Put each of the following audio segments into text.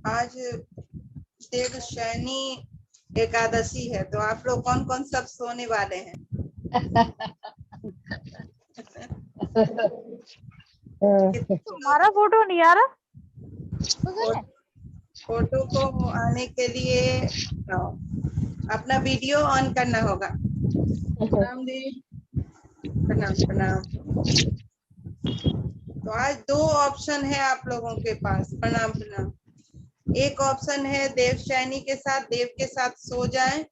आज देवशयनी एकादशी है, तो आप लोग कौन कौन सब सोने वाले हैं? हमारा फोटो नहीं आ रहा। फोटो को आने के लिए अपना वीडियो ऑन करना होगा। प्रणाम दी, प्रणाम प्रणाम। तो आज दो ऑप्शन है आप लोगों के पास। प्रणाम प्रणाम। एक ऑप्शन है देवशयनी के साथ, देव के साथ सो जाएं,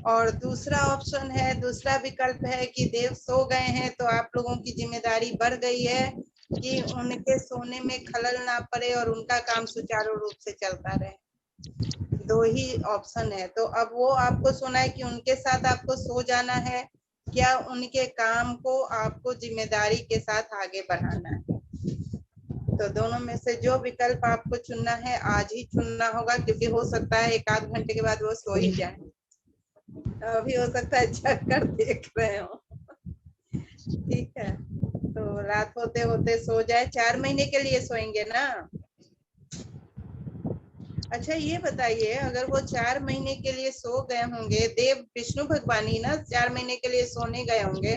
और दूसरा ऑप्शन है, दूसरा विकल्प है कि देव सो गए हैं तो आप लोगों की जिम्मेदारी बढ़ गई है कि उनके सोने में खलल ना पड़े और उनका काम सुचारू रूप से चलता रहे। दो ही ऑप्शन है। तो अब वो आपको सुना है कि उनके साथ आपको सो जाना है, क्या उनके काम को आपको जिम्मेदारी के साथ आगे बढ़ाना है। तो दोनों में से जो विकल्प आपको चुनना है आज ही चुनना होगा, क्योंकि हो सकता है एक आध घंटे के बाद वो सो ही जाए। अभी हो सकता है जग कर देख रहे हो। ठीक है, तो रात होते होते सो जाए। 4 महीने के लिए सोएंगे ना? अच्छा ये बताइए, अगर वो 4 महीने के लिए सो गए होंगे, देव विष्णु भगवान ही ना 4 महीने के लिए सोने गए होंगे,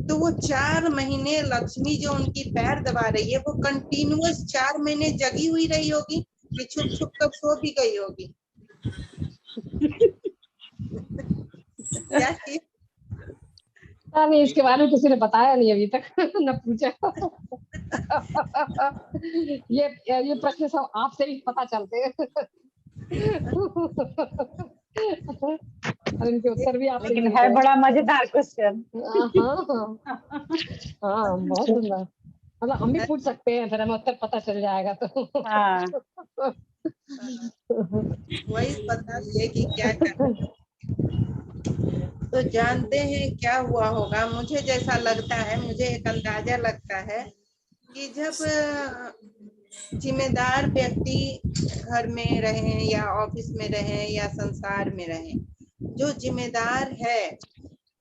तो वो 4 महीने लक्ष्मी जो उनकी पैर दबा रही है वो कंटिन्यूअस 4 महीने जगी हुई रही होगी कि छुप छुप कर सो भी गई होगी? क्या चीज? नहीं, इसके बारे में किसी ने बताया नहीं अभी तक। न पूछा। ये प्रश्न सब आपसे ही पता चलते हैं। और इनके उत्तर भी आपसे लेकिन है बड़ा मजेदार क्वेश्चन। हाँ, बहुत सुंदर। मतलब हम भी पूछ सकते हैं, फिर हमें उत्तर पता चल जाएगा। तो हाँ। वही बता दिए कि क्या करना। तो जानते हैं क्या हुआ होगा। मुझे जैसा लगता है, मुझे एक अंदाजा लगता है कि जब जिम्मेदार व्यक्ति घर में रहे या ऑफिस में रहे या संसार में रहे, जो जिम्मेदार है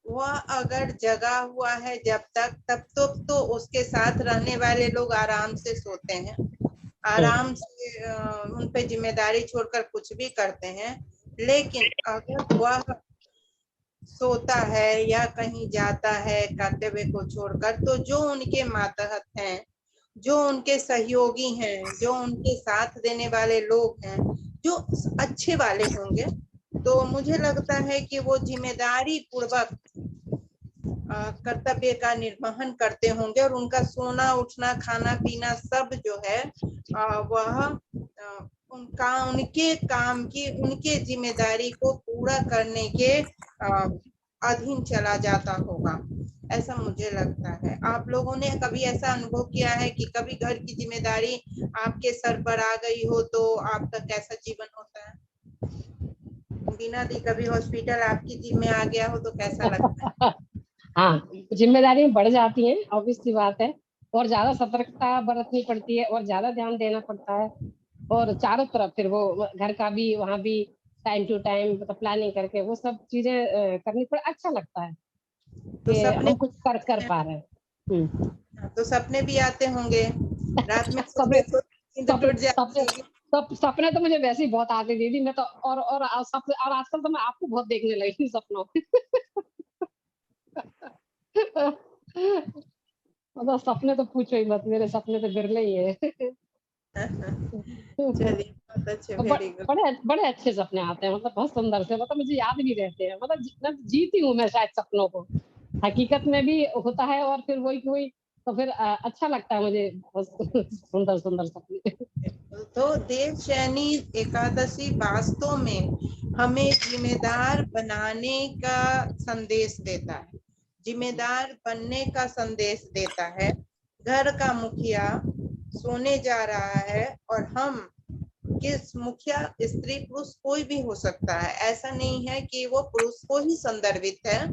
वह अगर जगा हुआ है जब तक, तब तो उसके साथ रहने वाले लोग आराम से सोते हैं, आराम से उन पे जिम्मेदारी छोड़कर कुछ भी करते हैं। लेकिन अगर वह सोता है या कहीं जाता है कर्तव्य को छोड़कर, तो जो उनके मातहत हैं, जो उनके सहयोगी हैं, जो उनके साथ देने वाले लोग हैं, जो अच्छे वाले होंगे, तो मुझे लगता है कि वो जिम्मेदारी पूर्वक कर्तव्य का निर्वहन करते होंगे, और उनका सोना उठना खाना पीना सब जो है वह उनका उनके काम की, उनके जिम्मेदारी को पूरा करने के अधीन चला जाता होगा, ऐसा मुझे लगता है। आप लोगों ने कभी ऐसा अनुभव किया है कि कभी घर की जिम्मेदारी आपके सर पर आ गई हो, तो आपका कैसा जीवन होता है? बीना दी, कभी हॉस्पिटल आपकी जिम्मे आ गया हो तो कैसा लगता है? हाँ, जिम्मेदारी बढ़ जाती है, ऑब्वियस सी बात है, और ज्यादा सतर्कता बरतनी पड़ती है और ज्यादा ध्यान देना पड़ता है, और चारों तरफ फिर वो घर का भी, वहाँ भी टाइम टू टाइम मतलब प्लानिंग करके वो सब चीजें करनी पड़े। अच्छा लगता है तो कि सपने हम कुछ कर पा रहे हैं। तो सपने भी आते होंगे रात में, सपने सोते नींद सपने टूट जाती होगी। सपने तो मुझे वैसे ही बहुत आते दीदी। मैं तो और आजकल तो मैं आपको बहुत देखने लगी सपनों। मतलब सपने तो पूछो ही मत, मेरे सपने तो बिरले ही है। चलिए, बहुत अच्छे, वेरी गुड। बड़े अच्छे सपने आते हैं, मतलब बहुत सुंदर से, मतलब मुझे याद भी रहते हैं, मतलब मैं जीती हूँ मैं शायद सपनों को, हकीकत में भी होता है, और फिर वही तो फिर अच्छा लगता है मुझे, सुंदर सुंदर सपने। तो देवशयनी एकादशी वास्तव में हमें जिम्मेदार बनाने का संदेश देता है, जिम्मेदार बनने का संदेश देता है। घर का मुखिया सोने जा रहा है, और हम किस मुखिया, स्त्री पुरुष कोई भी हो सकता है, ऐसा नहीं है कि वो पुरुष को ही संदर्भित है।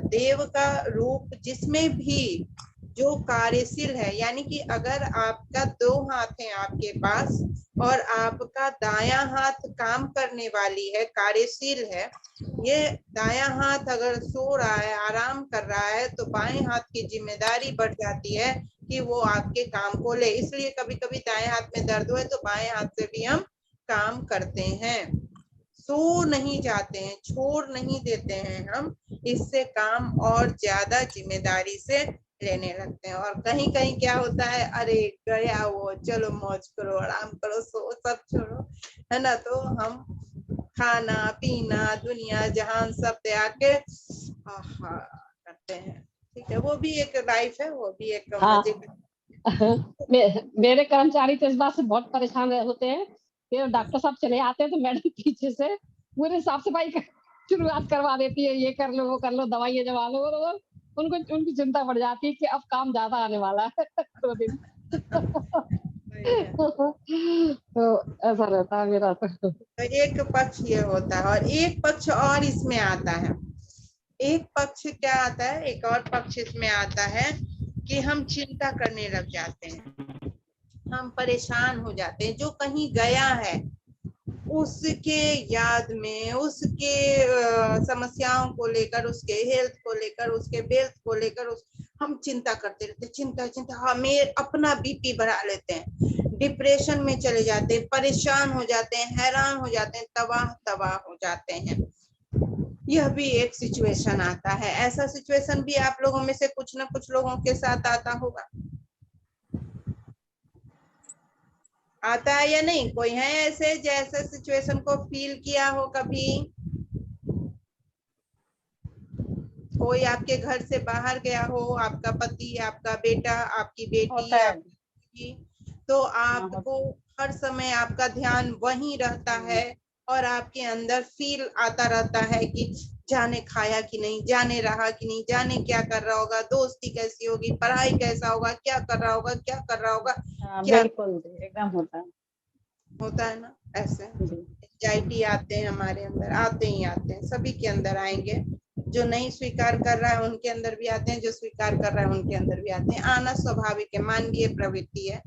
देव का रूप जिसमें भी जो कार्यशील है, यानी कि अगर आपका 2 हाथ है आपके पास और आपका दायां हाथ काम करने वाली है, कार्यशील है, ये दायां हाथ अगर सो रहा है, आराम कर रहा है, तो बाएं हाथ की जिम्मेदारी बढ़ जाती है कि वो आपके काम को ले। इसलिए कभी कभी दाएं हाथ में दर्द हो तो बाएं हाथ से भी हम काम करते हैं, सो नहीं जाते हैं, छोड़ नहीं देते हैं हम, इससे काम और ज्यादा जिम्मेदारी से लेने लगते हैं। और कहीं कहीं क्या होता है, अरे गया वो, चलो मौज करो, आराम करो, सो, सब छोड़ो, है ना। तो हम खाना पीना दुनिया जहान सब त्याग के आहा करते हैं। ठीक है, वो भी एक लाइफ है, वो भी एक हाँ। मजे का। मेरे कर्मचारी तो इस बात से बहुत परेशान होते हैं कि डॉक्टर साहब चले आते हैं तो मैडम पीछे से पूरे साफ सफाई का शुरुआत करवा देती है, ये कर लो वो कर लो, दवाइयाँ जमा लो, और उनको उनकी चिंता बढ़ जाती है कि अब काम ज्यादा आने वाला है 2 दिन। तो ऐसा रहता है मेरा तो। तो एक पक्ष ये होता है, और एक पक्ष और इसमें आता है। एक पक्ष क्या आता है, एक और पक्ष इसमें आता है कि हम चिंता करने लग जाते हैं, हम परेशान हो जाते हैं। जो कहीं गया है उसके याद में, उसके समस्याओं को लेकर, उसके हेल्थ को लेकर, उसके वेल्थ को लेकर हम चिंता करते रहते, चिंता चिंता, हमें अपना बीपी बढ़ा लेते हैं, डिप्रेशन में चले जाते हैं, परेशान हो जाते हैं, हैरान हो जाते हैं, तबाह तबाह हो जाते हैं। यह भी एक सिचुएशन आता है। ऐसा सिचुएशन भी आप लोगों में से कुछ ना कुछ लोगों के साथ आता होगा, आता है या नहीं? कोई है ऐसे जैसे सिचुएशन को फील किया हो कभी? कोई आपके घर से बाहर गया हो, आपका पति, आपका बेटा, आपकी बेटी, होता है। आपकी, तो आपको हर समय आपका ध्यान वहीं रहता है, और आपके अंदर फील आता रहता है कि जाने खाया कि नहीं, जाने रहा कि नहीं, जाने क्या कर रहा होगा, दोस्ती कैसी होगी, पढ़ाई कैसा होगा, क्या कर रहा होगा, क्या कर रहा होगा, क्या बिल्कुल एकदम होता है। होता है ना। ऐसे एंजाइटी आते हैं हमारे अंदर, आते ही आते हैं, सभी के अंदर आएंगे। जो नहीं स्वीकार कर रहा है उनके अंदर भी आते हैं, जो स्वीकार कर रहा है उनके अंदर भी आते हैं। आना स्वाभाविक है, मानवीय प्रवृत्ति है।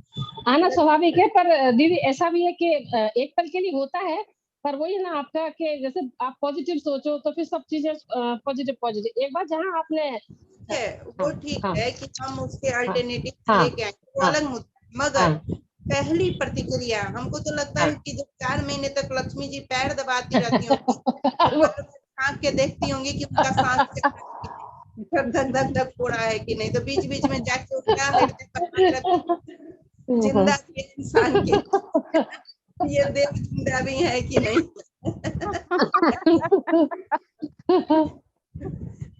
आना स्वाभाविक है, पर दीदी ऐसा भी है कि एक पल के लिए होता है, पर वही ना आपका कि जैसे आप पॉजिटिव सोचो तो फिर सब चीजें पॉजिटिव पॉजिटिव। एक बार जहाँ आपने है वो ठीक हाँ है कि हम उसके हाँ अल्टरनेटिव हाँ लेके आए, वो हाँ अलग मुद्दा है। मगर हाँ पहली प्रतिक्रिया हमको तो लगता है हाँ कि जब 4 महीने तक लक्ष्मी जी पैर दबाती रहती होंगी, वो- झांक के देखती होंगी कि उनका सांस धक धक धक धक हो रहा है कि नहीं, तो बीच बीच में जाके उनका हृदय बनाने रहती, जिंदा भी है इंसान के, ये देव जिंदा भी है कि नहीं।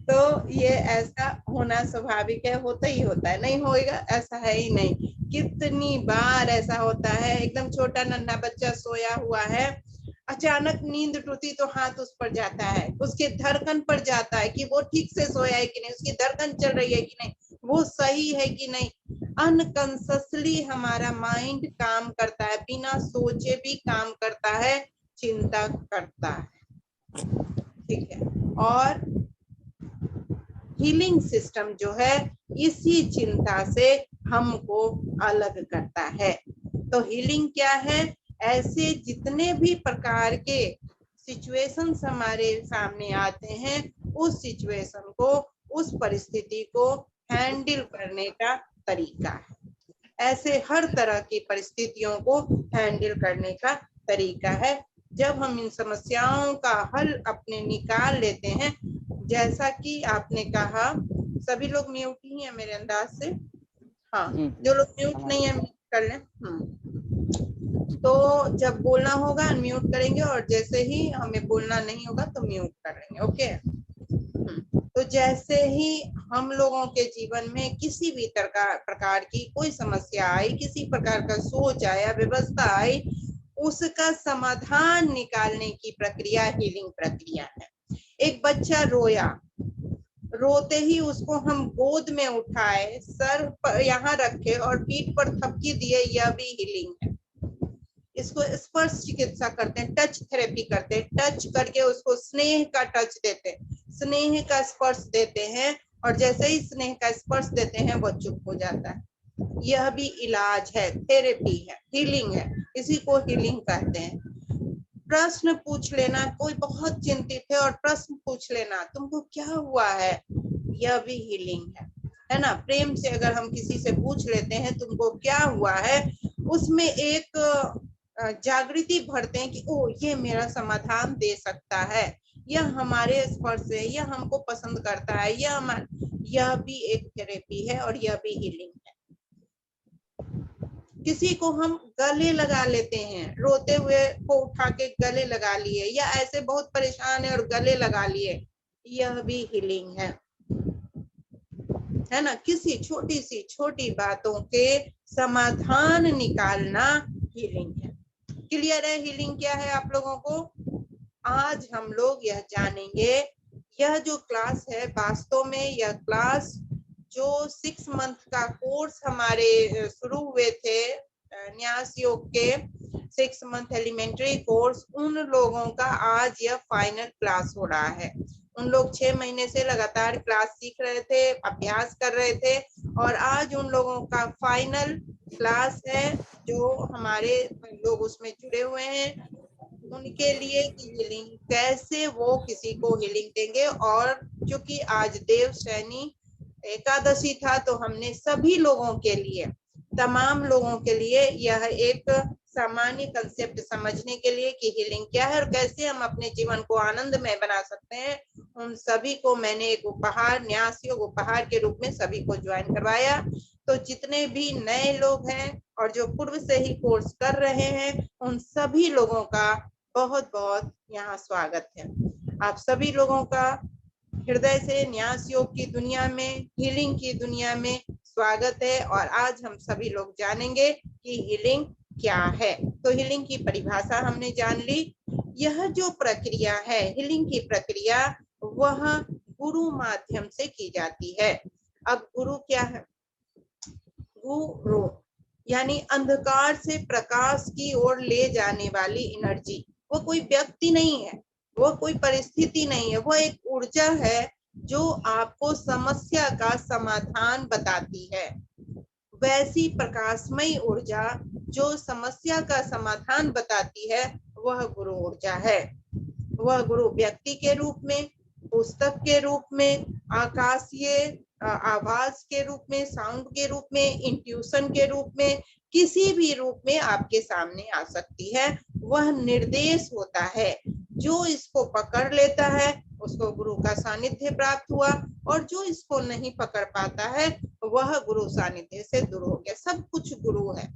तो ये ऐसा होना स्वाभाविक है, होता ही होता है, नहीं होएगा ऐसा है ही नहीं। कितनी बार ऐसा होता है, एकदम छोटा नन्हा बच्चा सोया हुआ है, अचानक नींद टूटी तो हाथ उस पर जाता है, उसके धड़कन पर जाता है कि वो ठीक से सोया है कि नहीं, उसकी धड़कन चल रही है कि नहीं, वो सही है कि नहीं। अनकॉन्शियसली हमारा माइंड काम करता है, बिना सोचे भी काम करता है, चिंता करता है। ठीक है, और हीलिंग सिस्टम जो है इसी चिंता से हमको अलग करता है। तो हीलिंग क्या है? ऐसे जितने भी प्रकार के सिचुएशंस हमारे सामने आते हैं, उस सिचुएशन को, उस परिस्थिति को हैंडल करने का तरीका है। ऐसे हर तरह की परिस्थितियों को हैंडल करने का तरीका है। जब हम इन समस्याओं का हल अपने निकाल लेते हैं, जैसा कि आपने कहा, सभी लोग म्यूट ही है मेरे अंदाज से, हाँ, जो लोग म्यूट नहीं है म्यूट कर लें। तो जब बोलना होगा अनम्यूट करेंगे, और जैसे ही हमें बोलना नहीं होगा तो म्यूट कर लेंगे। ओके। तो जैसे ही हम लोगों के जीवन में किसी भी प्रकार की कोई समस्या आई, किसी प्रकार का सोच आया, व्यवस्था आई, उसका समाधान निकालने की प्रक्रिया हीलिंग प्रक्रिया है। एक बच्चा रोया, रोते ही उसको हम गोद में उठाए, सर पर यहाँ रखे और पीठ पर थपकी दिए, यह भी हीलिंग है। इसको स्पर्श चिकित्सा करते हैं, टच थेरेपी करते हैं, टच करके उसको स्नेह का टच देते हैं, स्नेह का स्पर्श देते हैं, और जैसे ही स्नेह का स्पर्श देते हैं वो चुप हो जाता है। यह भी इलाज है, थेरेपी है, हीलिंग है, इसी को हीलिंग कहते हैं। प्रश्न पूछ लेना, कोई बहुत चिंतित है और प्रश्न पूछ लेना, तुमको क्या हुआ है, यह भी हीलिंग है ना। प्रेम से अगर हम किसी से पूछ लेते हैं तुमको क्या हुआ है, उसमें एक जागृति भरते हैं कि ओ ये मेरा समाधान दे सकता है, यह हमारे स्पर्श से, यह हमको पसंद करता है, यह भी एक थेरेपी है और यह भी हीलिंग है। किसी को हम गले लगा लेते हैं, रोते हुए को उठा के गले लगा लिए, या ऐसे बहुत परेशान है और गले लगा लिए, यह भी हीलिंग है ना। किसी छोटी सी छोटी बातों के समाधान निकालना हीलिंग है। क्लियर है हीलिंग क्या है आप लोगों को? आज हम लोग यह जानेंगे। यह जो क्लास है वास्तव में यह क्लास जो 6 मंथ का कोर्स हमारे शुरू हुए थे न्यास योग के 6 मंथ एलिमेंट्री कोर्स, उन लोगों का आज यह फाइनल क्लास हो रहा है। उन लोग 6 महीने से लगातार क्लास सीख रहे थे, अभ्यास कर रहे थे, और आज उन लोगों का फाइनल क्लास है जो हमारे लोग उसमें जुड़े हुए हैं, उनके लिए कि हीलिंग कैसे वो किसी को हीलिंग देंगे। और क्योंकि आज देव शैनी एकादशी था तो हमने सभी लोगों के लिए, तमाम लोगों के लिए यह एक सामान्य कंसेप्ट समझने के लिए कि हीलिंग क्या है और कैसे हम अपने जीवन को आनंदमय बना सकते हैं, उन सभी को मैंने एक उपहार, न्यास योग उपहार के रूप में सभी को ज्वाइन करवाया। तो जितने भी नए लोग हैं और जो पूर्व से ही कोर्स कर रहे हैं, उन सभी लोगों का बहुत बहुत यहाँ स्वागत है। आप सभी लोगों का हृदय से न्यास योग की दुनिया में, हीलिंग की दुनिया में स्वागत है। और आज हम सभी लोग जानेंगे कि हीलिंग क्या है। तो हीलिंग की परिभाषा हमने जान ली। यह जो प्रक्रिया है हीलिंग की प्रक्रिया, वह गुरु माध्यम से की जाती है। अब गुरु क्या है? गुरु यानी अंधकार से प्रकाश की ओर ले जाने वाली एनर्जी। वो कोई व्यक्ति नहीं है, वो कोई परिस्थिति नहीं है, वो एक ऊर्जा है जो आपको समस्या का समाधान बताती है। वैसी प्रकाशमयी ऊर्जा जो समस्या का समाधान बताती है, वह गुरु ऊर्जा है। वह गुरु व्यक्ति के रूप में, पुस्तक के रूप में, आकाशीय आवाज के रूप में, साउंड के रूप में, इंट्यूशन के रूप में, किसी भी रूप में आपके सामने आ सकती है। वह निर्देश होता है, जो इसको पकड़ लेता है उसको गुरु का सानिध्य प्राप्त हुआ, और जो इसको नहीं पकड़ पाता है वह गुरु सानिध्य से दूर हो गया। सब कुछ गुरु है।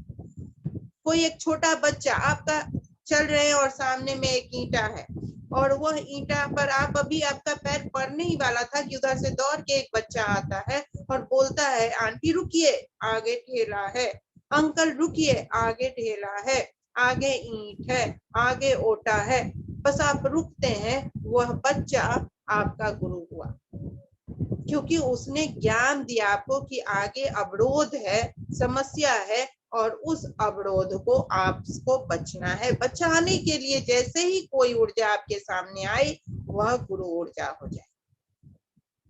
कोई एक छोटा बच्चा आपका चल रहे हैं और सामने में एक ईंटा है, और वह ईंटा पर आप अभी आपका पैर पड़ने ही वाला था कि उधर से दौड़ के एक बच्चा आता है और बोलता है, आंटी रुकिए आगे ठेला है, अंकल रुकिए आगे ठेला है, आगे ईंट है, आगे ओटा है। बस आप रुकते हैं, वह बच्चा आपका गुरु हुआ, क्योंकि उसने ज्ञान दिया आपको कि आगे अवरोध है, समस्या है, और उस अवरोध को आपको बचना है। बचाने के लिए जैसे ही कोई ऊर्जा आपके सामने आई, वह गुरु ऊर्जा हो जाए।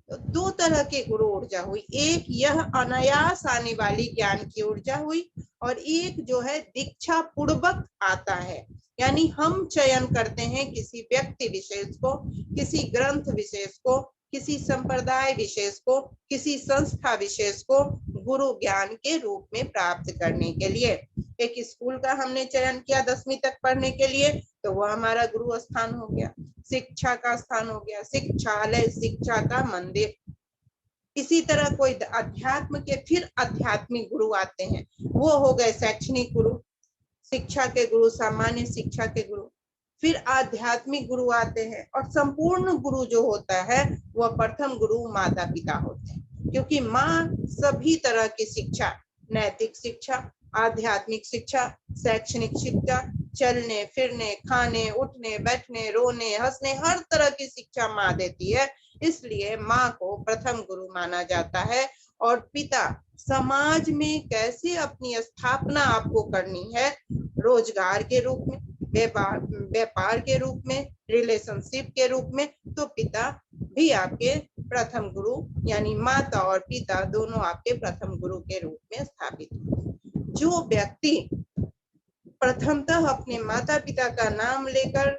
तो 2 तरह की गुरु ऊर्जा हुई, एक यह अनायास आने वाली ज्ञान की ऊर्जा हुई, और एक जो है दीक्षा पूर्वक आता है। यानी हम चयन करते हैं किसी व्यक्ति विशेष को, किसी ग्रंथ विशेष को, किसी संप्रदाय विशेष को, किसी संस्था विशेष को गुरु ज्ञान के रूप में प्राप्त करने के लिए। एक स्कूल का हमने चयन किया 10वीं तक पढ़ने के लिए, तो वह हमारा गुरु स्थान हो गया, शिक्षा का स्थान हो गया, शिक्षालय, शिक्षा का मंदिर। इसी तरह कोई अध्यात्म के फिर आध्यात्मिक गुरु आते हैं, वो हो गए शैक्षणिक गुरु, शिक्षा के गुरु, सामान्य शिक्षा के गुरु। फिर आध्यात्मिक गुरु आते हैं, और संपूर्ण गुरु जो होता है वह प्रथम गुरु माता पिता होते हैं, क्योंकि माँ सभी तरह की शिक्षा, नैतिक शिक्षा, आध्यात्मिक शिक्षा, शैक्षणिक शिक्षा, चलने फिरने, खाने उठने, बैठने, रोने, हंसने, हर तरह की शिक्षा माँ देती है। इसलिए माँ को प्रथम गुरु माना जाता है। और पिता समाज में कैसे अपनी स्थापना आपको करनी है, रोजगार के रूप में, व्यापार के रूप में, रिलेशनशिप के रूप में, तो पिता भी आपके प्रथम गुरु, यानी माता और पिता दोनों आपके प्रथम गुरु के रूप में स्थापित होते। जो व्यक्ति प्रथमतः अपने माता पिता का नाम लेकर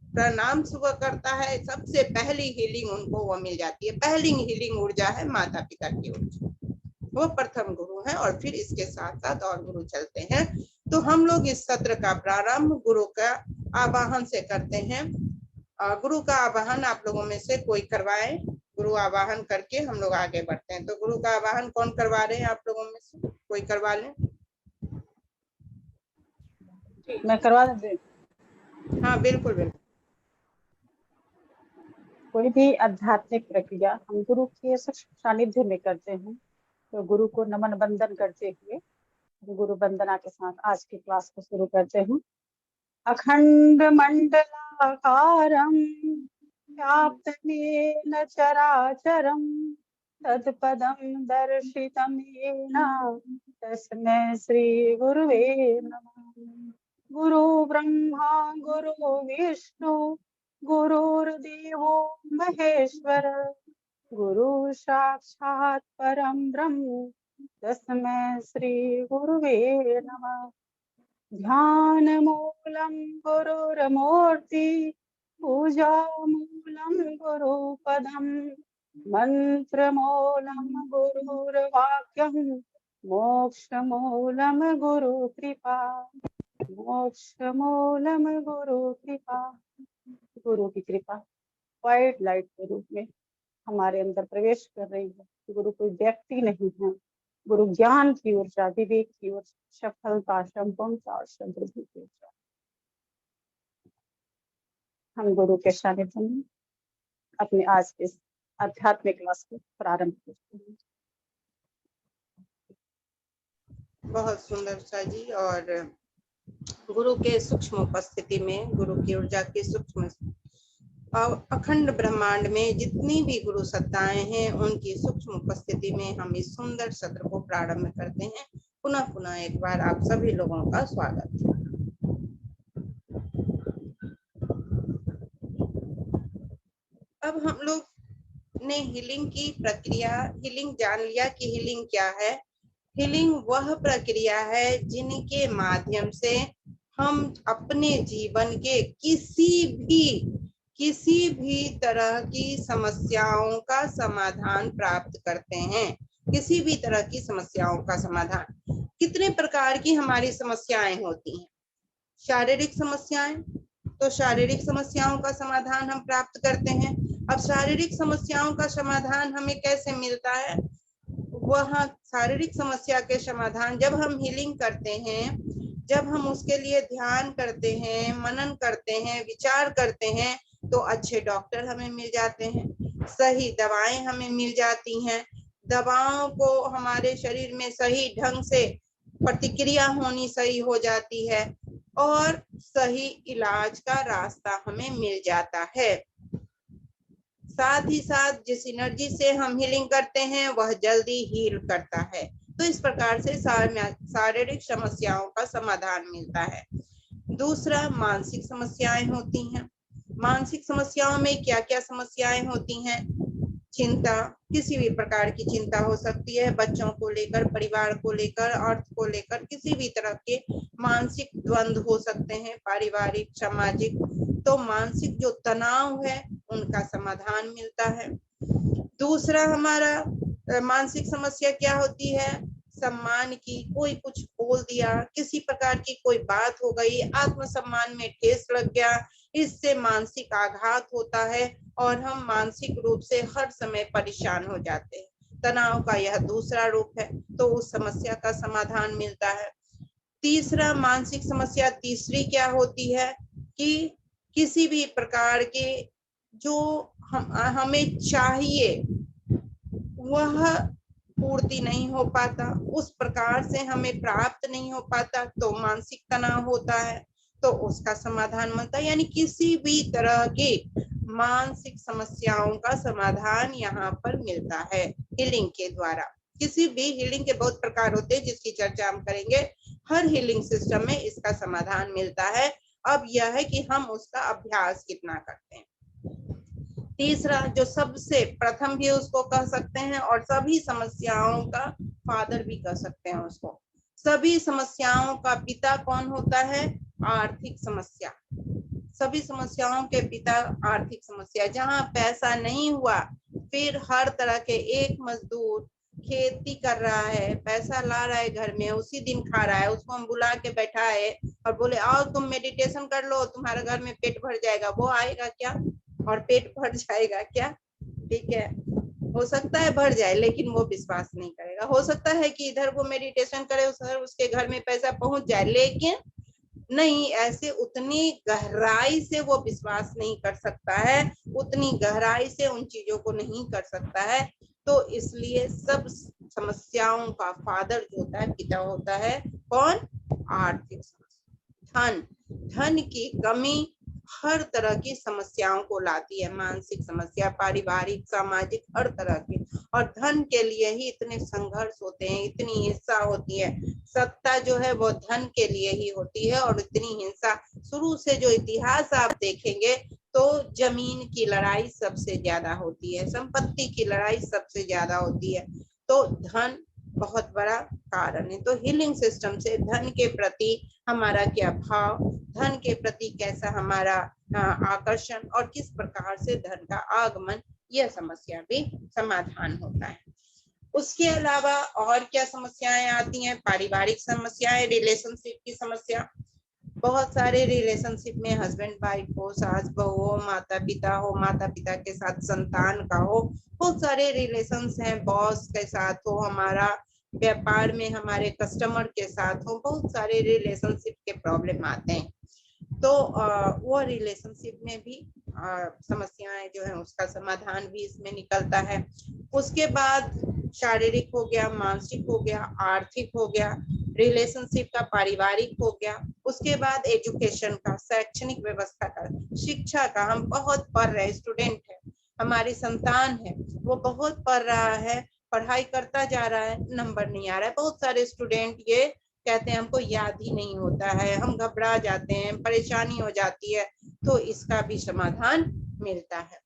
प्रणाम सुबह करता है, सबसे पहली हीलिंग उनको वो मिल जाती है। पहली हीलिंग ऊर्जा है माता पिता की ऊर्जा, वो प्रथम गुरु है, और फिर इसके साथ साथ और गुरु चलते हैं। तो हम लोग इस सत्र का प्रारंभ गुरु का आवाहन से करते हैं। गुरु का आवाहन आप लोगों में से कोई करवाए, गुरु आवाहन करके हम लोग आगे बढ़ते हैं। तो गुरु का आवाहन कौन करवा रहे हैं आप लोगों में से? कोई करवा लें। मैं करवा दूं? हाँ बिल्कुल बिल्कुल। कोई भी आध्यात्मिक प्रक्रिया हम गुरु के सानिध्य में करते हैं, तो गुरु को नमन वंदन करते हुए गुरु वंदना के साथ आज की क्लास को शुरू करते हैं। अखंड मंडलाकारं व्याप्तनेन चराचरं तत्पदं दर्शितं येन तस्मै श्री गुरुवे नमः। गुरु ब्रह्मा गुरु विष्णु गुरुर्देवो महेश्वर गुरु साक्षात् परम ब्रह्म तस्मै श्री गुरुवे नमः। ध्यान मूलं गुरुर्मूर्ति पूजा मूलं गुरुपदं मंत्र मूलं गुरुर्वाक्यं मोक्ष मूलं गुरु कृपा मोक्ष मूलम गुरु कृपा। गुरु की कृपा व्हाइट लाइट के रूप में हमारे अंदर प्रवेश कर रही है। गुरु कोई व्यक्ति नहीं है, गुरु ज्ञान की ऊर्जा, विवेक की ऊर्जा, सफलता, संपन्नता और समृद्धि की ऊर्जा। हम गुरु के सानिध्य में अपने आज के आध्यात्मिक क्लास को प्रारंभ करते हैं। बहुत सुंदर सा जी। और गुरु के सूक्ष्म उपस्थिति में, गुरु की ऊर्जा की सूक्ष्म अखंड ब्रह्मांड में जितनी भी गुरु सत्ताएं हैं उनकी सूक्ष्म उपस्थिति में हम इस सुंदर सत्र को प्रारंभ करते हैं। पुनः पुनः एक बार आप सभी लोगों का स्वागत है। अब हम लोग ने हीलिंग की प्रक्रिया, हीलिंग जान लिया कि हीलिंग क्या है। हीलिंग वह प्रक्रिया है जिनके माध्यम से हम अपने जीवन के किसी भी तरह की समस्याओं का समाधान प्राप्त करते हैं। किसी भी तरह की समस्याओं का समाधान। कितने प्रकार की हमारी समस्याएं होती हैं? शारीरिक समस्याएं, तो शारीरिक समस्याओं का समाधान हम प्राप्त करते हैं। अब शारीरिक समस्याओं का समाधान हमें कैसे मिलता है? वह शारीरिक समस्या के समाधान जब हम हीलिंग करते हैं, जब हम उसके लिए ध्यान करते हैं, मनन करते हैं, विचार करते हैं, तो अच्छे डॉक्टर हमें मिल जाते हैं, सही दवाएं हमें मिल जाती हैं। दवाओं को हमारे शरीर में सही ढंग से प्रतिक्रिया होनी सही हो जाती है और सही इलाज का रास्ता हमें मिल जाता है। साथ ही साथ जिस एनर्जी से हम हीलिंग करते हैं वह जल्दी हील करता है। तो इस प्रकार से शारीरिक समस्याओं का समाधान मिलता है। दूसरा, मानसिक समस्याएं होती हैं। मानसिक समस्याओं में क्या क्या समस्याएं होती हैं? चिंता, किसी भी प्रकार की चिंता हो सकती है, बच्चों को लेकर, परिवार को लेकर, अर्थ को लेकर, किसी भी तरह के मानसिक द्वंद्व हो सकते हैं, पारिवारिक, सामाजिक। तो मानसिक जो तनाव है उनका समाधान मिलता है। दूसरा हमारा मानसिक समस्या क्या होती है? सम्मान की, कोई कुछ बोल दिया, किसी प्रकार की कोई बात हो गई, आत्मसम्मान में ठेस लग गया, इससे मानसिक आघात होता है और हम मानसिक रूप से हर समय परेशान हो जाते हैं। तनाव का यह दूसरा रूप है, तो उस समस्या का समाधान मिलता है। तीसरा मानसिक समस्या, तीसरी क्या होती है कि किसी भी प्रकार के जो हमें चाहिए वह पूर्ति नहीं हो पाता, उस प्रकार से हमें प्राप्त नहीं हो पाता, तो मानसिक तनाव होता है, तो उसका समाधान मिलता है। यानी किसी भी तरह की मानसिक समस्याओं का समाधान यहाँ पर मिलता है हीलिंग के द्वारा। किसी भी हीलिंग के बहुत प्रकार होते हैं जिसकी चर्चा हम करेंगे। हर हीलिंग सिस्टम में इसका समाधान मिलता है। अब यह है कि हम उसका अभ्यास कितना करते हैं। तीसरा, जो सबसे प्रथम भी उसको कह सकते हैं और सभी समस्याओं का फादर भी कह सकते हैं उसको। सभी समस्याओं का पिता कौन होता है? आर्थिक समस्या। सभी समस्याओं के पिता आर्थिक समस्या। जहाँ पैसा नहीं हुआ, फिर हर तरह के, एक मजदूर खेती कर रहा है, पैसा ला रहा है घर में, उसी दिन खा रहा है, उसको हम बुला के बैठा है और बोले आओ तुम मेडिटेशन कर लो, तुम्हारे घर में पेट भर जाएगा, वो आएगा क्या और पेट भर जाएगा क्या? ठीक है, हो सकता है भर जाए लेकिन वो विश्वास नहीं करेगा। हो सकता है कि इधर वो मेडिटेशन करे, उसके घर में पैसा पहुंच जाए, लेकिन नहीं, ऐसे उतनी गहराई से वो विश्वास नहीं कर सकता है, उतनी गहराई से उन चीजों को नहीं कर सकता है। तो इसलिए सब समस्याओं का फादर जो होता है, पिता होता है कौन? आर्थिक समस्या। धन की कमी हर तरह की समस्याओं को लाती है, मानसिक समस्या, पारिवारिक, सामाजिक, हर तरह की। और धन के लिए ही इतने संघर्ष होते हैं, इतनी हिंसा होती है। सत्ता जो है वो धन के लिए ही होती है और इतनी हिंसा, शुरू से जो इतिहास आप देखेंगे तो जमीन की लड़ाई सबसे ज्यादा होती है, संपत्ति की लड़ाई सबसे ज्यादा होती है। तो धन बहुत बड़ा कारण है। तो हीलिंग सिस्टम से धन के प्रति हमारा क्या भाव, धन के प्रति कैसा हमारा आकर्षण और किस प्रकार से धन का आगमन, यह समस्या भी समाधान होता है। उसके अलावा और क्या समस्याएं आती हैं? पारिवारिक समस्याएं, रिलेशनशिप की समस्या। बहुत सारे रिलेशनशिप में हस्बैंड वाइफ हो, सास बहू हो, माता पिता हो, माता पिता के साथ संतान का हो, बहुत सारे रिलेशंस हैं, बॉस के साथ हो, हमारा व्यापार में हमारे कस्टमर के साथ हो, बहुत सारे रिलेशनशिप के प्रॉब्लम आते हैं। तो वो रिलेशनशिप में भी समस्याएं जो है उसका समाधान भी इसमें निकलता है। उसके बाद शारीरिक हो गया, मानसिक हो गया, आर्थिक हो गया, रिलेशनशिप का, पारिवारिक हो गया। उसके बाद एजुकेशन का, शैक्षणिक व्यवस्था का, शिक्षा का। हम बहुत पढ़ रहे स्टूडेंट है, हमारी संतान है, वो बहुत पढ़ रहा है, पढ़ाई करता जा रहा है, नंबर नहीं आ रहा है। बहुत सारे स्टूडेंट ये कहते हैं हमको याद ही नहीं होता है, हम घबरा जाते हैं, परेशानी हो जाती है। तो इसका भी समाधान मिलता है।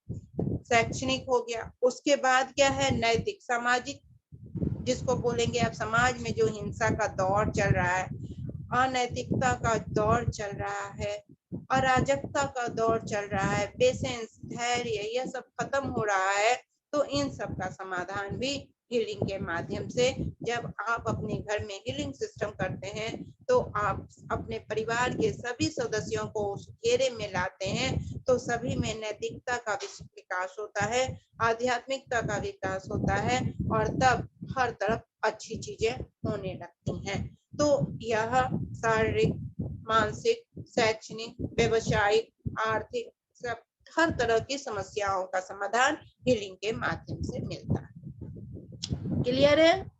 शैक्षणिक हो गया। उसके बाद क्या है? नैतिक, सामाजिक, जिसको बोलेंगे आप समाज में जो हिंसा का दौर चल रहा है, अनैतिकता का दौर चल रहा है, अराजकता का दौर चल रहा है, पेशेंस, धैर्य, यह सब खत्म हो रहा है। तो इन सब का समाधान भी हीलिंग के माध्यम से, जब आप अपने घर में हीलिंग सिस्टम करते हैं तो आप अपने परिवार के सभी सदस्यों को उस घेरे में लाते हैं, तो सभी में नैतिकता का विकास होता है, आध्यात्मिकता का विकास होता है और तब हर तरफ अच्छी चीजें होने लगती हैं। तो यह शारीरिक, मानसिक, शैक्षणिक, व्यवसायिक, आर्थिक, सब हर तरह की समस्याओं का समाधान हीलिंग के माध्यम से मिलता है। क्लियर है?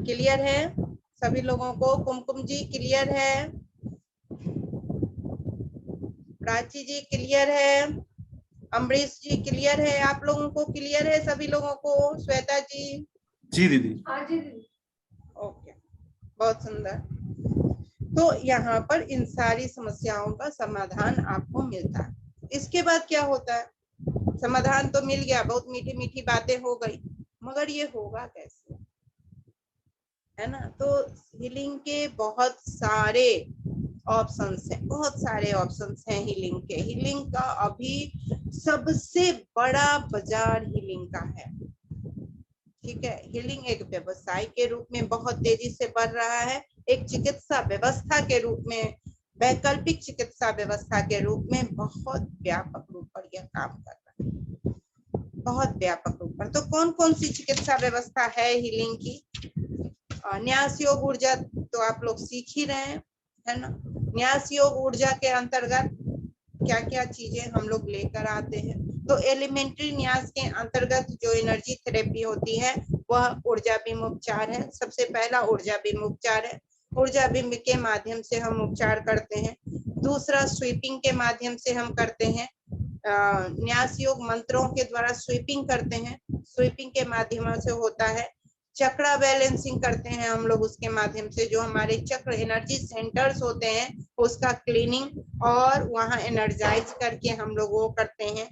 क्लियर है सभी लोगों को? कुमकुम जी क्लियर है? प्राची जी क्लियर है? अमरीश जी क्लियर है? आप लोगों को क्लियर है सभी लोगों को? श्वेता जी? जी दीदी। हाँ जी दीदी। ओके, बहुत सुंदर। तो यहाँ पर इन सारी समस्याओं का समाधान आपको मिलता है। इसके बाद क्या होता है? समाधान तो मिल गया, बहुत मीठी मीठी बातें हो गई, मगर ये होगा कैसे, है ना? तो हीलिंग के बहुत सारे ऑप्शंस हैं, बहुत सारे ऑप्शंस हैं हीलिंग के। हीलिंग का अभी सबसे बड़ा बाजार हीलिंग का है। ठीक है, हीलिंग एक व्यवसाय के रूप में बहुत तेजी से बढ़ रहा है, एक चिकित्सा व्यवस्था के रूप में, वैकल्पिक चिकित्सा व्यवस्था के रूप में बहुत व्यापक रूप पर यह काम कर रहा है, बहुत व्यापक रूप पर। तो कौन कौन सी चिकित्सा व्यवस्था है हीलिंग की? न्यास योग ऊर्जा तो आप लोग सीख ही रहे हैं, है ना? न्यास योग ऊर्जा के अंतर्गत क्या क्या चीजें हम लोग लेकर आते हैं? तो एलिमेंट्री न्यास के अंतर्गत जो एनर्जी थेरेपी होती है वह ऊर्जा बीम उपचार है। सबसे पहला ऊर्जा बीम उपचार है, ऊर्जा बीम के माध्यम से हम उपचार करते हैं। दूसरा स्वीपिंग के माध्यम से हम करते हैं, न्यास योग मंत्रों के द्वारा स्वीपिंग करते हैं, स्वीपिंग के माध्यम से होता है। चक्रा बैलेंसिंग करते हैं हम लोग उसके माध्यम से, जो हमारे चक्र एनर्जी सेंटर्स होते हैं उसका क्लीनिंग और वहां एनर्जाइज करके हम लोग वो करते हैं।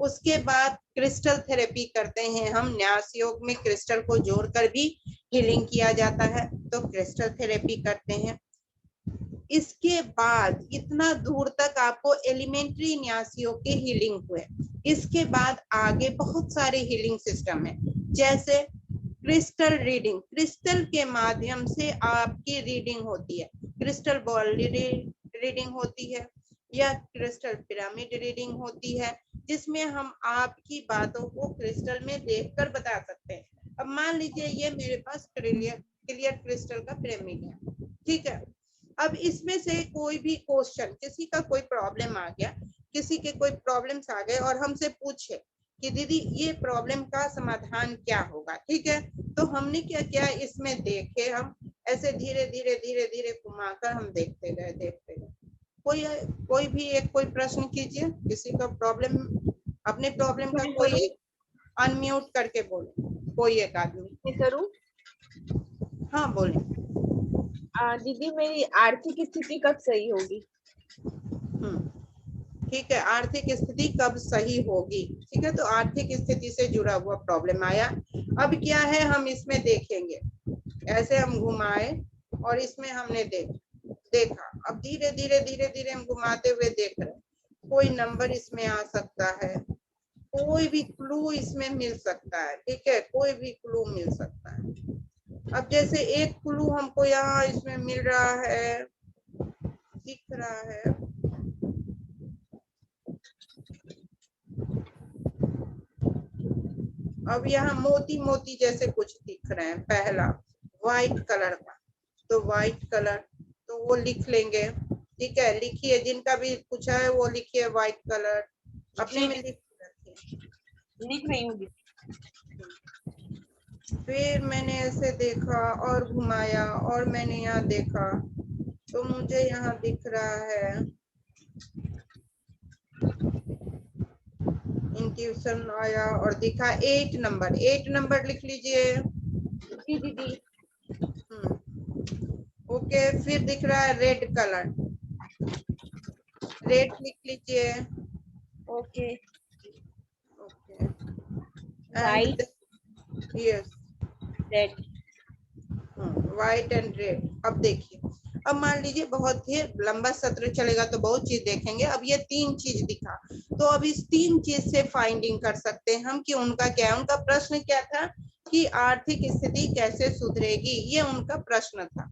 उसके बाद क्रिस्टल थेरेपी करते हैं हम, न्यास योग में क्रिस्टल को जोड़कर भी हीलिंग किया जाता है, तो क्रिस्टल थेरेपी करते हैं। इसके बाद इतना दूर तक आपको एलिमेंट्री न्यास योग की हीलिंग हुए। इसके बाद आगे बहुत सारे हीलिंग सिस्टम है, जैसे क्रिस्टल रीडिंग, क्रिस्टल के माध्यम से आपकी रीडिंग होती है, क्रिस्टल बॉल रीडिंग होती है या क्रिस्टल पिरामिड रीडिंग होती है, जिसमें हम आपकी बातों को क्रिस्टल में देखकर बता सकते हैं। अब मान लीजिए ये मेरे पास क्लियर क्रिस्टल का पिरामिड है, ठीक है। अब इसमें से कोई भी क्वेश्चन, किसी का कोई प्रॉब्लम आ गया, किसी के कोई प्रॉब्लम्स आ गए और हमसे पूछे कि दीदी ये प्रॉब्लम का समाधान क्या होगा, ठीक है। तो हमने क्या किया, इसमें देखे हम ऐसे धीरे धीरे धीरे धीरे घुमाकर हम देखते गए। कोई भी एक कोई प्रश्न कीजिए, किसी का प्रॉब्लम, अपने प्रॉब्लम का कोई अनम्यूट करके बोले, कोई एक आदमी करूं। हाँ बोले। दीदी मेरी आर्थिक स्थिति कब सही होगी? ठीक है, आर्थिक स्थिति कब सही होगी, ठीक है। तो आर्थिक स्थिति से जुड़ा हुआ प्रॉब्लम आया। अब क्या है, हम इसमें देखेंगे, ऐसे हम घुमाए और इसमें हमने देखा। अब धीरे धीरे धीरे धीरे हम घुमाते हुए देख रहे हैं, कोई नंबर इसमें आ सकता है, कोई भी क्लू इसमें मिल सकता है, ठीक है, कोई भी क्लू मिल सकता है। अब जैसे एक क्लू हमको यहाँ इसमें मिल रहा है, दिख रहा है, अब यहाँ मोती मोती जैसे कुछ दिख रहे हैं, पहला व्हाइट कलर का, तो व्हाइट कलर तो वो लिख लेंगे, ठीक है। लिखिए, जिनका भी पूछा है वो लिखिए व्हाइट कलर, अपने में लिख रही हूँ। फिर मैंने ऐसे देखा और घुमाया और मैंने यहाँ देखा, तो मुझे यहाँ दिख रहा है इंट्यूशन आया और दिखा 8 नंबर, 8 नंबर लिख लीजिए। जी दीदी। ओके, फिर दिख रहा है रेड कलर, रेड लिख लीजिए। Okay. Okay, White, yes, red. White and red. अब देखिए, अब मान लीजिए बहुत ही लंबा सत्र चलेगा तो बहुत चीज देखेंगे। अब ये 3 चीज दिखा, तो अब इस 3 चीज से फाइंडिंग कर सकते हैं हम कि उनका क्या है। उनका प्रश्न क्या था कि आर्थिक स्थिति कैसे सुधरेगी, ये उनका प्रश्न था।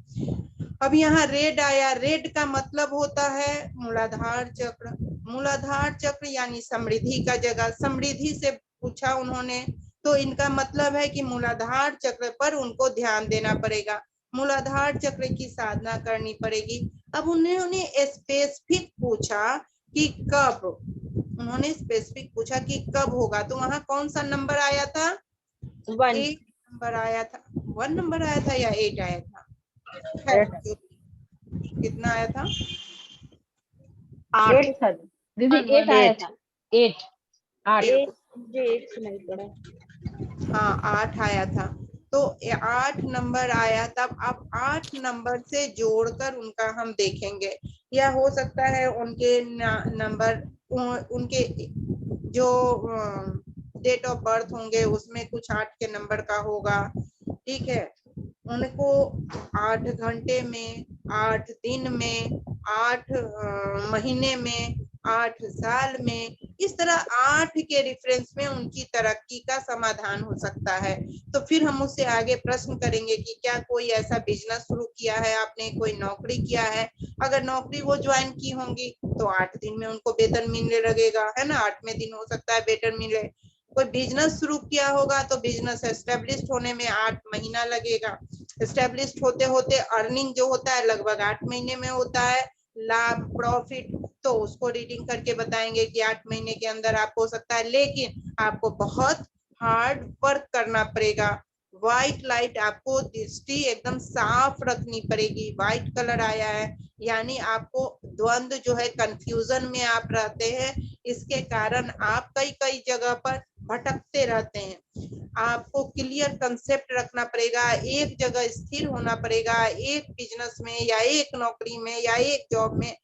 अब यहाँ रेड आया, रेड का मतलब होता है मूलाधार चक्र, मूलाधार चक्र यानी समृद्धि का जगह, समृद्धि से पूछा उन्होंने, तो इनका मतलब है कि मूलाधार चक्र पर उनको ध्यान देना पड़ेगा, मूलाधार चक्र की साधना करनी पड़ेगी। अब उन्होंने स्पेसिफिक पूछा कि कब, उन्होंने स्पेसिफिक पूछा कि कब होगा, तो वहां कौन सा नंबर आया था? 1 नंबर आया था, 1 नंबर आया था या 8 आया था? कितना आया था? 8 दीदी, 8 आया था, 8 सुनाई पड़ा। हाँ 8 आया था, तो 8 नंबर आया। तब आप 8 नंबर से जोड़कर उनका हम देखेंगे, या हो सकता है उनके नंबर, उनके जो डेट ऑफ बर्थ होंगे उसमें कुछ 8 के नंबर का होगा, ठीक है। उनको 8 घंटे में, 8 दिन में, 8 महीने में, 8 साल में, इस तरह 8 के रेफरेंस में उनकी तरक्की का समाधान हो सकता है। तो फिर हम उससे आगे प्रश्न करेंगे कि क्या कोई ऐसा बिजनेस शुरू किया है आपने, कोई नौकरी किया है। अगर नौकरी वो ज्वाइन की होंगी तो 8 दिन में उनको वेतन मिलने लगेगा, है ना, 8वें दिन हो सकता है वेतन मिले। कोई बिजनेस शुरू किया होगा तो बिजनेस एस्टेब्लिश होने में 8 महीना लगेगा, एस्टेब्लिश होते होते अर्निंग जो होता है लगभग 8 महीने में होता है, लाभ प्रॉफिट, तो उसको रीडिंग करके बताएंगे कि 8 महीने के अंदर आपको हो सकता है। लेकिन आपको बहुत हार्ड वर्क करना पड़ेगा, व्हाइट लाइट, आपको दृष्टि एकदम साफ रखनी पड़ेगी। व्हाइट कलर आया है यानी आपको द्वंद्व जो है, कंफ्यूजन में आप रहते हैं, इसके कारण आप कई कई जगह पर भटकते रहते हैं। आपको क्लियर कंसेप्ट रखना पड़ेगा, एक जगह स्थिर होना पड़ेगा, एक बिजनेस में या एक नौकरी में या एक जॉब में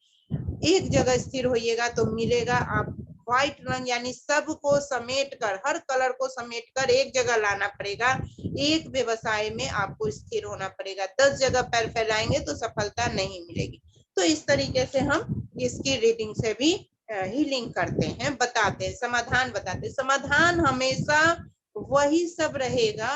एक जगह स्थिर होइएगा तो मिलेगा। आप व्हाइट रंग यानी सबको समेट कर, हर कलर को समेट कर एक जगह लाना पड़ेगा, एक व्यवसाय में आपको स्थिर होना पड़ेगा। 10 जगह पैर फैलाएंगे तो सफलता नहीं मिलेगी। तो इस तरीके से हम इसकी रीडिंग से भी हीलिंग करते हैं, बताते हैं, समाधान बताते हैं। समाधान हमेशा वही सब रहेगा,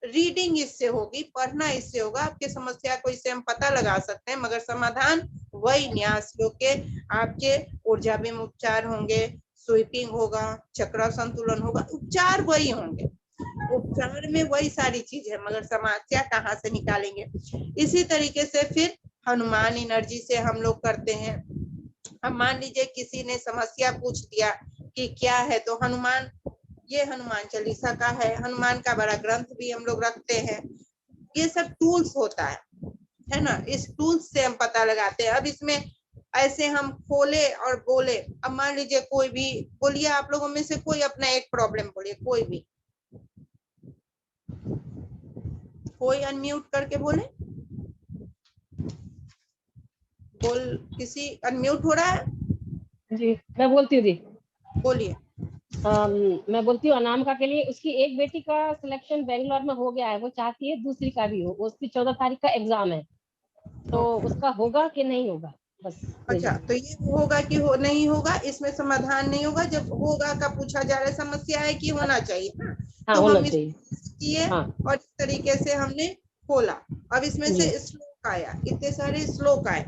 रीडिंग इससे होगी, पढ़ना इससे होगा, आपके समस्या को इससे हम पता लगा सकते हैं, मगर समाधान वही न्यास योग के आपके ऊर्जा बीम उपचार होंगे, स्वीपिंग होगा, चक्र संतुलन होगा, उपचार वही होंगे, उपचार में वही सारी चीज है, मगर समस्या कहाँ से निकालेंगे। इसी तरीके से फिर हनुमान एनर्जी से हम लोग करते हैं। अब मान लीजिए किसी ने समस्या पूछ दिया कि क्या है, तो हनुमान, ये हनुमान चालीसा का है, का बड़ा ग्रंथ भी हम लोग रखते हैं। ये सब टूल्स होता है ना, इस टूल्स से हम पता लगाते हैं। अब इसमें ऐसे हम खोले और बोले, अब मान लीजिए कोई भी बोलिए, आप लोगों में से कोई अपना एक प्रॉब्लम बोलिए, कोई भी, कोई अनम्यूट करके बोले, किसी अनम्यूट हो रहा है? जी मैं बोलती हूँ जी। बोलिए। मैं बोलती हूँ अनामिका के लिए, उसकी एक बेटी का सिलेक्शन बेंगलोर में हो गया है, वो चाहती है दूसरी का भी हो, उसकी 14 तारीख का एग्जाम है, तो उसका होगा कि नहीं होगा, बस। अच्छा, तो ये होगा कि नहीं होगा, इसमें समाधान नहीं होगा। जब होगा का पूछा जा रहा है, समस्या है कि होना चाहिए ना, हाँ, तो होना हम चाहिए। किए हाँ और इस तरीके से हमने खोला। अब इसमें से जी। श्लोक आया, इतने सारे श्लोक आए,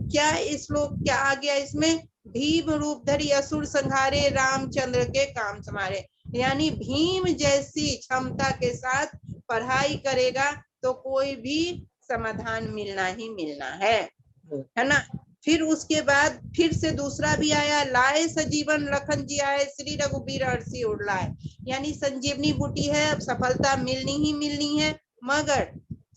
क्या श्लोक क्या आ गया इसमें? भीम रूप धरी असुर संहारे, रामचंद्र के काम समारे। यानी भीम जैसी क्षमता के साथ पढ़ाई करेगा तो कोई भी समाधान मिलना ही मिलना है ना। फिर उसके बाद फिर से दूसरा भी आया, लाए सजीवन लखन जी आए, श्री रघुबीर हरषि उर लाए। यानी संजीवनी बूटी है, अब सफलता मिलनी ही मिलनी है, मगर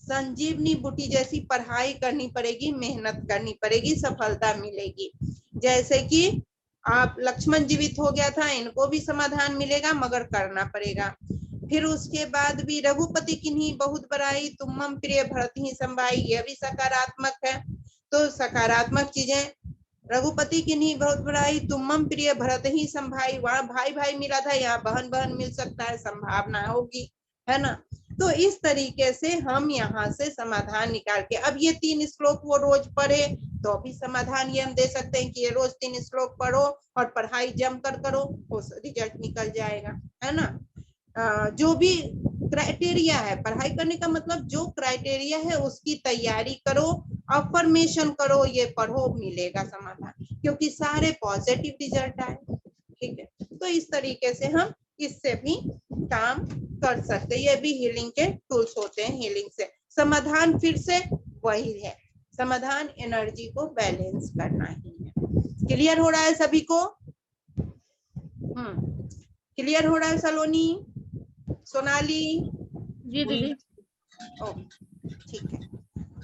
संजीवनी बूटी जैसी पढ़ाई करनी पड़ेगी, मेहनत करनी पड़ेगी, सफलता मिलेगी। जैसे कि आप लक्ष्मण जीवित हो गया था, इनको भी समाधान मिलेगा, मगर करना पड़ेगा। फिर उसके बाद भी रघुपति किन्हीं बहुत बड़ाई, तुम मम प्रिय भरत ही संभाई, ये भी सकारात्मक है। तो सकारात्मक चीजें, रघुपति किन्हीं बहुत बड़ाई, तुम मम प्रिय भरत ही संभाई, वहां भाई भाई मिला था, यहाँ बहन बहन मिल सकता है, संभावना होगी, है ना। तो इस तरीके से हम यहाँ से समाधान निकाल के, अब ये 3 श्लोक वो रोज पढ़े तो भी समाधान ये हम दे सकते हैं कि ये रोज 3 श्लोक पढ़ो और पढ़ाई जमकर करो, वो रिजल्ट निकल जाएगा, है ना। जो भी क्राइटेरिया है पढ़ाई करने का, मतलब जो क्राइटेरिया है उसकी तैयारी करो, अफर्मेशन करो, ये पढ़ो, मिलेगा समाधान, क्योंकि सारे पॉजिटिव रिजल्ट आए। ठीक है, तो इस तरीके से हम इससे भी काम कर सकते हैं। ये भी हीलिंग के टूल्स होते हैं। हीलिंग से समाधान फिर से वही है, समाधान एनर्जी को बैलेंस करना ही है। क्लियर हो रहा है सभी को? क्लियर हो रहा है सलोनी, सोनाली? जी दीदी। ठीक है।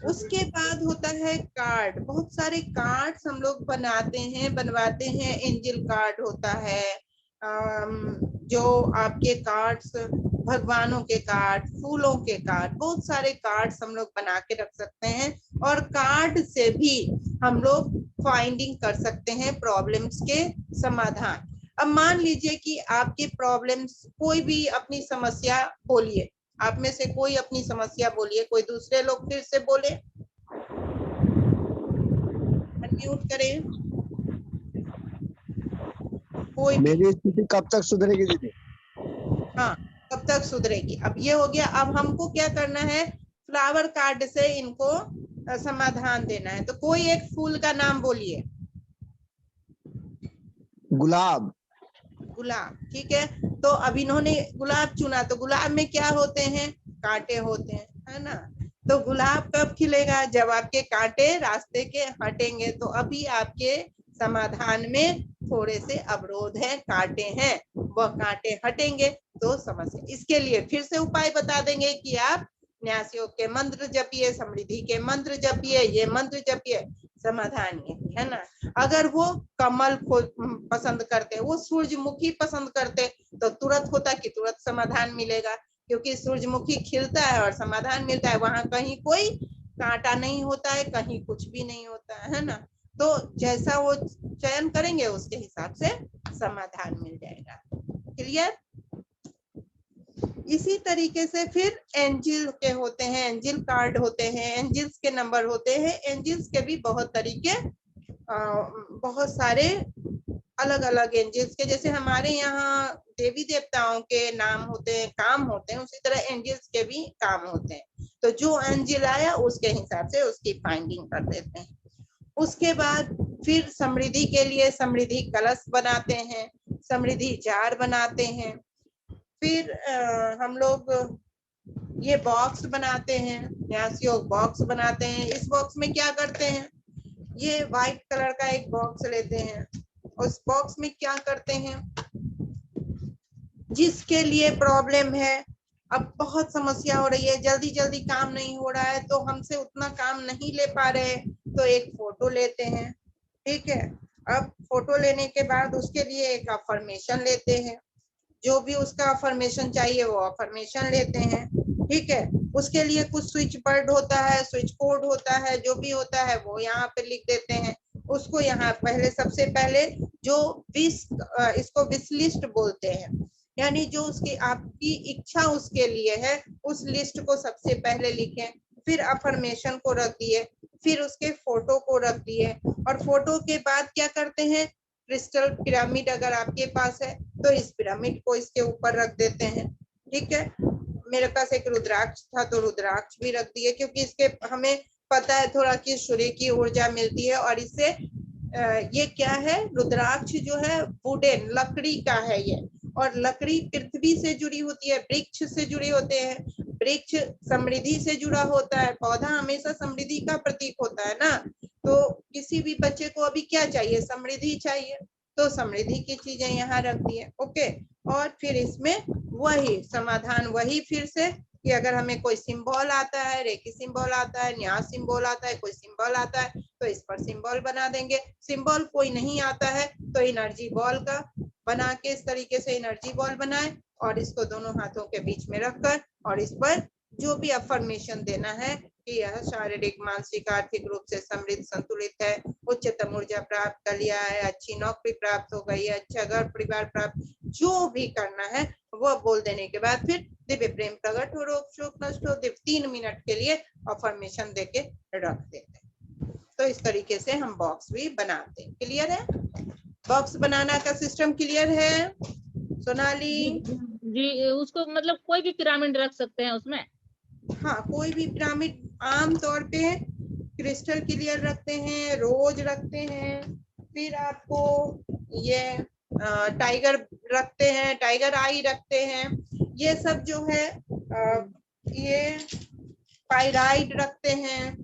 उसके बाद होता है कार्ड। बहुत सारे कार्ड्स हम लोग बनाते हैं, बनवाते हैं। एंजल कार्ड होता है, जो आपके कार्ड्स, भगवानों के कार्ड, फूलों के कार्ड, बहुत सारे कार्ड्स हम लोग बना के रख सकते हैं। और कार्ड से भी हम लोग फाइंडिंग कर सकते हैं प्रॉब्लम्स के समाधान। अब मान लीजिए कि आपकी प्रॉब्लम्स, कोई भी अपनी समस्या बोलिए, आप में से कोई अपनी समस्या बोलिए, कोई दूसरे लोग फिर से बोले, अनम्यूट करें कोई। मेरी स्थिति कब तक सुधरेगी दीदी? हाँ, कब तक सुधरेगी? अब ये हो गया। अब हमको क्या करना है, फ्लावर कार्ड से इनको समाधान देना है। तो कोई एक फूल का नाम बोलिए। गुलाब। गुलाब, ठीक है। तो अब इन्होंने गुलाब चुना, तो गुलाब में क्या होते हैं? कांटे होते हैं, है ना। तो गुलाब कब खिलेगा? जब आपके कांटे रास्ते के हटेंगे। तो अभी आपके समाधान में थोड़े से अवरोध है, कांटे हैं, वह कांटे हटेंगे तो समस्या। इसके लिए फिर से उपाय बता देंगे कि आप न्यास योग के मंत्र जपिए, समृद्धि के मंत्र जपिए, ये मंत्र जपिए, समाधान ये है ना। अगर वो कमल को पसंद करते, वो सूरजमुखी पसंद करते, तो तुरंत होता कि तुरंत समाधान मिलेगा, क्योंकि सूरजमुखी खिलता है और समाधान मिलता है। वहां कहीं कोई कांटा नहीं होता है, कहीं कुछ भी नहीं होता है ना। तो जैसा वो चयन करेंगे उसके हिसाब से समाधान मिल जाएगा। क्लियर? इसी तरीके से फिर एंजिल के होते हैं, एंजिल कार्ड होते हैं, एंजिल्स के नंबर होते हैं। एंजिल्स के भी बहुत तरीके, बहुत सारे अलग अलग एंजल्स के, जैसे हमारे यहाँ देवी देवताओं के नाम होते हैं, काम होते हैं, उसी तरह एंजल्स के भी काम होते हैं। तो जो एंजल आया उसके हिसाब से उसकी फाइंडिंग कर देते हैं। उसके बाद फिर समृद्धि के लिए समृद्धि कलश बनाते हैं, समृद्धि जार बनाते हैं। फिर हम लोग ये बॉक्स बनाते हैं, न्यास योग बॉक्स बनाते हैं। इस बॉक्स में क्या करते हैं, ये व्हाइट कलर का एक बॉक्स लेते हैं, उस बॉक्स में क्या करते हैं, जिसके लिए प्रॉब्लम है, अब बहुत समस्या हो रही है, जल्दी जल्दी काम नहीं हो रहा है, तो हमसे उतना काम नहीं ले पा रहे, तो एक फोटो लेते हैं। ठीक है, अब फोटो लेने के बाद उसके लिए एक अफर्मेशन लेते हैं, जो भी उसका अफर्मेशन चाहिए वो अफर्मेशन लेते हैं। ठीक है, उसके लिए कुछ स्विच वर्ड होता है, स्विच कोड होता है, जो भी होता है वो यहाँ पे लिख देते हैं। उसको यहाँ पहले, सबसे पहले जो इसको विश लिस्ट बोलते हैं, यानी जो उसकी आपकी इच्छा उसके लिए है, उस लिस्ट को सबसे पहले लिखें। फिर अफर्मेशन को रख दिए, फिर उसके फोटो को रख दिए, और फोटो के बाद क्या करते हैं, क्रिस्टल पिरामिड अगर आपके पास है तो इस पिरामिड को इसके ऊपर रख देते हैं। ठीक है, मेरे पास एक रुद्राक्ष था तो रुद्राक्ष भी रख दिए, क्योंकि इसके हमें पता है थोड़ा कि सूर्य की ऊर्जा मिलती है, और इससे ये क्या है, रुद्राक्ष जो है वुडन लकड़ी का है ये, और लकड़ी पृथ्वी से जुड़ी होती है, वृक्ष से जुड़े होते हैं, वृक्ष समृद्धि से जुड़ा होता है, पौधा हमेशा समृद्धि का प्रतीक होता है ना। तो किसी भी बच्चे को अभी क्या चाहिए, समृद्धि चाहिए, तो समृद्धि की चीजें यहाँ रख दी है। ओके, और फिर इसमें वही समाधान, वही फिर से कि अगर हमें कोई सिंबल आता है, रेकी सिंबल आता है, न्यास सिंबल आता है, कोई सिंबल आता है तो इस पर सिंबल बना देंगे। सिंबल कोई नहीं आता है तो एनर्जी बॉल का बना के इस तरीके से एनर्जी बॉल बनाए, और इसको दोनों हाथों के बीच में रखकर, और इस पर जो भी अफर्मेशन देना है कि यह शारीरिक मानसिक आर्थिक रूप से समृद्ध संतुलित है, उच्चतम ऊर्जा प्राप्त कर लिया है, अच्छी नौकरी प्राप्त हो गई है, अच्छा घर परिवार प्राप्त, जो भी करना है वो बोल देने के बाद फिर दिव्य प्रेम प्रकट हो, रोग शोक नष्ट हो, 3 मिनट के लिए अफर्मेशन देके रख देते हैं। तो इस तरीके से हम बॉक्स भी बनाते हैं। क्लियर है, बॉक्स बनाना का सिस्टम क्लियर है सोनाली? जी, उसको मतलब कोई भी पिरामिड रख सकते हैं उसमें? हाँ, कोई भी पिरामिड, आम तौर पे क्रिस्टल क्लियर रखते हैं, रोज रखते हैं, फिर आपको ये टाइगर रखते हैं, टाइगर आई रखते हैं, ये सब जो है ये पाइराइट रखते हैं,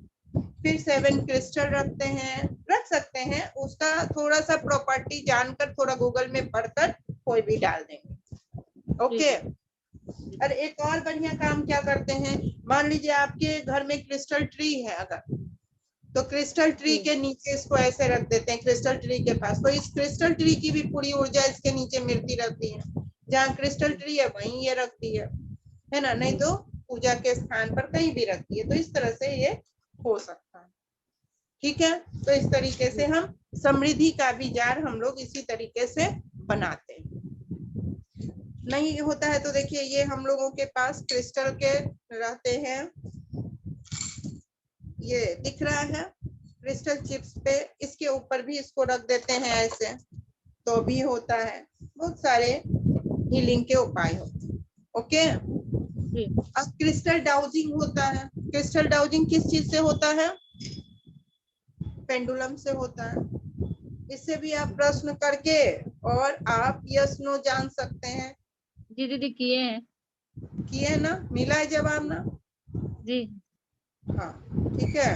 फिर 7 क्रिस्टल रखते हैं, रख सकते हैं, उसका थोड़ा सा प्रॉपर्टी जानकर थोड़ा गूगल में पढ़कर कोई भी डाल देंगे। ओके, और एक और बढ़िया काम क्या करते हैं, मान लीजिए आपके घर में क्रिस्टल ट्री है अगर, तो क्रिस्टल ट्री के नीचे इसको ऐसे रख देते हैं, क्रिस्टल ट्री के पास, तो इस क्रिस्टल ट्री की भी पूरी ऊर्जा इसके नीचे मिलती रहती है। जहाँ क्रिस्टल ट्री है वहीं ये रखती है ना, नहीं तो पूजा के स्थान पर कहीं भी रखती है। तो इस तरह से ये हो सकता है। ठीक है, तो इस तरीके से हम समृद्धि का भी जार हम लोग इसी तरीके से बनाते हैं। नहीं होता है तो देखिए ये हम लोगों के पास क्रिस्टल के रहते हैं, ये दिख रहा है क्रिस्टल चिप्स पे, इसके ऊपर भी इसको रख देते हैं ऐसे, तो भी होता है। बहुत सारे हीलिंग के उपाय होते हैं। ओके, अब क्रिस्टल डाउजिंग होता है। क्रिस्टल डाउजिंग किस चीज से होता है, पेंडुलम से होता है। इससे भी आप प्रश्न करके और आप यस नो जान सकते हैं। जी दीदी किए हैं। किए ना, मिला है जवाब ना? जी हाँ, ठीक है,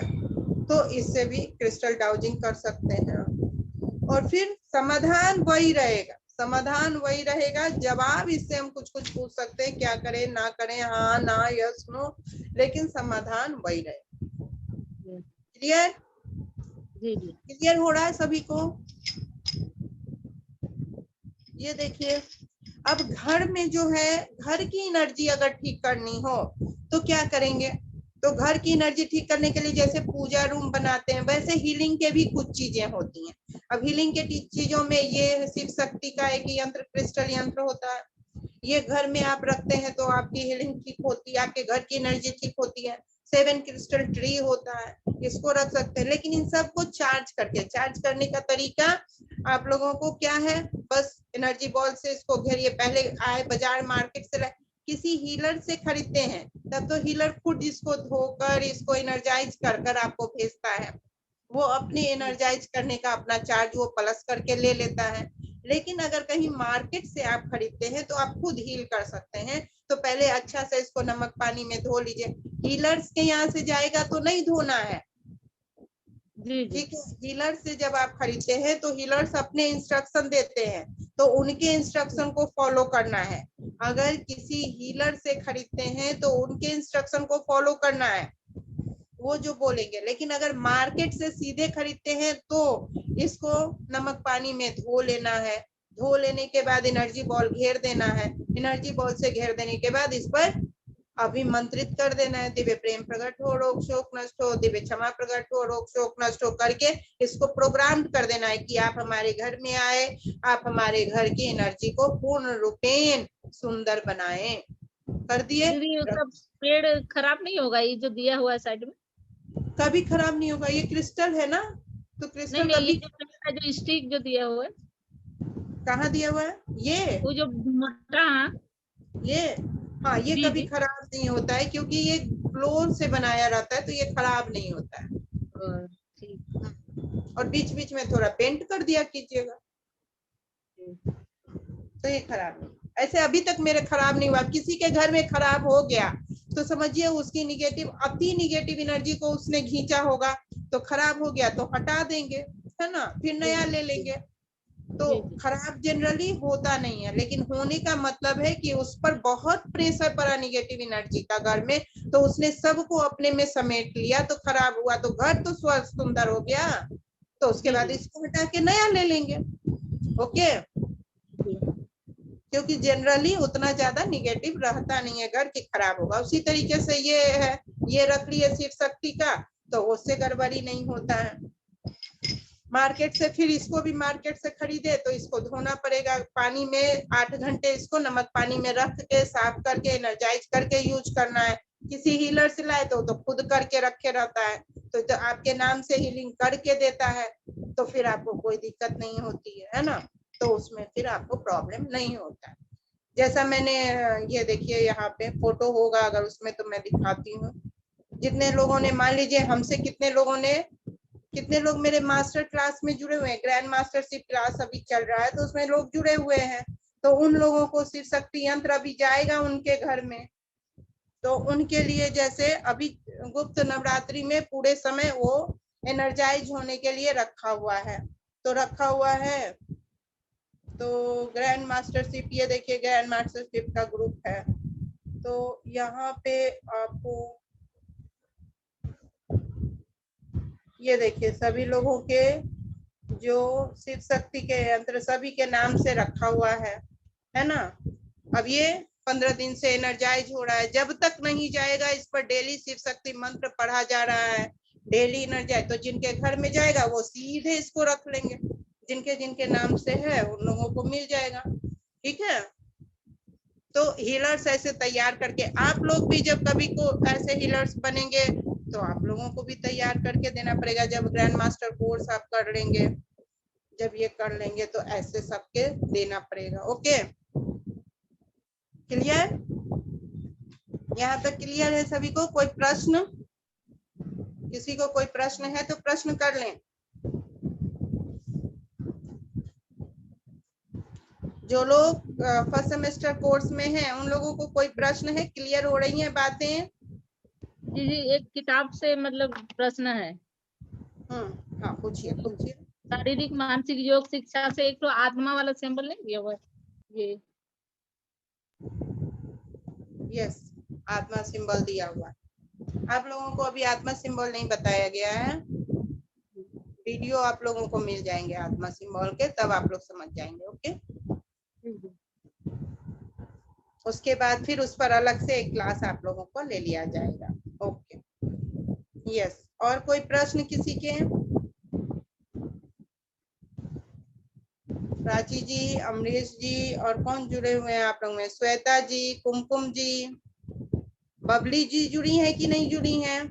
तो इससे भी क्रिस्टल डाउजिंग कर सकते हैं। और फिर समाधान वही रहेगा, समाधान वही रहेगा, जवाब इससे हम कुछ कुछ पूछ सकते हैं, क्या करें ना करें, हाँ ना यस नो, लेकिन समाधान वही रहेगा। क्लियर? जी जी क्लियर हो रहा है सभी को? ये देखिए, अब घर में जो है, घर की एनर्जी अगर ठीक करनी हो तो क्या करेंगे, तो घर की एनर्जी ठीक करने के लिए जैसे पूजा रूम बनाते हैं, वैसे हीलिंग के भी कुछ चीजें होती हैं। अब हीलिंग के चीजों में ये शिव शक्ति का एक यंत्र, क्रिस्टल यंत्र होता है, ये घर में आप रखते हैं तो आपकी हीलिंग ठीक होती है, आपके घर की एनर्जी ठीक होती है। 7 क्रिस्टल ट्री होता है, इसको रख सकते हैं। लेकिन इन सबको चार्ज करके, चार्ज करने का तरीका आप लोगों को क्या है, बस एनर्जी बॉल से इसको घेरिए। पहले आए बाजार मार्केट से किसी हीलर से खरीदते हैं, तब तो हीलर खुद इसको धोकर इसको एनर्जाइज कर कर आपको भेजता है। वो अपने एनर्जाइज करने का अपना चार्ज वो प्लस करके ले लेता है। लेकिन अगर कहीं मार्केट से आप खरीदते हैं तो आप खुद हील कर सकते हैं। तो पहले अच्छा से इसको नमक पानी में धो लीजिए। हीलर्स के यहाँ से जाएगा तो नहीं धोना है, जी जी ठीक है। हीलर से जब आप खरीदते हैं तो हीलर्स अपने इंस्ट्रक्शन देते हैं, तो उनके इंस्ट्रक्शन को फॉलो करना है। अगर किसी हीलर से खरीदते हैं तो उनके इंस्ट्रक्शन को फॉलो करना है, वो जो बोलेंगे। लेकिन अगर मार्केट से सीधे खरीदते हैं तो इसको नमक पानी में धो लेना है। धो लेने के बाद एनर्जी बॉल घेर देना है। एनर्जी बॉल से घेर देने के बाद इस पर अभिमंत्रित कर देना है, दिव्य प्रेम प्रकट हो, रोग शोक नष्ट हो, दिव्य क्षमा प्रकट हो, रोग शोक नष्ट हो करके इसको प्रोग्राम कर देना है कि आप हमारे घर में आए, आप हमारे घर की एनर्जी को पूर्ण रूपेण सुंदर बनाएं। कर दिए। दीदी, ये सब पेड़ खराब नहीं होगा ये जो दिया हुआ है साइड में? कभी खराब नहीं होगा, ये क्रिस्टल है ना, तो नहीं क्रिस्टल नहीं, ये कभी। जो पेड़ है, जो स्टिक जो दिया हुआ है, कहाँ दिया हुआ है ये? वो जो मोटा, हाँ ये हाँ, ये जी कभी जी। खराब नहीं होता है क्योंकि ये फ्लोर से बनाया रहता है, तो ये खराब नहीं होता है। ठीक। और बीच बीच में थोड़ा पेंट कर दिया कीजिएगा, तो ये खराब नहीं। ऐसे अभी तक मेरे खराब नहीं हुआ। किसी के घर में खराब हो गया तो समझिए उसकी निगेटिव, अति निगेटिव एनर्जी को उसने खींचा होगा, तो खराब हो गया तो हटा देंगे, है ना, फिर नया ले लेंगे। तो खराब जनरली होता नहीं है, लेकिन होने का मतलब है कि उस पर बहुत प्रेशर पड़ा निगेटिव एनर्जी का घर में, तो उसने सबको अपने में समेट लिया, तो खराब हुआ। तो घर तो स्वस्थ सुंदर हो गया, तो उसके बाद इसको हटा के नया ले लेंगे। ओके, क्योंकि जनरली उतना ज्यादा निगेटिव रहता नहीं है घर कि खराब होगा। उसी तरीके से ये है, ये रख लिए शिव शक्ति का, तो उससे गड़बड़ी नहीं होता है। मार्केट से फिर इसको भी मार्केट से खरीदे तो इसको धोना पड़ेगा पानी में, 8 घंटे इसको नमक पानी में रख के साफ करके एनर्जाइज करके यूज करना है। किसी हीलर से लाए तो खुद करके रखे रहता है, तो आपके नाम से हीलिंग करके देता है, तो फिर आपको कोई दिक्कत नहीं होती है ना, तो उसमें फिर आपको प्रॉब्लम नहीं होता है। जैसा मैंने ये देखिए यहाँ पे फोटो होगा अगर उसमें, तो मैं दिखाती हूँ। जितने लोगों ने, मान लीजिए हमसे कितने लोग मेरे मास्टर क्लास में जुड़े हुए हैं, ग्रैंड मास्टरशिप क्लास अभी चल रहा है, तो उसमें लोग जुड़े हुए हैं। तो उन लोगों को शिव शक्ति यंत्र अभी जाएगा उनके घर में, तो उनके लिए जैसे अभी गुप्त नवरात्रि में पूरे समय वो एनर्जाइज होने के लिए रखा हुआ है, तो रखा हुआ है। तो ग्रैंड मास्टरशिप, ये देखिए ग्रैंड मास्टरशिप का ग्रुप है। तो यहाँ पे आपको ये देखिए सभी लोगों के जो शिव शक्ति के यंत्र सभी के नाम से रखा हुआ है ना। अब ये 15 दिन से एनर्जाइज हो रहा है। जब तक नहीं जाएगा इस पर डेली शिव शक्ति मंत्र पढ़ा जा रहा है, डेली एनर्जाइज। तो जिनके घर में जाएगा वो सीधे इसको रख लेंगे, जिनके जिनके नाम से है उन लोगों को मिल जाएगा, ठीक है। तो हीलर्स ऐसे तैयार करके, आप लोग भी जब कभी को ऐसे हीलर्स बनेंगे तो आप लोगों को भी तैयार करके देना पड़ेगा। जब ग्रैंड मास्टर कोर्स आप कर लेंगे, जब ये कर लेंगे तो ऐसे सबके देना पड़ेगा। Okay, clear? यहाँ तक क्लियर है सभी को? कोई प्रश्न? किसी को कोई प्रश्न है तो प्रश्न कर लें। जो लोग फर्स्ट सेमेस्टर कोर्स में हैं उन लोगों को कोई प्रश्न है? क्लियर हो रही हैं बातें? जी जी, एक किताब से मतलब प्रश्न है। हाँ पूछिए पूछिए। शारीरिक मानसिक योग शिक्षा से एक तो आत्मा वाला सिंबल नहीं दिया हुआ है ये? यस, आत्मा सिंबल दिया हुआ है। आप लोगों को अभी आत्मा सिंबल नहीं बताया गया है, वीडियो आप लोगों को मिल जाएंगे आत्मा सिंबल के, तब आप लोग समझ जाएंगे। ओके, उसके बाद फिर उस पर अलग से एक क्लास आप लोगों को ले लिया जाएगा। Okay, yes. और कोई प्रश्न किसी के? प्राची जी, अमरीश जी, और कौन जुड़े हुए हैं आप लोग में? श्वेता जी, कुमकुम जी, बबली जी जुड़ी है कि नहीं जुड़ी हैं?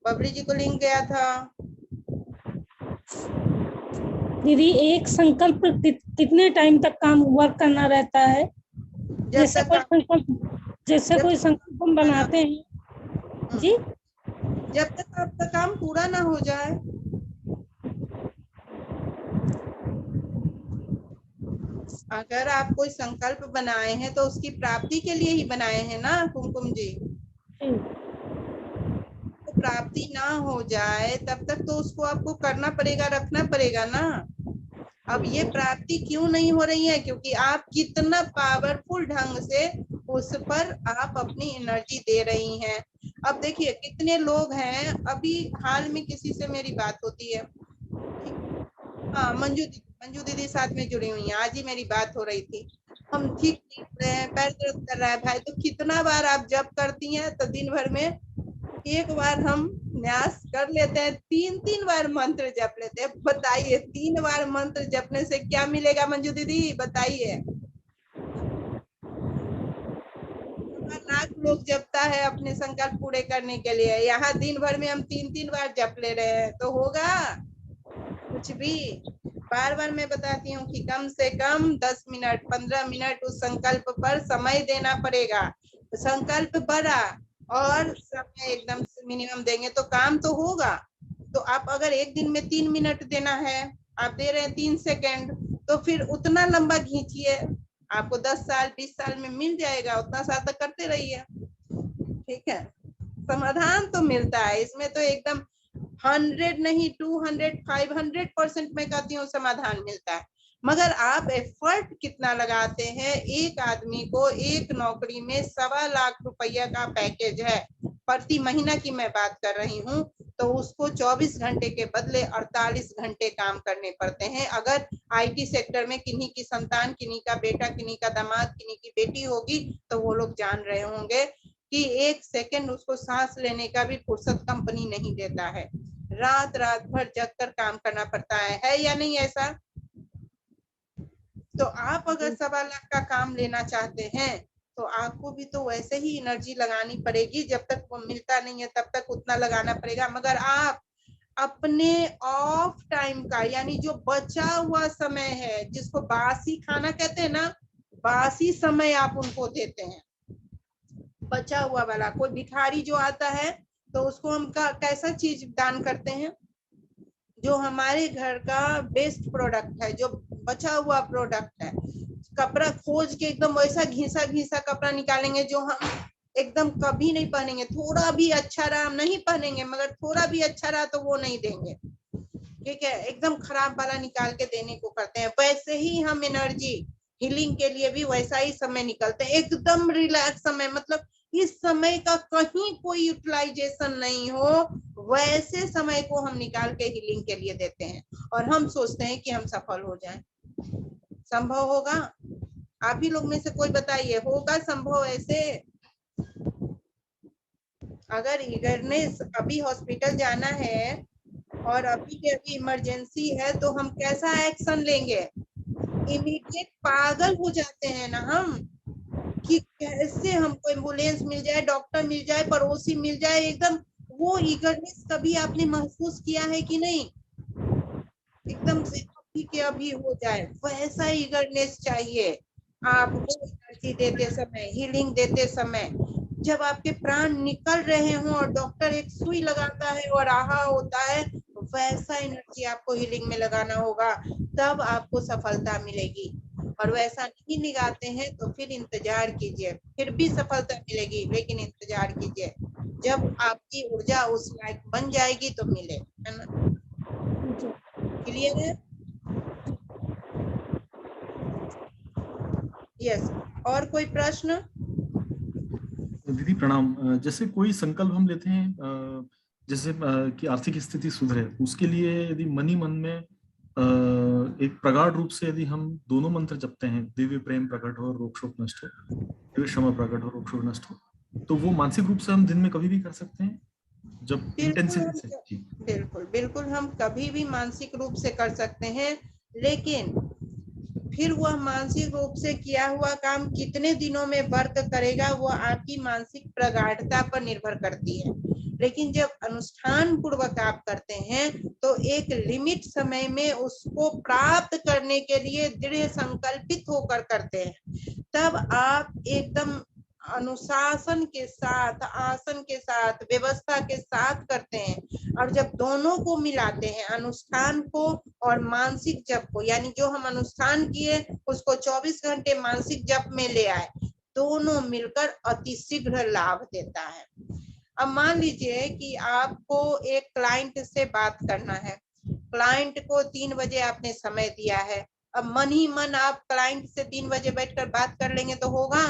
बबली जी को लिंक गया था। दीदी एक संकल्प कितने टाइम तक काम वर्क करना रहता है? जब तक जैसे कोई संकल्प हम बनाते हैं जी, जब तक आपका काम पूरा ना हो जाए। अगर आप कोई संकल्प बनाए हैं तो उसकी प्राप्ति के लिए ही बनाए हैं ना कुमकुम जी। तो प्राप्ति ना हो जाए तब तक तो उसको आपको करना पड़ेगा, रखना पड़ेगा ना। अब ये प्राप्ति क्यों नहीं हो रही है? क्योंकि आप कितना पावरफुल ढंग से उस पर आप अपनी एनर्जी दे रही हैं। अब देखिए कितने लोग हैं, अभी हाल में किसी से मेरी बात होती है, हाँ मंजू दीदी साथ में जुड़ी हुई है, आज ही मेरी बात हो रही थी। हम ठीक रहे हैं, पैर दर्द कर रहा है भाई, तो कितना बार आप जप करती हैं? तो दिन भर में एक बार हम न्यास कर लेते हैं, 3 बार मंत्र जप लेते हैं। बताइए 3 बार मंत्र जपने से क्या मिलेगा मंजू दीदी, बताइए। लाख लोग जपता है अपने संकल्प पूरे करने के लिए, यहाँ दिन भर में हम 3 बार जप ले रहे हैं, तो होगा कुछ भी? बार बार मैं बताती हूँ कि कम से कम 10 मिनट 15 मिनट उस संकल्प पर समय देना पड़ेगा। संकल्प बड़ा और समय एकदम मिनिमम देंगे तो काम तो होगा। तो आप अगर एक दिन में 3 मिनट देना है, आप दे रहे हैं 3 सेकंड, तो फिर उतना लंबा खींचिए, आपको 10 साल 20 साल में मिल जाएगा, उतना साल तक करते रहिए। ठीक है, समाधान तो मिलता है इसमें, तो एकदम 100 नहीं 200 500% मैं कहती हूँ समाधान मिलता है। मगर आप एफर्ट कितना लगाते हैं? एक आदमी को एक नौकरी में 1.25 लाख रुपया का पैकेज है, प्रति महीना की मैं बात कर रही हूँ, तो उसको 24 घंटे के बदले 48 घंटे काम करने पड़ते हैं। अगर आईटी सेक्टर में किन्हीं की संतान, किन्हीं का बेटा, किन्हीं का दामाद, किन्हीं की बेटी होगी, तो वो लोग जान रहे होंगे कि 1 सेकंड उसको सांस लेने का भी फुर्सत कंपनी नहीं देता है। रात रात भर जगकर काम करना पड़ता है या नहीं ऐसा? तो आप अगर 1.25 लाख का काम लेना चाहते हैं तो आपको भी तो वैसे ही एनर्जी लगानी पड़ेगी, जब तक वो मिलता नहीं है तब तक उतना लगाना पड़ेगा। मगर आप अपने ऑफ टाइम का, यानी जो बचा हुआ समय है, जिसको बासी खाना कहते हैं ना, बासी समय आप उनको देते हैं, बचा हुआ वाला। कोई भिखारी जो आता है तो उसको हम कैसा चीज दान करते हैं? जो हमारे घर का बेस्ट प्रोडक्ट है, जो बचा हुआ प्रोडक्ट है। कपड़ा खोज के एकदम वैसा घिसा घिसा कपड़ा निकालेंगे जो हम एकदम कभी नहीं पहनेंगे, थोड़ा भी अच्छा रहा नहीं पहनेंगे, मगर थोड़ा भी अच्छा रहा तो वो नहीं देंगे। ठीक है, एकदम खराब वाला निकाल के देने को करते हैं। वैसे ही हम एनर्जी हीलिंग के लिए भी वैसा ही समय निकलते हैं, एकदम रिलैक्स समय, मतलब इस समय का कहीं कोई यूटिलाइजेशन नहीं हो, वैसे समय को हम निकाल के हीलिंग के लिए देते हैं। और हम सोचते हैं कि हम सफल हो जाएं। संभव होगा? आप ही लोग में से कोई बताइए, होगा संभव ऐसे? अगर ईगरनेस, अभी हॉस्पिटल जाना है और अभी के अभी इमरजेंसी है, तो हम कैसा एक्शन लेंगे? इमीडिएट पागल हो जाते हैं ना हम, कि कैसे हमको एम्बुलेंस मिल जाए, डॉक्टर मिल जाए, पड़ोसी मिल जाए, एकदम वो ईगरनेस कभी आपने महसूस किया है कि नहीं? एकदम से अभी के अभी हो जाए, वैसा ईगरनेस चाहिए आपको एनर्जी देते समय, हीलिंग देते समय। जब आपके प्राण निकल रहे हों और डॉक्टर एक सुई लगाता है और आहा होता है, वैसा एनर्जी आपको हीलिंग में लगाना होगा, तब आपको सफलता मिलेगी। और वैसा नहीं लगाते हैं तो फिर इंतजार कीजिए, फिर भी सफलता मिलेगी, लेकिन इंतजार कीजिए, जब आपकी ऊर्जा उस लायक बन जाएगी तो मिले, है ना? क्लियर है? यस, और कोई प्रश्न? दीदी प्रणाम। जैसे कोई संकल्प हम लेते हैं, जैसे कि आर्थिक स्थिति सुधरे, उसके लिए यदि मनी मन में एक प्रगाढ़ रूप से यदि हम दोनों मंत्र जपते हैं, दिव्य प्रेम प्रकट हो, रोग शोक नष्ट हो, दिव्य क्षमा प्रकट हो, रोग शोक नष्ट हो, तो वो मानसिक रूप से हम दिन में कभी भी कर सकते हैं, जब इंटेंसिटी से। बिल्कुल बिल्कुल, हम कभी भी मानसिक रूप से कर सकते हैं, लेकिन फिर वह मानसिक रूप से किया हुआ काम कितने दिनों में वर्क करेगा वो आपकी मानसिक प्रगाढ़ता पर निर्भर करती है। लेकिन जब अनुष्ठान पूर्वक आप करते हैं तो एक लिमिट समय में उसको प्राप्त करने के लिए दृढ़ संकल्पित होकर करते हैं, तब आप एकदम अनुशासन के साथ, आसन के साथ, व्यवस्था के साथ करते हैं। और जब दोनों को मिलाते हैं, अनुष्ठान को और मानसिक जप को, यानी जो हम अनुष्ठान किए उसको 24 घंटे मानसिक जप में ले आए, दोनों मिलकर अतिशीघ्र लाभ देता है। अब मान लीजिए कि आपको एक क्लाइंट से बात करना है, क्लाइंट को 3 बजे आपने समय दिया है, अब मन ही मन आप क्लाइंट से 3 बजे बैठकर बात कर लेंगे तो होगा?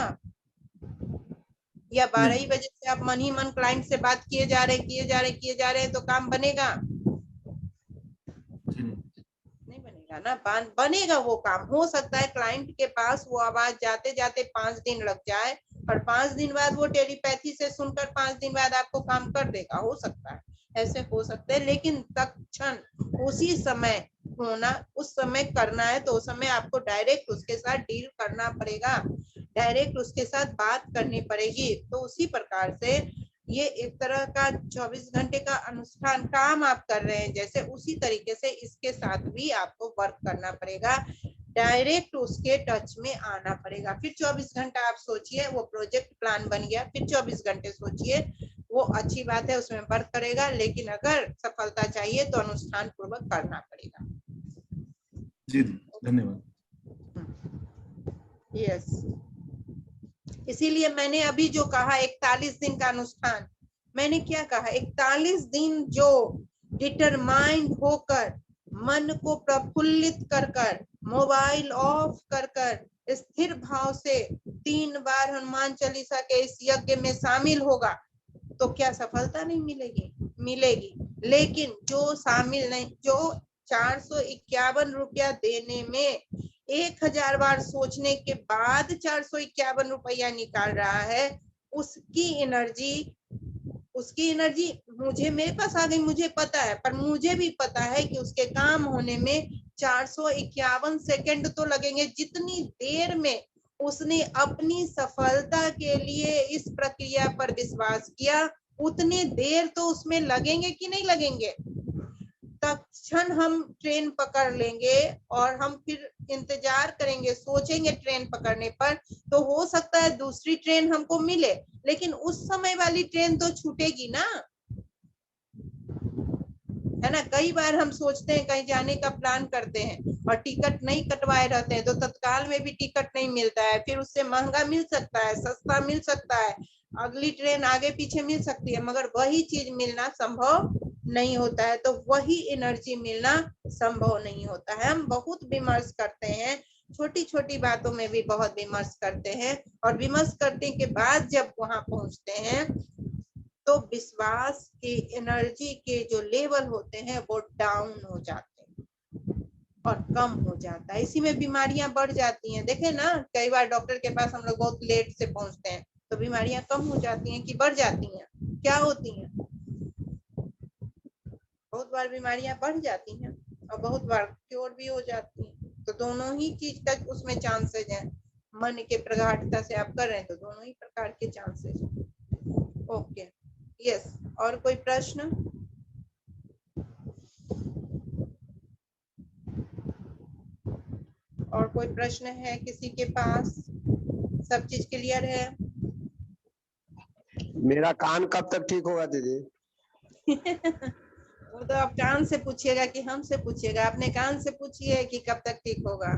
या 12 ही बजे से आप मन ही मन क्लाइंट से बात किए जा रहे हैं तो काम बनेगा? नहीं बनेगा ना। बनेगा वो काम, हो सकता है क्लाइंट के पास वो आवाज जाते जाते 5 दिन लग जाए और 5 दिन बाद वो टेलीपैथी से सुनकर 5 दिन बाद आपको काम कर देगा, हो सकता है, ऐसे हो सकते हैं। लेकिन तत्क्षण उसी समय होना, उस समय करना है तो उस समय आपको डायरेक्ट उसके साथ डील करना पड़ेगा, डायरेक्ट उसके साथ बात करनी पड़ेगी। तो उसी प्रकार से ये एक तरह का 24 घंटे का अनुष्ठान काम आप कर रहे हैं, जैसे उसी तरीके से इसके साथ भी आपको वर्क करना पड़ेगा, डायरेक्ट उसके टच में आना पड़ेगा। फिर 24 घंटा आप सोचिए, वो प्रोजेक्ट प्लान बन गया, फिर 24 घंटे सोचिए, वो अच्छी बात है, उसमें वर्क करेगा। लेकिन अगर सफलता चाहिए तो अनुष्ठान पूर्वक करना पड़ेगा। जी धन्यवाद। यस, इसीलिए मैंने अभी जो कहा 41 दिन का अनुष्ठान, मैंने क्या कहा, 41 दिन जो डिटरमाइंड होकर, मन को प्रफुल्लित कर कर, मोबाइल ऑफ कर कर, स्थिर भाव से 3 बार हनुमान चालीसा के इस यज्ञ में शामिल होगा तो क्या सफलता नहीं मिलेगी? मिलेगी। लेकिन जो शामिल नहीं, जो 451 रुपया देने में 1000 बार सोचने के बाद 451 रुपया निकाल रहा है, उसकी एनर्जी मुझे, मेरे पास आ गई, मुझे पता है, पर मुझे भी पता है कि उसके काम होने में 451 सेकंड तो लगेंगे। जितनी देर में उसने अपनी सफलता के लिए इस प्रक्रिया पर विश्वास किया, उतनी देर तो उसमें लगेंगे कि नहीं लगेंगे? तत्क्षण हम ट्रेन पकड़ लेंगे और हम फिर इंतजार करेंगे, सोचेंगे ट्रेन पकड़ने पर, तो हो सकता है दूसरी ट्रेन हमको मिले, लेकिन उस समय वाली ट्रेन तो छूटेगी ना, है ना। कई बार हम सोचते हैं कहीं जाने का प्लान करते हैं और टिकट नहीं कटवाए रहते हैं, तो तत्काल में भी टिकट नहीं मिलता है, फिर उससे महंगा मिल सकता है, सस्ता मिल सकता है, अगली ट्रेन आगे पीछे मिल सकती है, मगर वही चीज मिलना संभव नहीं होता है। तो वही एनर्जी मिलना संभव नहीं होता है। हम बहुत विमर्श करते हैं, छोटी छोटी बातों में भी बहुत विमर्श करते हैं, और विमर्श करने के बाद जब वहां पहुंचते हैं तो विश्वास के एनर्जी के जो लेवल होते हैं वो डाउन हो जाते हैं और कम हो जाता है। इसी में बीमारियां बढ़ जाती हैं। देखे ना, कई बार डॉक्टर के पास हम लोग बहुत लेट से पहुंचते हैं तो बीमारियां कम हो जाती हैं कि बढ़ जाती हैं? क्या होती हैं? बहुत बार बीमारियां बढ़ जाती हैं और बहुत बार क्योर भी हो जाती हैं। तो दोनों ही चीज का उसमें चांसेस हैं। मन के प्रगाढ़ता से आप कर रहे हैं तो दोनों ही प्रकार के चांसेस हैं। Okay, yes. और कोई प्रश्न? और कोई प्रश्न है किसी के पास? सब चीज क्लियर है? मेरा कान कब तक ठीक होगा दीदी? वो तो आप कान से पूछिएगा कि हमसे पूछिएगा? अपने कान से पूछिए कि कब तक ठीक होगा,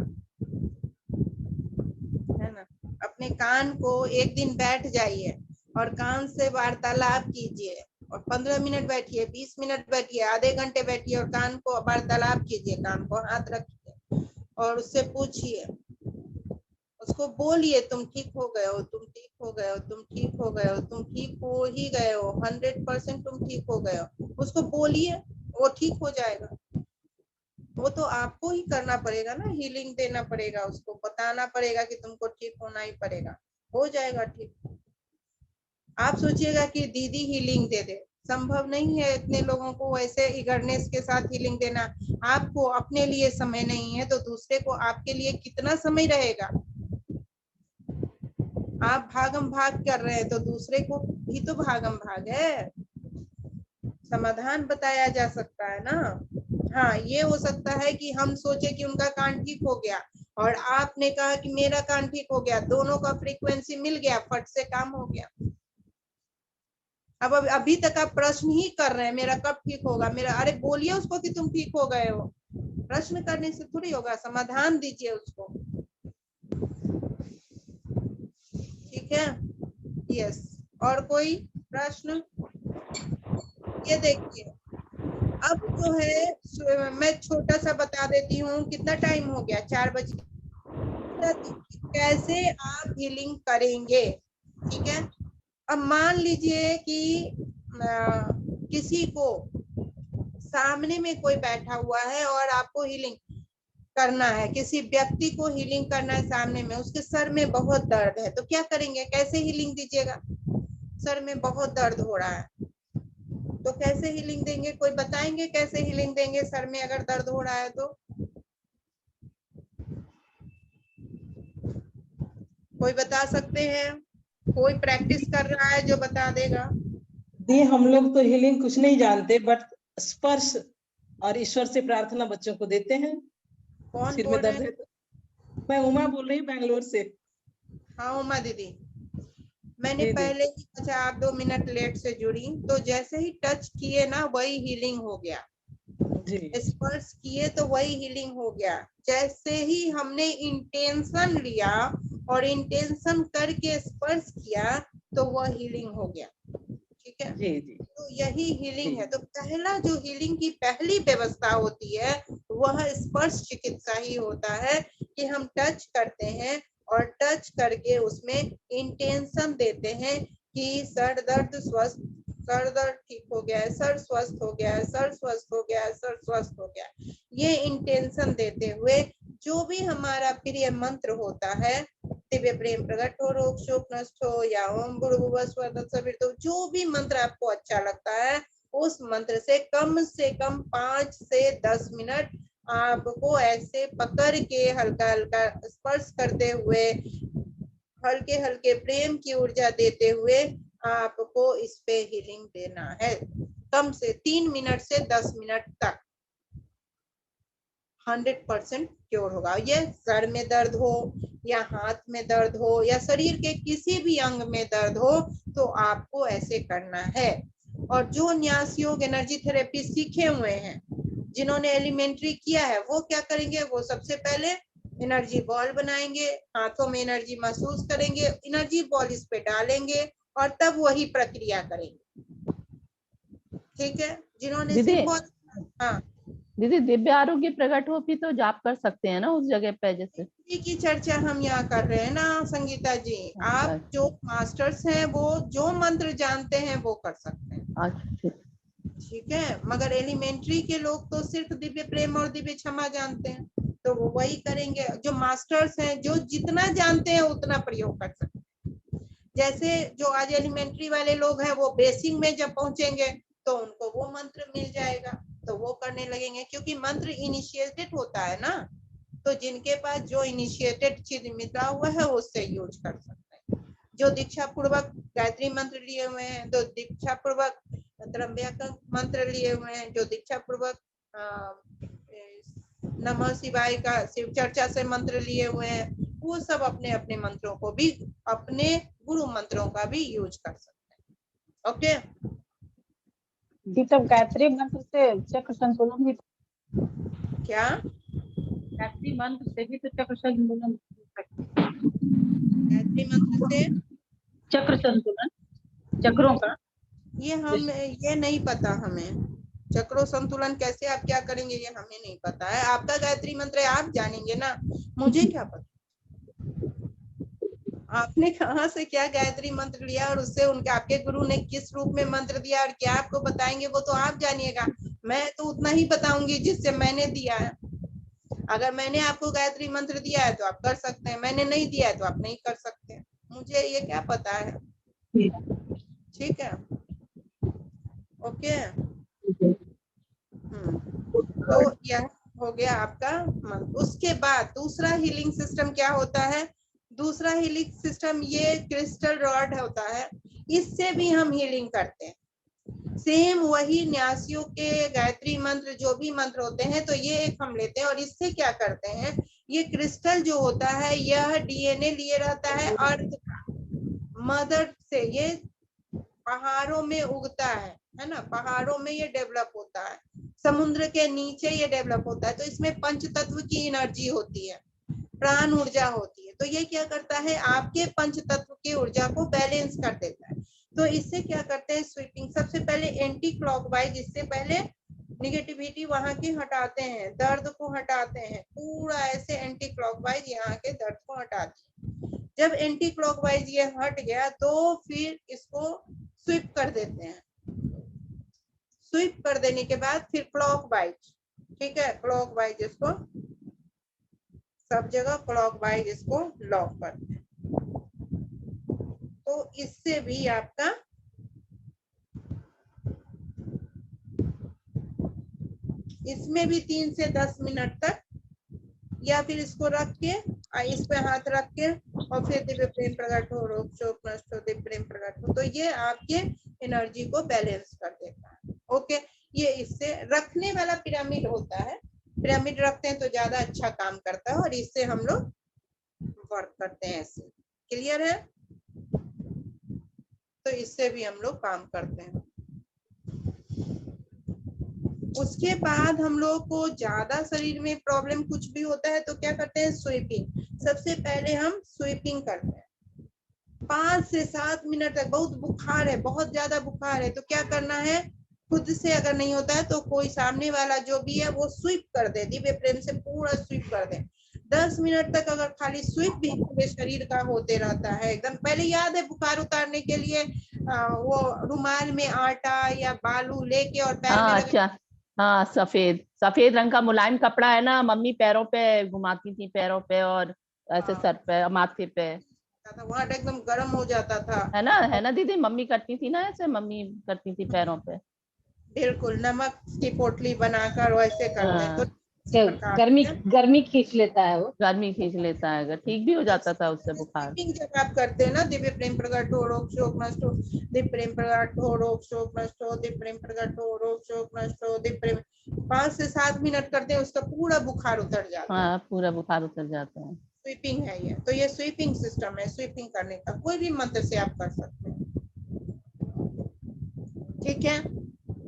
है ना। अपने कान को एक दिन बैठ जाइए और कान से वार्तालाप कीजिए, और 15 मिनट बैठिए, 20 मिनट बैठिए, आधे घंटे बैठिए और कान को वार्तालाप कीजिए, कान को हाथ रखिए और उससे पूछिए, उसको बोलिए तुम ठीक हो गए हो, तुम ठीक हो गए हो, तुम ठीक हो गए हो, तुम ठीक हो ही गए हो, 100% तुम ठीक हो गए हो। उसको बोलिए, वो ठीक हो जाएगा। वो तो आपको ही करना पड़ेगा ना, हीलिंग देना पड़ेगा, उसको बताना पड़ेगा कि तुमको ठीक होना ही पड़ेगा, हो जाएगा ठीक। आप सोचिएगा कि दीदी हीलिंग दे दे, संभव नहीं है इतने लोगों को वैसे ईगरनेस के साथ हीलिंग देना। आपको अपने लिए समय नहीं है तो दूसरे को आपके लिए कितना समय रहेगा। आप भागम भाग कर रहे हैं तो दूसरे को भी तो भागम भाग है। समाधान बताया जा सकता है ना। हाँ, ये हो सकता है कि हम सोचे कि उनका कान ठीक हो गया और आपने कहा कि मेरा कान ठीक हो गया, दोनों का फ्रीक्वेंसी मिल गया, फट से काम हो गया। अब अभी तक आप प्रश्न ही कर रहे हैं मेरा कब ठीक होगा, मेरा। अरे बोलिए उसको कि तुम ठीक हो गए हो। प्रश्न करने से थोड़ी होगा, समाधान दीजिए उसको। ठीक है, यस। और कोई प्रश्न? ये देखिए, अब जो है मैं छोटा सा बता देती हूँ। कितना टाइम हो गया? 4 बजे। कैसे आप हीलिंग करेंगे, ठीक है। अब मान लीजिए कि किसी को सामने में कोई बैठा हुआ है और आपको हीलिंग करना है, किसी व्यक्ति को हीलिंग करना है सामने में, उसके सर में बहुत दर्द है, तो क्या करेंगे? कैसे हीलिंग दीजिएगा? सर में बहुत दर्द हो रहा है तो कैसे हीलिंग देंगे? कोई बताएंगे कैसे हीलिंग देंगे सर में अगर दर्द हो रहा है तो? कोई बता सकते हैं? कोई प्रैक्टिस कर रहा है जो बता देगा? दी हम लोग तो हीलिंग कुछ नहीं जानते, बट स्पर्श और ईश्वर से प्रार्थना बच्चों को देते हैं। कौन सिर बोल में दर्द रहे है हैं? तो मैं उमा बोल रही हूँ बैंगलोर से। हाँ उमा दीदी, मैंने दीदी पहले ही, अच्छा आप 2 मिनट लेट से जुड़ी, तो जैसे ही टच किए ना वही हीलिंग हो गया। जी स्पर्श किए तो वही हीलिंग हो गया। जैसे ही हमने इंटेंशन लिया और इंटेंशन करके स्पर्श किया तो वह हीलिंग हो गया। ठीक है, जी जी तो यही हीलिंग जी है। तो पहला जो हीलिंग की पहली व्यवस्था होती है वह स्पर्श चिकित्सा ही होता है कि हम टच करते हैं और टच करके उसमें इंटेंशन देते हैं कि सर दर्द स्वस्थ, सर दर्द ठीक हो गया है, सर स्वस्थ हो गया है, सर स्वस्थ हो गया है, सर स्वस्थ हो गया है। ये इंटेंशन देते हुए जो भी हमारा प्रिय मंत्र होता है, दिव्य प्रेम प्रकट हो, रोग शोक नष्ट हो, या ओम भूर्भुवः स्वः तत्सवितुर्वरेण्यं, तो जो भी मंत्र आपको अच्छा लगता है उस मंत्र से कम 5 से 10 मिनट आपको ऐसे पकड़ के हल्का हल्का स्पर्श करते हुए, हल्के हल्के प्रेम की ऊर्जा देते हुए आपको इस पे हीलिंग देना है। कम से 3 मिनट से 10 मिनट तक 100% क्योर होगा। ये सर में दर्द हो या हाथ में दर्द हो या शरीर के किसी भी अंग में दर्द हो तो आपको ऐसे करना है। और जो न्यास योग एनर्जी थेरेपी सीखे हुए हैं, जिन्होंने एलिमेंट्री किया है, वो क्या करेंगे? वो सबसे पहले एनर्जी बॉल बनाएंगे, हाथों में एनर्जी महसूस करेंगे, एनर्जी बॉल इस पे डालेंगे और तब वही प्रक्रिया करेंगे। ठीक है, जिन्होंने दीदी सिंबल, हाँ दीदी दिव्य आरोग्य प्रकट हो भी तो जाप कर सकते हैं ना उस जगह पे? जैसे की चर्चा हम यहाँ कर रहे हैं ना संगीता जी। आप जो मास्टर्स हैं वो जो मंत्र जानते हैं वो कर सकते हैं। अच्छा ठीक है, मगर एलिमेंट्री के लोग तो सिर्फ दिव्य प्रेम और दिव्य क्षमा जानते हैं, तो वो वही करेंगे। जो मास्टर्स हैं, जो जितना जानते हैं उतना प्रयोग कर सकते हैं। जैसे जो आज एलिमेंट्री वाले लोग हैं वो बेसिक में जब पहुंचेंगे तो उनको वो मंत्र मिल जाएगा तो वो करने लगेंगे, क्योंकि मंत्र इनिशिएटेड होता है ना। तो जिनके पास जो इनिशिएटेड चीज मिला हुआ है उससे यूज कर सकते हैं। जो दीक्षा पूर्वक गायत्री मंत्र लिए हुए हैं, तो दीक्षा पूर्वक त्र्यंबक मंत्र लिए हुए हैं, जो दीक्षा पूर्वक नमः शिवाय का शिव चर्चा से मंत्र लिए हुए हैं, वो सब अपने अपने मंत्रों को भी, अपने गुरु मंत्रों का भी यूज कर सकते हैं। ओके जी, तब गायत्री मंत्र से चक्र संतुलन भी, क्या? गायत्री मंत्र से भी तो चक्र संतुलन, गायत्री मंत्र से चक्र संतुलन, चक्रों का ये नहीं पता हमें। चक्रो संतुलन कैसे आप क्या करेंगे ये हमें नहीं पता है। आपका गायत्री मंत्र है, आप जानेंगे ना, मुझे क्या पता। आपने कहाँ से क्या गायत्री मंत्र लिया और उससे उनके आपके गुरु ने किस रूप में मंत्र दिया और क्या आपको बताएंगे वो तो आप जानिएगा। मैं तो उतना ही बताऊंगी जिससे मैंने दिया है। अगर मैंने आपको गायत्री मंत्र दिया है तो आप कर सकते हैं, मैंने नहीं दिया है तो आप नहीं कर सकते। मुझे ये क्या पता है। ठीक है, ओके। तो यह हो गया आपका मंत्र। उसके बाद दूसरा हीलिंग सिस्टम क्या होता है? दूसरा हीलिंग सिस्टम ये क्रिस्टल रॉड होता है, इससे भी हम हीलिंग करते हैं। सेम वही न्यासियों के गायत्री मंत्र जो भी मंत्र होते हैं, तो ये एक हम लेते हैं और इससे क्या करते हैं, ये क्रिस्टल जो होता है यह डीएनए लिए रहता है अर्थ का, मदर से। ये पहाड़ों में उगता है ना, पहाड़ों में ये डेवलप होता है, समुद्र के नीचे ये डेवलप होता है। तो इसमें पंच तत्व की एनर्जी होती है, प्राण ऊर्जा होती है। तो ये क्या करता है, आपके पंच तत्व की ऊर्जा को बैलेंस कर देता है। तो इससे क्या करते हैं, स्वीपिंग। सबसे पहले एंटी क्लॉकवाइज, इससे पहले निगेटिविटी वहां की हटाते हैं, दर्द को हटाते हैं, पूरा ऐसे एंटी क्लॉकवाइज यहाँ के दर्द को हटाते हैं। जब एंटी क्लॉकवाइज ये हट गया तो फिर इसको स्वीप कर देते हैं। स्वीप कर देने के बाद फिर क्लॉकवाइज, ठीक है, क्लॉकवाइज इसको सब जगह क्लॉकवाइज इसको लॉक करते हैं। तो इससे भी आपका इसमें भी 3 से 10 मिनट तक, या फिर इसको रख के इस पे हाथ रख के और फिर दिव्य प्रेम प्रकट हो, रोग शोक नष्ट हो, दिव्य प्रेम प्रकट हो। तो ये आपके एनर्जी को बैलेंस कर देता है। ओके, ये इससे रखने वाला पिरामिड होता है, पिरामिड रखते हैं तो ज्यादा अच्छा काम करता है और इससे हम लोग वर्क करते हैं ऐसे। क्लियर है? तो इससे भी हम लोग काम करते हैं। उसके बाद हम लोग को ज्यादा शरीर में प्रॉब्लम कुछ भी होता है तो क्या करते हैं, स्वीपिंग। सबसे पहले हम स्वीपिंग करते हैं 5 से 7 मिनट तक। बहुत बुखार है, बहुत ज्यादा बुखार है, तो क्या करना है, खुद से अगर नहीं होता है तो कोई सामने वाला जो भी है वो स्वीप कर दे, दिव्य प्रेम से पूरा स्वीप कर दे। 10 मिनट तक अगर खाली स्वीप भी पूरे शरीर का होते रहता है एकदम। पहले याद है बुखार उतारने के लिए वो रुमाल में आटा या बालू लेके और पैर में अच्छा, हाँ, सफेद सफेद रंग का मुलायम कपड़ा है ना, मम्मी पैरों पे घुमाती थी, पैरों पे और ऐसे सर पे, माथे पे, वहाँ एकदम गर्म हो जाता था। है ना दीदी, मम्मी करती थी ना ऐसे, मम्मी करती थी पैरों पे। बिल्कुल, नमक की पोटली बनाकर वैसे करते हैं। तो गर्मी खींच लेता है, वो गर्मी खींच लेता है, ठीक भी हो जाता था उससे बुखार। जब आप करते हैं ना, दिव्य प्रेम प्रकट हो, रोग शोक नष्ट हो, दिव्य प्रेम प्रकट हो, रोग शोक नष्ट हो, दिव्य प्रेम प्रकट हो, रोग शोक नष्ट हो, दिव्य प्रेम 5 से 7 मिनट करते हैं, उसका पूरा बुखार उतर जाता है। हाँ, पूरा बुखार उतर जाता है। स्वीपिंग है ये। तो ये स्वीपिंग सिस्टम है, स्वीपिंग करने का कोई भी मंत्र से आप कर सकते हैं। ठीक है,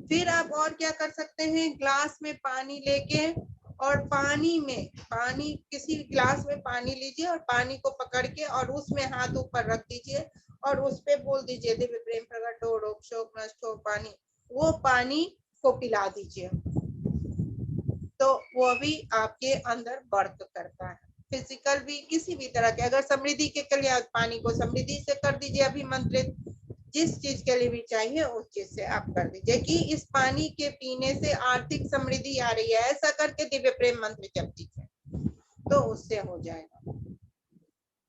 फिर आप और क्या कर सकते हैं, ग्लास में पानी लेके और पानी किसी ग्लास में पानी लीजिए और पानी को पकड़ के और उसमें हाथ ऊपर रख दीजिए और उस पे बोल दीजिए दिव्य प्रेम प्रकट हो, रोग शोक नष्ट हो, पानी। वो पानी को पिला दीजिए तो वो भी आपके अंदर वर्क करता है। फिजिकल भी, किसी भी तरह के, अगर समृद्धि के लिए पानी को समृद्धि से कर दीजिए अभिमंत्रित, जिस चीज के लिए भी चाहिए उस चीज से आप कर दीजिए कि इस पानी के पीने से आर्थिक समृद्धि आ रही है, ऐसा करके दिव्य प्रेम मंत्र जप दीजिए तो उससे हो जाएगा।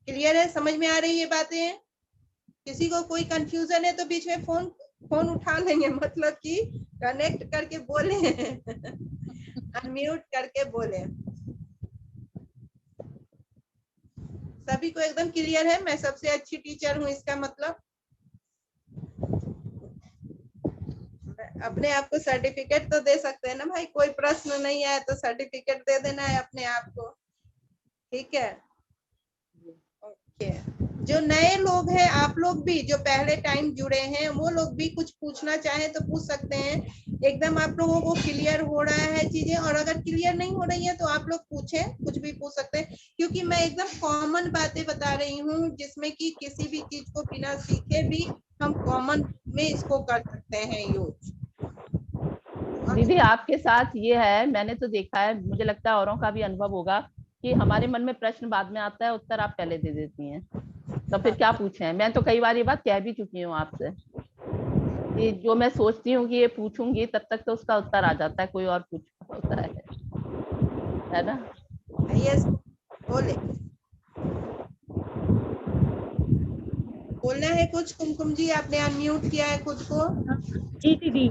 क्लियर है? समझ में आ रही है बातें? किसी को कोई कंफ्यूजन है तो बीच में फोन उठा लेंगे, मतलब कि कनेक्ट करके बोले अनम्यूट करके बोले। सभी को एकदम क्लियर है? मैं सबसे अच्छी टीचर हूँ इसका मतलब? अपने आप को सर्टिफिकेट तो दे सकते हैं ना भाई, कोई प्रश्न नहीं आया तो सर्टिफिकेट दे देना है अपने आप को। ठीक है, ओके। जो नए लोग हैं, आप लोग भी जो पहले टाइम जुड़े हैं, वो लोग भी कुछ पूछना चाहे तो पूछ सकते हैं। एकदम आप लोगों को क्लियर हो रहा है चीजें, और अगर क्लियर नहीं हो रही है तो आप लोग पूछें, कुछ भी पूछ सकते हैं, क्योंकि मैं एकदम कॉमन बातें बता रही हूँ जिसमें कि किसी भी चीज को बिना सीखे भी हम कॉमन में इसको कर सकते हैं यूज। दीदी आपके साथ ये है, मैंने तो देखा है, मुझे लगता है औरों का भी अनुभव होगा कि हमारे मन में प्रश्न बाद में आता है, उत्तर आप पहले दे देती हैं, तो फिर क्या पूछें। मैं तो कई बार ये बात कह भी चुकी हूँ आपसे कि जो मैं सोचती हूँ कि ये पूछूंगी तब तक तो उसका उत्तर आ जाता है, कोई और पूछ होता है ना? यस, बोले। बोलना है कुछ? कुमकुम जी आपने अनम्यूट किया है खुद को। जी दीदी।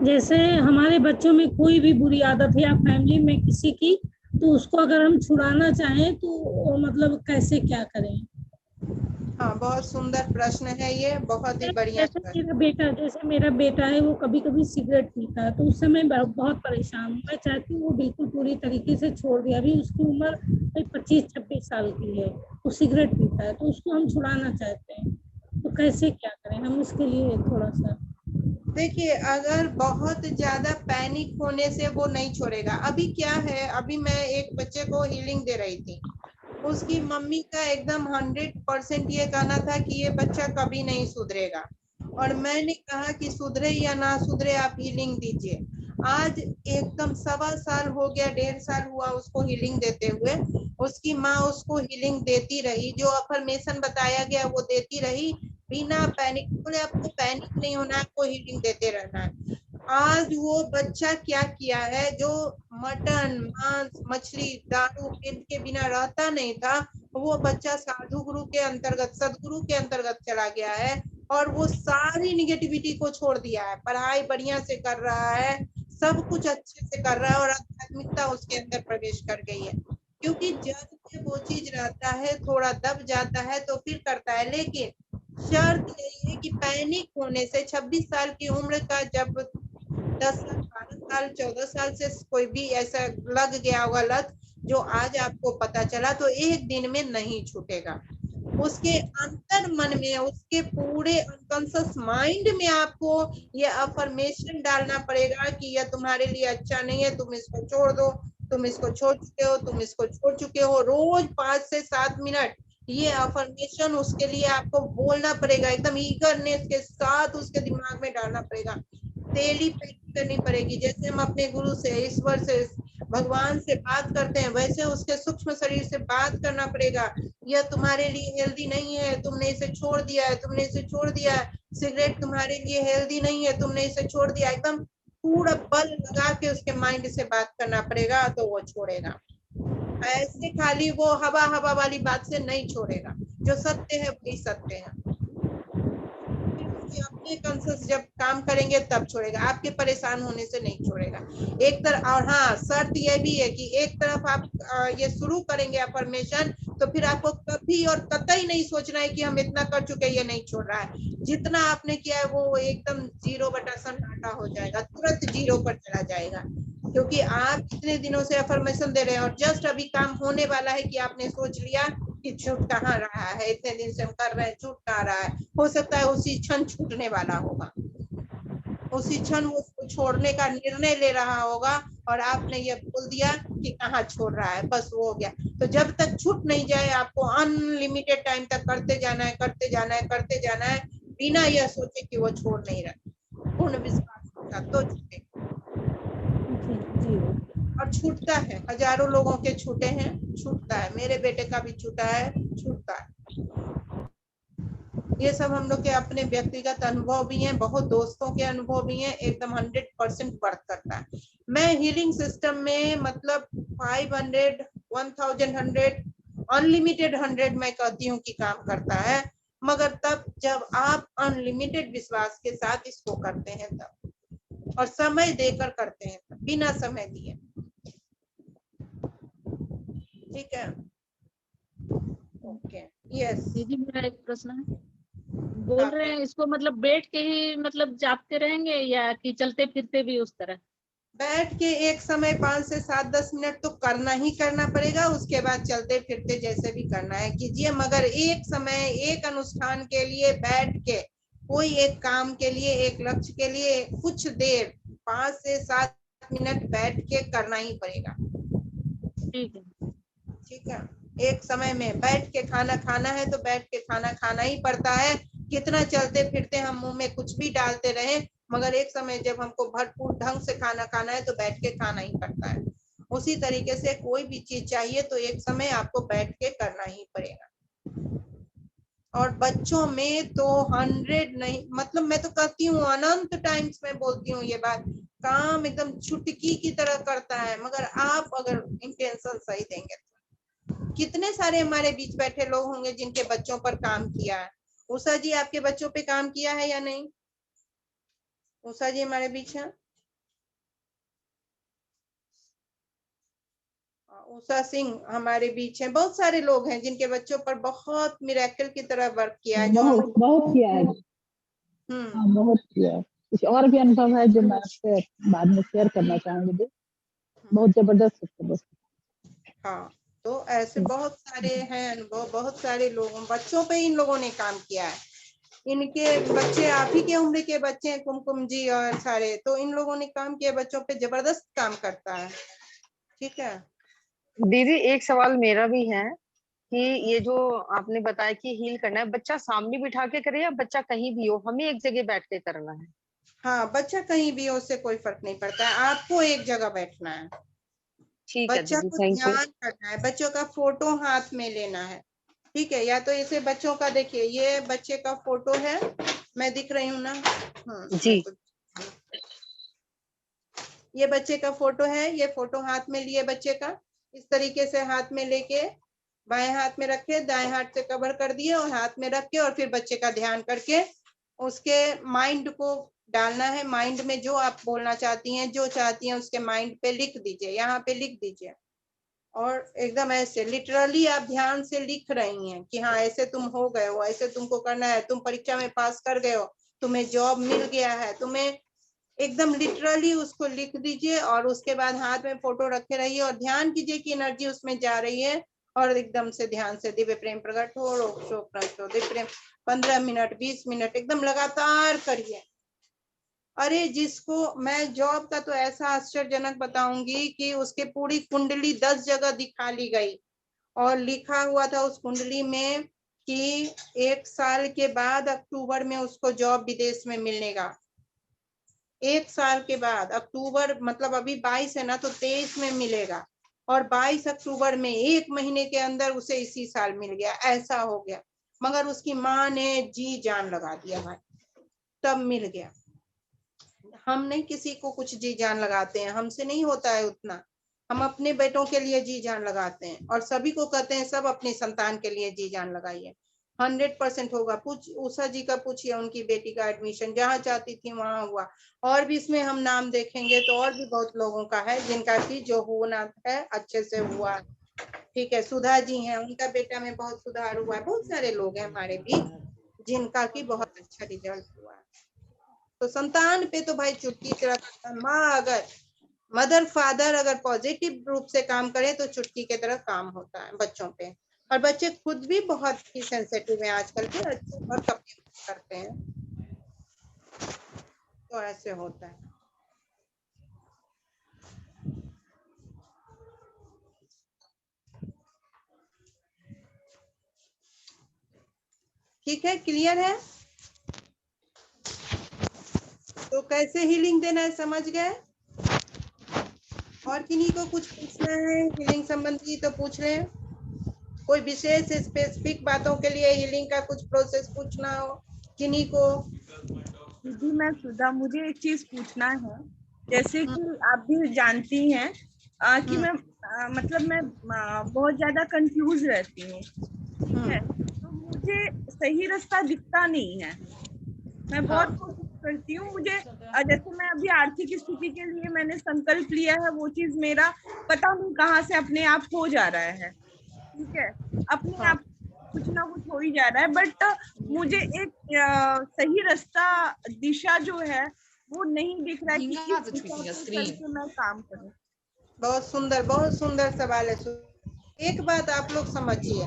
जैसे हमारे बच्चों में कोई भी बुरी आदत है या फैमिली में किसी की, तो उसको अगर हम छुड़ाना चाहें तो मतलब कैसे क्या करें? हाँ, बहुत सुंदर प्रश्न है ये, बहुत ही बढ़िया प्रश्न। जैसे मेरा बेटा है, वो कभी कभी सिगरेट पीता है, तो उससे मैं बहुत परेशान हूँ। मैं चाहती हूँ वो बिल्कुल पूरी तरीके से छोड़ दिया। अभी उसकी उम्र 25-26 साल की है, वो सिगरेट पीता है, तो उसको हम छुड़ाना चाहते हैं, तो कैसे क्या करें हम उसके लिए थोड़ा सा? देखिए, अगर बहुत ज्यादा पैनिक होने से वो नहीं छोड़ेगा। अभी क्या है, अभी मैं एक बच्चे को हीलिंग दे रही थी, उसकी मम्मी का एकदम 100% ये कहना था कि ये बच्चा कभी नहीं सुधरेगा, और मैंने कहा कि सुधरे या ना सुधरे आप हीलिंग दीजिए। आज एकदम 1.25 साल हो गया, 1.5 साल हुआ उसको हीलिंग देते हुए। उसकी माँ उसको हीलिंग देती रही, जो अफर्मेशन बताया गया वो देती रही, बिना पैनिक। बोले आपको पैनिक नहीं होना है, आपको हीलिंग देते रहना है। आज वो बच्चा क्या किया है, जो मटन, मांस, मछली, दारू के बिना रहता नहीं था, वो बच्चा साधु गुरु के अंतर्गत, सदगुरु के अंतर्गत चला गया है, और वो सारी निगेटिविटी को छोड़ दिया है। पढ़ाई बढ़िया से कर रहा है, सब कुछ अच्छे से कर रहा है, और आध्यात्मिकता उसके अंदर प्रवेश कर गई है। क्योंकि जब में वो चीज रहता है, थोड़ा दब जाता है तो फिर करता है। लेकिन शर्त यही है कि पैनिक होने से, 26 साल की उम्र का जब 10 साल, 12 साल, 14 साल से कोई भी ऐसा लग गया होगा लत, जो आज आपको पता चला, तो एक दिन में नहीं छूटेगा। उसके अंतर मन में, उसके पूरे अनकॉन्शियस माइंड में आपको ये अफर्मेशन डालना पड़ेगा कि यह तुम्हारे लिए अच्छा नहीं है, तुम इसको छोड़ दो, तुम इसको छोड़ चुके हो, तुम इसको छोड़ चुके हो। रोज 5 से 7 मिनट ये अफर्मेशन उसके लिए आपको बोलना पड़ेगा, एकदम ईगरनेस के साथ उसके दिमाग में डालना पड़ेगा, डेली प्रैक्टिस करनी पड़ेगी। जैसे हम अपने गुरु से, ईश्वर से, भगवान से बात करते हैं, वैसे उसके सूक्ष्म शरीर से बात करना पड़ेगा। यह तुम्हारे लिए हेल्दी नहीं है, तुमने इसे छोड़ दिया है, तुमने इसे छोड़ दिया है। सिगरेट तुम्हारे लिए हेल्दी नहीं है, तुमने इसे छोड़ दिया। एकदम पूरा बल लगा के उसके माइंड से बात करना पड़ेगा, तो वो छोड़ेगा। ऐसे खाली वो हवा हवा वाली बात से नहीं छोड़ेगा। जो सत्य है वही सत्य है। अपने कॉन्शियस जब काम करेंगे तब छोड़ेगा, आपके परेशान होने से नहीं छोड़ेगा। एक तरफ, और हाँ, शर्त यह भी है कि एक तरफ आप ये शुरू करेंगे अफर्मेशन, तो फिर आपको कभी और कतई नहीं सोचना है कि हम इतना कर चुके, ये नहीं छोड़ रहा है। जितना आपने किया है वो एकदम 0/सन्नाटा हो जाएगा, तुरंत 0 पर चला जाएगा। क्योंकि आप इतने दिनों से अफर्मेशन दे रहे हैं, और जस्ट अभी काम होने वाला है कि आपने सोच लिया कि छूट कहाँ रहा है, इतने दिन से हम कर रहे हैं, छूट कहाँ रहा है। हो सकता है उसी क्षण छूटने वाला होगा, उसी क्षण वो उसको छोड़ने का निर्णय ले रहा होगा, और आपने ये बोल दिया कि कहाँ छोड़ रहा है, बस वो हो गया। तो जब तक छूट नहीं जाए, आपको अनलिमिटेड टाइम तक करते जाना है, करते जाना है, करते जाना है, बिना यह सोचे कि वो छोड़ नहीं रहा। पूर्ण विश्वास के साथ तो छूटे, और छूटता है। हजारों लोगों के छूटे हैं, छूटता है। मेरे बेटे का भी छूटा है, छूटता है। ये सब हम लोग के अपने व्यक्तिगत अनुभव भी हैं, बहुत दोस्तों के अनुभव भी हैं, एकदम 100% वर्क करता है। मैं हीलिंग सिस्टम में मतलब 500, 1100, अनलिमिटेड 100 मैं कहती हूँ कि काम करता है, मगर तब जब आप अनलिमिटेड विश्वास के साथ इसको करते हैं तब, और समय देकर करते हैं तब, बिना समय दिए। ठीक है, ओके, यस। दीदी मेरा एक प्रश्न है, बोल रहे हैं इसको मतलब बैठ के ही मतलब जापते रहेंगे या कि चलते फिरते भी उस तरह? बैठ के एक समय 5 से 7, 10 मिनट तो करना ही करना पड़ेगा, उसके बाद चलते फिरते जैसे भी करना है कीजिए, मगर एक समय, एक अनुष्ठान के लिए बैठ के, कोई एक काम के लिए, एक लक्ष्य के लिए कुछ देर 5 से 7 मिनट बैठ के करना ही पड़ेगा। ठीक है, ठीक है। एक समय में बैठ के खाना खाना है तो बैठ के खाना खाना ही पड़ता है। कितना चलते फिरते हम मुंह में कुछ भी डालते रहे, मगर एक समय जब हमको भरपूर ढंग से खाना खाना है तो बैठ के खाना ही पड़ता है। उसी तरीके से कोई भी चीज चाहिए तो एक समय आपको बैठ के करना ही पड़ेगा। और बच्चों में तो 100 नहीं, मतलब मैं तो कहती हूँ अनंत टाइम्स में बोलती हूँ ये बात, काम एकदम चुटकी की तरह करता है, मगर आप अगर इंटेंशन सही देंगे तो। कितने सारे हमारे बीच बैठे लोग होंगे जिनके बच्चों पर काम किया है। उषा जी आपके बच्चों पे काम किया है या नहीं? उषा जी हमारे बीच है? उषा सिंह हमारे बीच हैं। बहुत सारे लोग हैं जिनके बच्चों पर बहुत मिरेकल की तरह वर्क किया है, जो बहुत बहुत किया है। हाँ, बहुत किया है। कुछ और भी अनुभव है जो मैं आपसे बाद में शेयर करना चाहूंगी। बहुत जबरदस्त है। हाँ, तो ऐसे बहुत सारे हैं अनुभव, बहुत सारे लोगों बच्चों पे इन लोगों ने काम किया है। इनके बच्चे आप ही के उम्र के बच्चे हैं, कुमकुम जी और सारे, तो इन लोगों ने काम किया, बच्चों पे जबरदस्त काम करता है। ठीक है दीदी, एक सवाल मेरा भी है कि ये जो आपने बताया कि हील करना है, बच्चा सामने बिठा के करे या बच्चा कहीं भी हो, हमें एक जगह बैठ के करना है? हाँ, बच्चा कहीं भी हो उससे कोई फर्क नहीं पड़ता है, आपको एक जगह बैठना है। ठीक है बच्चा दीदी, को थैंक यू। ध्यान करना है, बच्चों का फोटो हाथ में लेना है। ठीक है, या तो इसे बच्चों का देखिए, ये बच्चे का फोटो है, मैं दिख रही हूँ ना? जी। ये बच्चे का फोटो है, ये फोटो हाथ में लिए बच्चे का, इस तरीके से हाथ में लेके बाएं हाथ में रखे, दाएं हाथ से कवर कर दिए और हाथ में रख के, और फिर बच्चे का ध्यान करके उसके माइंड को डालना है। माइंड में जो आप बोलना चाहती हैं, जो चाहती हैं, उसके माइंड पे लिख दीजिए, यहाँ पे लिख दीजिए। और एकदम ऐसे लिटरली आप ध्यान से लिख रही हैं कि हाँ ऐसे तुम हो गए हो, ऐसे तुमको करना है, तुम परीक्षा में पास कर गए हो, तुम्हें जॉब मिल गया है, तुम्हें एकदम लिटरली उसको लिख दीजिए। और उसके बाद हाथ में फोटो रखे रहिए और ध्यान कीजिए कि एनर्जी उसमें जा रही है, और एकदम से ध्यान से दिव्य प्रेम प्रकट हो, रोग शोक नष्ट हो, दिव्य प्रेम 15 मिनट 20 मिनट एकदम लगातार करिए। अरे जिसको मैं जॉब का तो ऐसा आश्चर्यजनक बताऊंगी कि उसके पूरी कुंडली 10 जगह दिखा ली गई, और लिखा हुआ था उस कुंडली में कि 1 साल के बाद अक्टूबर में उसको जॉब विदेश में मिलेगा। 1 साल के बाद अक्टूबर, मतलब अभी 22 है ना, तो 23 में मिलेगा, और 22 अक्टूबर में 1 महीने के अंदर उसे इसी साल मिल गया। ऐसा हो गया, मगर उसकी माँ ने जी जान लगा दिया भाई, तब मिल गया। हम नहीं किसी को कुछ जी जान लगाते हैं, हमसे नहीं होता है उतना। हम अपने बेटों के लिए जी जान लगाते हैं, और सभी को कहते हैं सब अपनी संतान के लिए जी जान लगाइए। 100% होगा। उषा जी का पूछिए, उनकी बेटी का एडमिशन जहाँ चाहती थी वहां हुआ। और भी इसमें हम नाम देखेंगे तो और भी बहुत लोगों का है जिनका की जो होना है अच्छे से हुआ। ठीक है, सुधा जी हैं, उनका बेटा में बहुत सुधार हुआ है। बहुत सारे लोग हैं हमारे बीच जिनका की बहुत अच्छा रिजल्ट हुआ है। तो संतान पे तो भाई चुटकी तरह, माँ अगर मदर फादर अगर पॉजिटिव रूप से काम करे तो चुटकी की तरह काम होता है बच्चों पे। और बच्चे खुद भी बहुत ही सेंसिटिव हैं आजकल के, अच्छे और कपड़े करते हैं, तो ऐसे होता है। ठीक है, क्लियर है? तो कैसे हीलिंग देना है समझ गए? और किन्हीं को कुछ पूछना है हीलिंग संबंधी तो पूछ लें। कोई विशेष स्पेसिफिक बातों के लिए हीलिंग का कुछ प्रोसेस पूछना हो किन्हीं को? दीदी मैं सुधा, मुझे एक चीज पूछना है। जैसे कि आप भी जानती हैं कि मैं मतलब मैं बहुत ज्यादा कंफ्यूज रहती हूँ, ठीक है? तो मुझे सही रास्ता दिखता नहीं है। मैं बहुत कोशिश करती हूँ, मुझे जैसे मैं अभी आर्थिक स्थिति के लिए मैंने संकल्प लिया है, वो चीज मेरा पता नहीं कहाँ से अपने आप हो जा रहा है, ठीक है? अपने आप कुछ ना कुछ हो ही जा रहा है, बट मुझे एक सही रास्ता, दिशा जो है वो नहीं दिख रहा है कि इस दिशा पे चल के मैं काम करूं। बहुत सुंदर सवाल है। एक बात आप लोग समझिए,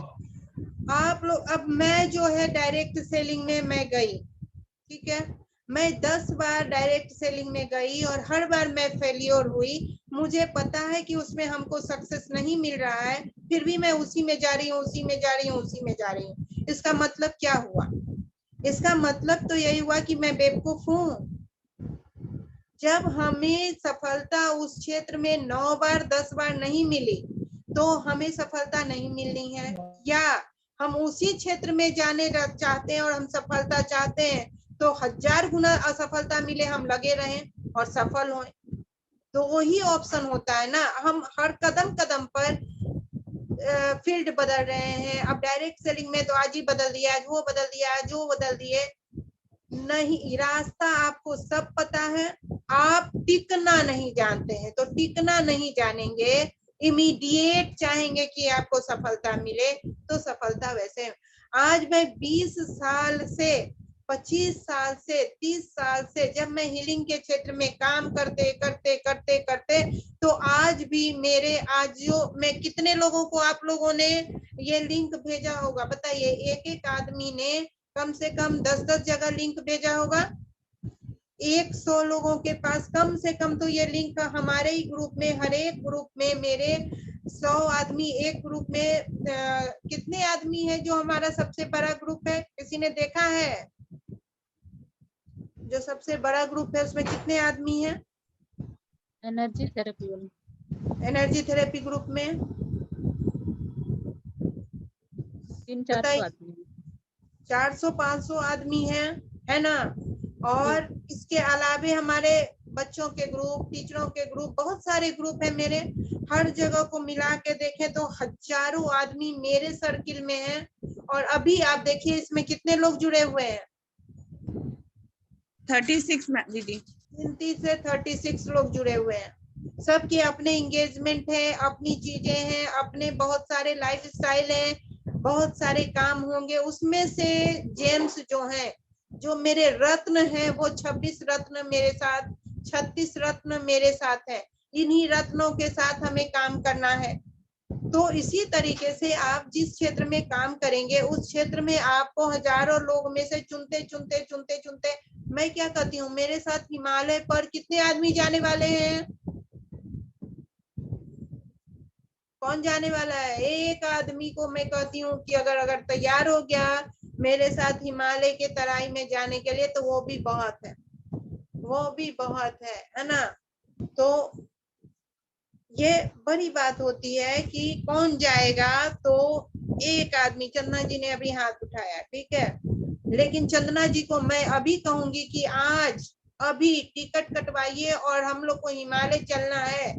आप लोग, अब मैं जो है डायरेक्ट सेलिंग में मैं गई, ठीक है, मैं 10 बार डायरेक्ट सेलिंग में गई और हर बार मैं फेलियर हुई। मुझे पता है कि उसमें हमको सक्सेस नहीं मिल रहा है, फिर भी मैं उसी में जा रही हूँ, उसी में जा रही हूँ, उसी में जा रही हूँ। इसका मतलब क्या हुआ? इसका मतलब तो यही हुआ कि मैं बेवकूफ हूँ। जब हमें सफलता उस क्षेत्र में 9 बार 10 बार नहीं मिली तो हमें सफलता नहीं मिलनी है, या हम उसी क्षेत्र में जाने चाहते हैं और हम सफलता चाहते हैं तो 1000 गुना असफलता मिले हम लगे रहें और सफल हों, तो वही ऑप्शन होता है ना। हम हर कदम कदम पर फील्ड बदल रहे हैं। अब डायरेक्ट सेलिंग में तो आज ही बदल दिया, आज वो बदल दिया, आज वो बदल दिए, नहीं, रास्ता आपको सब पता है, आप टिकना नहीं जानते हैं। तो टिकना नहीं जानेंगे इमीडिएट चाहेंगे कि आपको सफलता मिले तो सफलता वैसे। आज मैं 20 साल से 25 साल से 30 साल से जब मैं हीलिंग के क्षेत्र में काम करते करते करते करते तो आज भी मेरे आज जो मैं कितने लोगों को आप लोगों ने ये लिंक भेजा होगा बताइए। एक एक आदमी ने कम से कम 10-10 जगह लिंक भेजा होगा। 100 लोगों के पास कम से कम तो ये लिंक हमारे ही ग्रुप में, हर एक ग्रुप में मेरे 100 आदमी एक ग्रुप में कितने आदमी है जो हमारा सबसे बड़ा ग्रुप है? किसी ने देखा है? जो सबसे बड़ा ग्रुप है उसमें कितने आदमी हैं? Energy therapy energy therapy group में 300-400 आदमी, 400-500 आदमी है ना। और इसके अलावे हमारे बच्चों के ग्रुप, टीचरों के ग्रुप, बहुत सारे ग्रुप है मेरे। हर जगह को मिला के देखें तो हजारों आदमी मेरे सर्किल में है। और अभी आप देखिए इसमें कितने लोग जुड़े हुए हैं? 36 दीदी, 29 से 36 लोग जुड़े हुए हैं। सबके अपने एंगेजमेंट है, अपनी चीजें हैं, अपने बहुत सारे लाइफ स्टाइल है, बहुत सारे काम होंगे। उसमें से जेम्स जो हैं, जो मेरे रत्न हैं, वो 26 रत्न मेरे साथ, 36 रत्न मेरे साथ है। इन्हीं रत्नों के साथ हमें काम करना है। तो इसी तरीके से आप जिस क्षेत्र में काम करेंगे उस क्षेत्र में आपको हजारों लोग में से चुनते चुनते चुनते चुनते, मैं क्या कहती हूँ, मेरे साथ हिमालय पर कितने आदमी जाने वाले हैं? कौन जाने वाला है? एक आदमी को मैं कहती हूँ कि अगर तैयार हो गया मेरे साथ हिमालय के तराई में जाने के लिए तो वो भी बहुत है, वो भी बहुत है ना। तो ये बड़ी बात होती है कि कौन जाएगा। तो एक आदमी, चंदना जी ने अभी हाथ उठाया, ठीक है, लेकिन चंदना जी को मैं अभी कहूंगी कि आज अभी टिकट कटवाइए और हम लोग को हिमालय चलना है।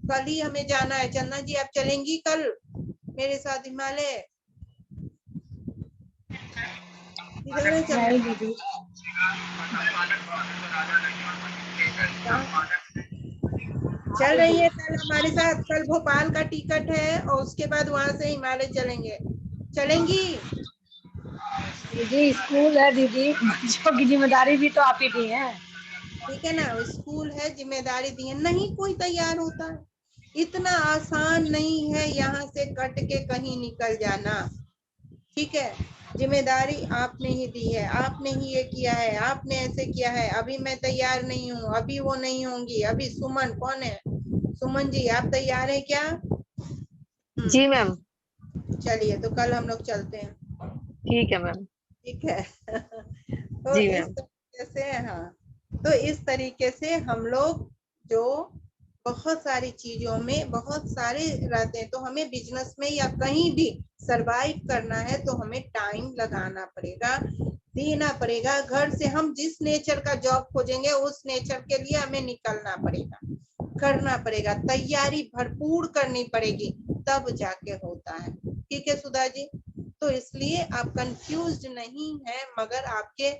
कल ही हमें जाना है। चंदना जी आप चलेंगी कल मेरे साथ हिमालय? चल रही है कल हमारे साथ? कल भोपाल का टिकट है और उसके बाद वहां से हिमालय चलेंगे। चलेंगी? दीदी स्कूल है दीदी, बच्चों की जिम्मेदारी भी तो आप ही दी है। ठीक है ना, स्कूल है, जिम्मेदारी दी है, नहीं कोई तैयार होता है। इतना आसान नहीं है यहाँ से कट के कहीं निकल जाना, ठीक है। जिम्मेदारी आपने ही दी है, आपने ही ये किया है, आपने ऐसे किया है। अभी मैं तैयार नहीं हूँ, अभी वो नहीं होंगी। अभी सुमन कौन है? सुमन जी आप तैयार है क्या? जी मैम। चलिए तो कल हम लोग चलते हैं। ठीक है मैम। ठीक है। तो जी इस मैम। तरीके से, हाँ, तो इस तरीके से हम लोग जो बहुत सारी चीजों में बहुत सारे रहते हैं, तो हमें बिजनेस में या कहीं भी सरवाइव करना है तो हमें टाइम लगाना पड़ेगा, देना पड़ेगा। घर से हम जिस नेचर का जॉब खोजेंगे उस नेचर के लिए हमें निकलना पड़ेगा, करना पड़ेगा, तैयारी भरपूर करनी पड़ेगी, तब जाके होता है। ठीक है सुधा जी? तो इसलिए आप कंफ्यूज्ड नहीं है, मगर आपके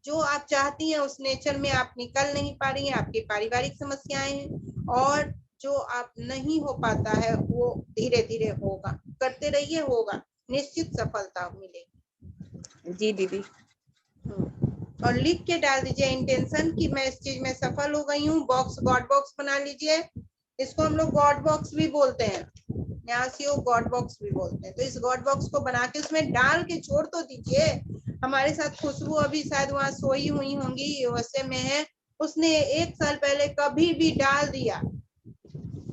जो आप चाहती हैं उस नेचर में आप निकल नहीं पा रही हैं, आपकी पारिवारिक समस्याएं हैं, और जो आप नहीं हो पाता है वो धीरे धीरे होगा। करते रहिए, होगा, निश्चित सफलता मिलेगी। जी दीदी। और लिख के डाल दीजिए इंटेंशन कि मैं इस चीज में सफल हो गई हूँ। बॉक्स, गॉड बॉक्स बना लीजिए, इसको हम लोग गॉड बॉक्स भी बोलते हैं, न्यासियों गॉड बॉक्स भी बोलते हैं। तो इस गॉड बॉक्स को बना के उसमें डाल के छोड़ तो दीजिए। हमारे साथ खुशबू अभी शायद वहां सोई हुई होंगी, यूएसए में है, उसने 1 साल पहले कभी भी डाल दिया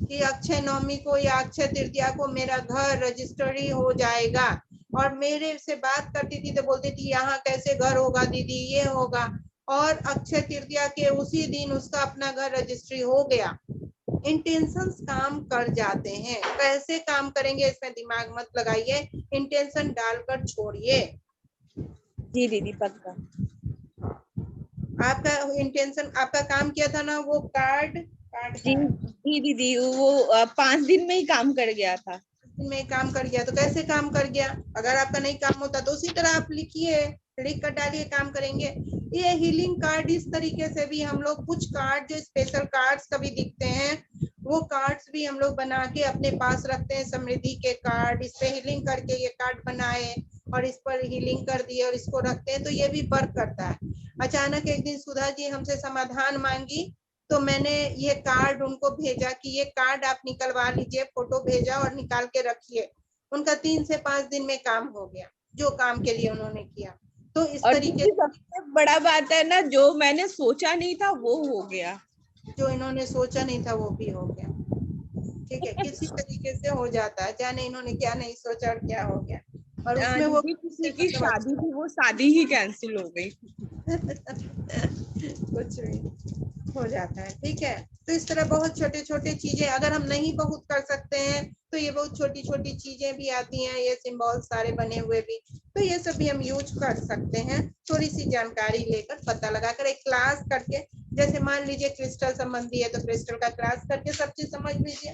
कि अक्षय नवमी को या अक्षय तृतीया को मेरा घर रजिस्ट्री हो जाएगा, और मेरे से बात करती थी तो बोलती थी यहाँ कैसे घर होगा दीदी, ये होगा, और अक्षय तृतीया के उसी दिन उसका अपना घर रजिस्ट्री हो गया। इंटेंशंस काम कर जाते हैं, कैसे काम करेंगे इसमें दिमाग मत लगाइए, इंटेंशन डालकर छोड़िए। जी दीदी पक्का। आपका इंटेंशन, आपका काम किया था ना वो कार्ड जी दीदी, वो 5 दिन में ही काम कर गया था। में काम कर गया, तो कैसे काम कर गया? अगर आपका नहीं काम होता तो उसी तरह आप लिखिए, लिख कर डालिए, काम करेंगे। ये हीलिंग कार्ड इस तरीके से भी हम लोग कुछ कार्ड जो स्पेशल कार्ड्स कभी दिखते हैं वो कार्ड्स भी हम लोग बना के अपने पास रखते हैं, समृद्धि के कार्ड, इस पे हीलिंग करके ये कार्ड बनाए और इस पर हीलिंग कर दिए और इसको रखते हैं, तो ये भी वर्क करता है। अचानक एक दिन सुधा जी हमसे समाधान मांगी, तो मैंने ये कार्ड उनको भेजा कि ये कार्ड आप निकलवा लीजिए, फोटो भेजा और निकाल के रखिए। उनका 3 से 5 दिन में काम हो गया, जो काम के लिए उन्होंने किया। तो इस तरीके से सबसे बड़ा बात है ना, जो मैंने सोचा नहीं था वो हो गया, जो इन्होंने सोचा नहीं था वो भी हो गया। ठीक है, किसी तरीके से हो जाता है, जाने इन्होंने क्या नहीं सोचा और क्या हो गया। और उसमें वो किसी की शादी थी, वो शादी ही कैंसिल हो गई। कुछ भी हो जाता है। ठीक है, तो इस तरह बहुत छोटे छोटे चीजें, अगर हम नहीं बहुत कर सकते हैं तो ये बहुत छोटी छोटी चीजें भी आती हैं, ये सिंबल सारे बने हुए भी, तो ये सब भी हम यूज कर सकते हैं। थोड़ी सी जानकारी लेकर, पता लगाकर, एक क्लास करके, जैसे मान लीजिए क्रिस्टल संबंधी है तो क्रिस्टल का क्लास करके सब चीज समझ लीजिए,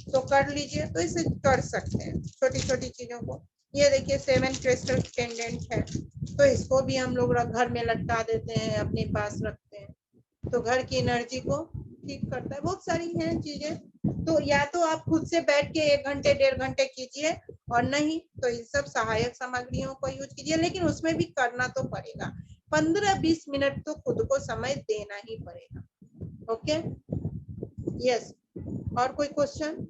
तो कर लीजिए, तो इसे कर सकते हैं छोटी छोटी चीजों को। ये देखिए 7 क्रिस्टल पेंडेंट है, तो इसको भी हम लोग घर में लटका देते हैं, अपने पास रखते हैं, तो घर की एनर्जी को ठीक करता है। बहुत सारी हैं चीजें, तो या तो आप खुद से बैठ के 1 घंटे 1.5 घंटे कीजिए, और नहीं तो इन सब सहायक सामग्रियों को यूज कीजिए, लेकिन उसमें भी करना तो पड़ेगा, 15-20 मिनट तो खुद को समय देना ही पड़ेगा। Okay, yes. और कोई क्वेश्चन?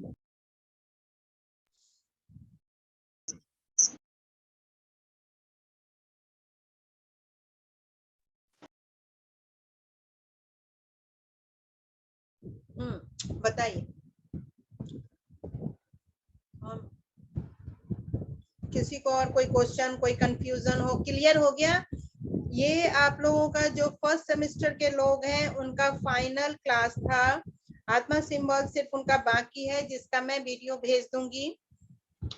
बताइए। किसी को और कोई क्वेश्चन, कोई कंफ्यूजन हो? क्लियर हो गया? ये आप लोगों का जो फर्स्ट सेमेस्टर के लोग हैं उनका फाइनल क्लास था, आत्मा सिंबल सिर्फ उनका बाकी है, जिसका मैं वीडियो भेज दूंगी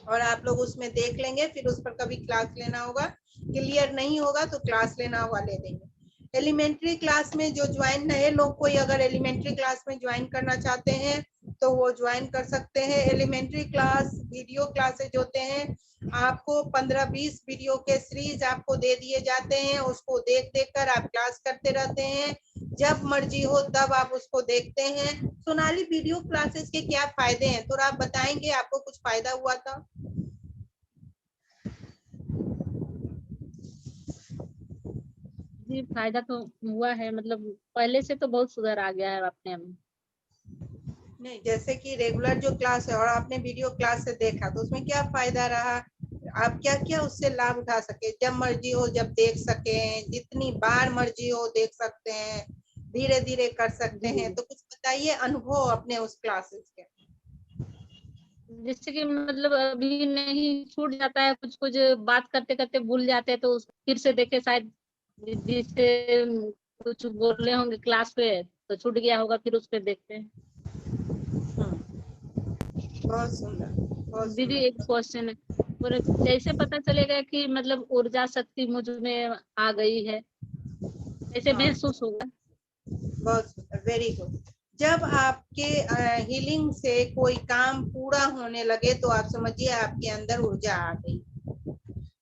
और आप लोग उसमें देख लेंगे, फिर उस पर कभी क्लास लेना होगा। क्लियर नहीं होगा तो क्लास लेना होगा, ले देंगे। एलिमेंट्री क्लास में जो ज्वाइन नए लोग कोई अगर एलिमेंट्री क्लास में ज्वाइन करना चाहते हैं तो वो ज्वाइन कर सकते हैं। एलिमेंट्री क्लास वीडियो क्लासेज होते हैं, आपको 15-20 वीडियो के सीरीज आपको दे दिए जाते हैं, उसको देख देख कर आप क्लास करते रहते हैं, जब मर्जी हो तब आप उसको देखते हैं। सोनाली, वीडियो क्लासेस के क्या फायदे हैं, तो आप बताएंगे, आपको कुछ फायदा हुआ था? जी फायदा तो हुआ है, मतलब पहले से तो बहुत सुधार आ गया है अपने में। नहीं, जैसे कि रेगुलर जो क्लास है और आपने वीडियो क्लास से देखा, तो उसमें क्या फायदा रहा, आप क्या क्या उससे लाभ उठा सके? जब मर्जी हो जब देख सके, जितनी बार मर्जी हो देख सकते हैं, धीरे धीरे कर सकते हैं, तो कुछ बताइए अनुभव अपने उस क्लासेस के। जैसे कि मतलब अभी नहीं, छूट जाता है, कुछ कुछ बात करते करते भूल जाते हैं, तो फिर से देखे, शायद जिससे कुछ बोले होंगे क्लास पे तो छूट गया होगा, फिर उस पर देखते हैं। बहुत सुंदर। दीदी एक क्वेश्चन है, कैसे पता चलेगा कि मतलब ऊर्जा शक्ति मुझ में आ गई है, कैसे महसूस होगा? बहुत सुंदर, वेरी गुड। जब आपके हीलिंग से कोई काम पूरा होने लगे तो आप समझिए आपके अंदर ऊर्जा आ गई,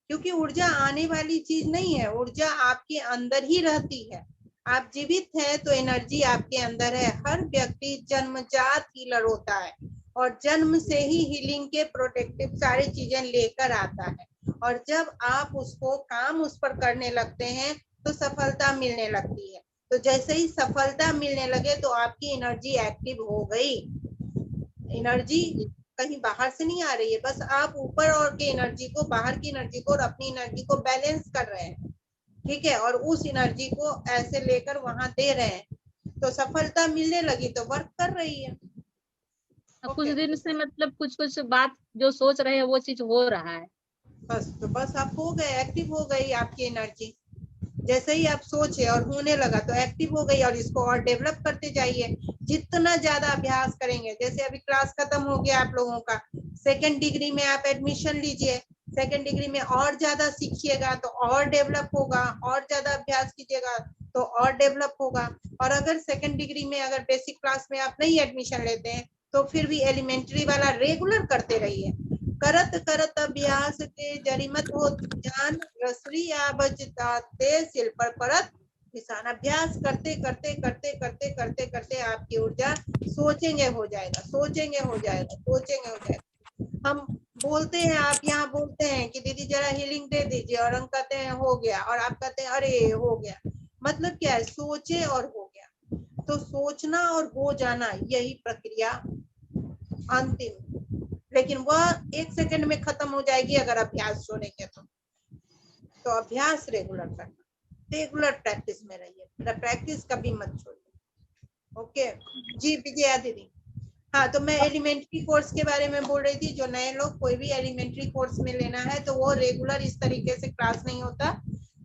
क्योंकि ऊर्जा आने वाली चीज नहीं है, ऊर्जा आपके अंदर ही रहती है। आप जीवित हैं तो एनर्जी आपके अंदर है। हर व्यक्ति जन्मजात हीलर होता है और जन्म से ही हीलिंग के प्रोटेक्टिव सारी चीजें लेकर आता है, और जब आप उसको काम उस पर करने लगते हैं तो सफलता मिलने लगती है। तो जैसे ही सफलता मिलने लगे तो आपकी एनर्जी एक्टिव हो गई। एनर्जी कहीं बाहर से नहीं आ रही है, बस आप ऊपर और की एनर्जी को, बाहर की एनर्जी को और अपनी एनर्जी को बैलेंस कर रहे हैं। ठीक है, और उस एनर्जी को ऐसे लेकर वहां दे रहे हैं, तो सफलता मिलने लगी तो वर्क कर रही है। कुछ दिन से मतलब कुछ कुछ बात जो सोच रहे हैं वो चीज हो रहा है, बस आप हो गए, एक्टिव हो गई आपकी एनर्जी। जैसे ही आप सोचे और होने लगा तो एक्टिव हो गई, और इसको और डेवलप करते जाइए। जितना ज्यादा अभ्यास करेंगे, जैसे अभी क्लास खत्म हो गया आप लोगों का, 2nd डिग्री में आप एडमिशन लीजिए, 2nd डिग्री में और ज्यादा सीखिएगा तो और डेवलप होगा, और ज्यादा अभ्यास कीजिएगा तो और डेवलप होगा। और अगर 2nd डिग्री में अगर बेसिक क्लास में आप नहीं एडमिशन लेते हैं तो फिर भी एलिमेंट्री वाला रेगुलर करते रहिए। करत करत अभ्यास के जरिमत हो जान, रसरी आ बजताते सिल पर परत किसान अभ्यास करते करते करते करते करते करते आपकी ऊर्जा सोचेंगे हो जाएगा, सोचेंगे हो जाएगा, सोचेंगे हो जाएगा। हम बोलते हैं, आप यहाँ बोलते हैं कि दीदी जरा हीलिंग दे दीजिए, और हम कहते हैं हो गया, और आप कहते हैं अरे हो गया। मतलब क्या है, सोचे और हो गया। तो सोचना और हो जाना यही प्रक्रिया अंतिम, लेकिन वह 1 सेकंड में खत्म हो जाएगी अगर अभ्यास छोड़ेंगे तो अभ्यास रेगुलर करना, रेगुलर प्रैक्टिस में रहिए, प्रैक्टिस कभी मत छोड़िए। ओके जी विजया दीदी। हाँ, तो मैं एलिमेंट्री कोर्स के बारे में बोल रही थी। जो नए लोग कोई भी एलिमेंट्री कोर्स में लेना है तो वो रेगुलर इस तरीके से क्लास नहीं होता,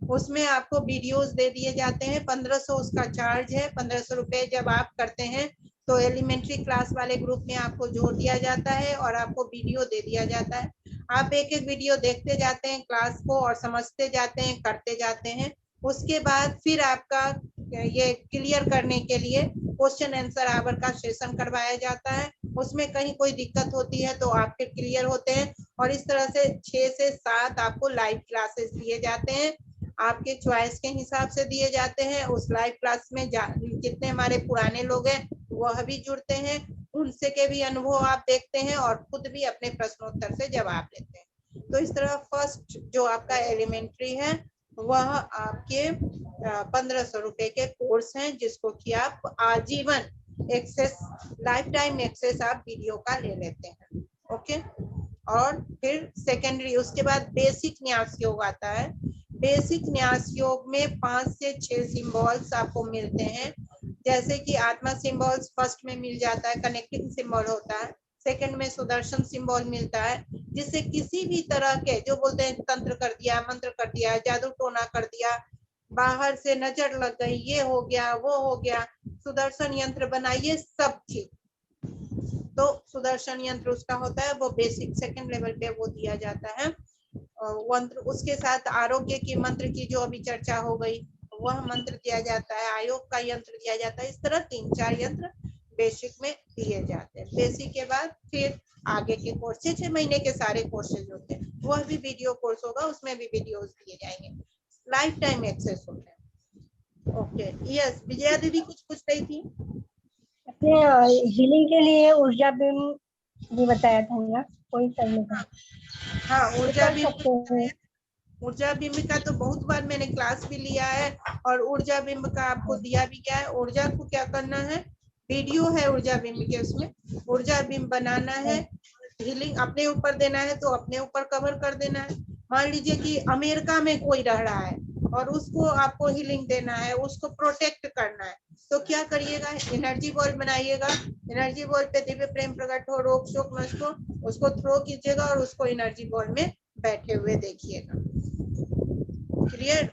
उसमें आपको वीडियोस दे दिए जाते हैं। 1500 उसका चार्ज है। 1500 रुपए जब आप करते हैं तो एलिमेंट्री क्लास वाले ग्रुप में आपको जोड़ दिया जाता है और आपको वीडियो दे दिया जाता है। आप एक एक वीडियो देखते जाते हैं क्लास को और समझते जाते हैं, करते जाते हैं। उसके बाद फिर आपका ये क्लियर करने के लिए क्वेश्चन आंसर आवर का सेशन करवाया जाता है। उसमें कहीं कोई दिक्कत होती है तो आपके क्लियर होते हैं। और इस तरह से 6 से 7 आपको लाइव क्लासेस दिए जाते हैं, आपके चॉइस के हिसाब से दिए जाते हैं। उस लाइव क्लास में जितने हमारे पुराने लोग हैं वह भी जुड़ते हैं, उनसे के भी अनुभव आप देखते हैं और खुद भी अपने प्रश्नोत्तर से जवाब देते हैं। तो इस तरह फर्स्ट जो आपका एलिमेंट्री है वह आपके 1500 रुपए के कोर्स हैं, जिसको कि आप आजीवन एक्सेस, लाइफ टाइम एक्सेस आप वीडियो का ले लेते हैं। ओके, और फिर सेकेंडरी, उसके बाद बेसिक न्यास योग आता है। बेसिक न्यास योग में 5 से 6 सिंबल्स आपको मिलते हैं। जैसे कि आत्मा सिंबल्स फर्स्ट में मिल जाता है, कनेक्टिंग सिंबल होता है। सेकंड में सुदर्शन सिंबल मिलता है, जिससे किसी भी तरह के जो बोलते हैं तंत्र कर दिया, मंत्र कर दिया, जादू टोना कर दिया, बाहर से नजर लग गई, ये हो गया वो हो गया, सुदर्शन यंत्र बनाइए, सब ठीक। तो सुदर्शन यंत्र उसका होता है, वो बेसिक सेकंड लेवल पे वो दिया जाता है। उसके साथ आरोग्य की मंत्र की जो अभी चर्चा हो गई वह मंत्र दिया जाता है, आयोग का यंत्र दिया जाता है। इस तरह 3-4 यंत्र बेसिक में दिए जाते हैं। बेसिक के बाद फिर आगे के कोर्स 6 महीने के सारे कोर्सेज होते हैं, वह भी वीडियो कोर्स होगा, उसमें भी वीडियोस दिए जाएंगे, लाइफ टाइम एक्सेस होता है। ओके यस विजया दीदी कुछ पूछ रही थी। अपने हीलिंग के लिए ऊर्जा बीम भी बताया था ना, कोई करने का। हाँ ऊर्जा बीम, ऊर्जा बिंब का तो बहुत बार मैंने क्लास भी लिया है और ऊर्जा बिंब का आपको दिया भी क्या है। ऊर्जा को क्या करना है, वीडियो है ऊर्जा बिंब के, उसमें ऊर्जा बिंब बनाना है, हीलिंग अपने ऊपर देना है तो अपने ऊपर कवर कर देना है। मान लीजिए कि अमेरिका में कोई रह रहा है और उसको आपको हीलिंग देना है, उसको प्रोटेक्ट करना है, तो क्या करिएगा, एनर्जी बॉल बनाइएगा, एनर्जी बॉल पे दिव्य प्रेम प्रकट हो, रोग शोक नष्ट हो, उसको थ्रो कीजिएगा और उसको एनर्जी बॉल में बैठे हुए देखिएगा। क्लियर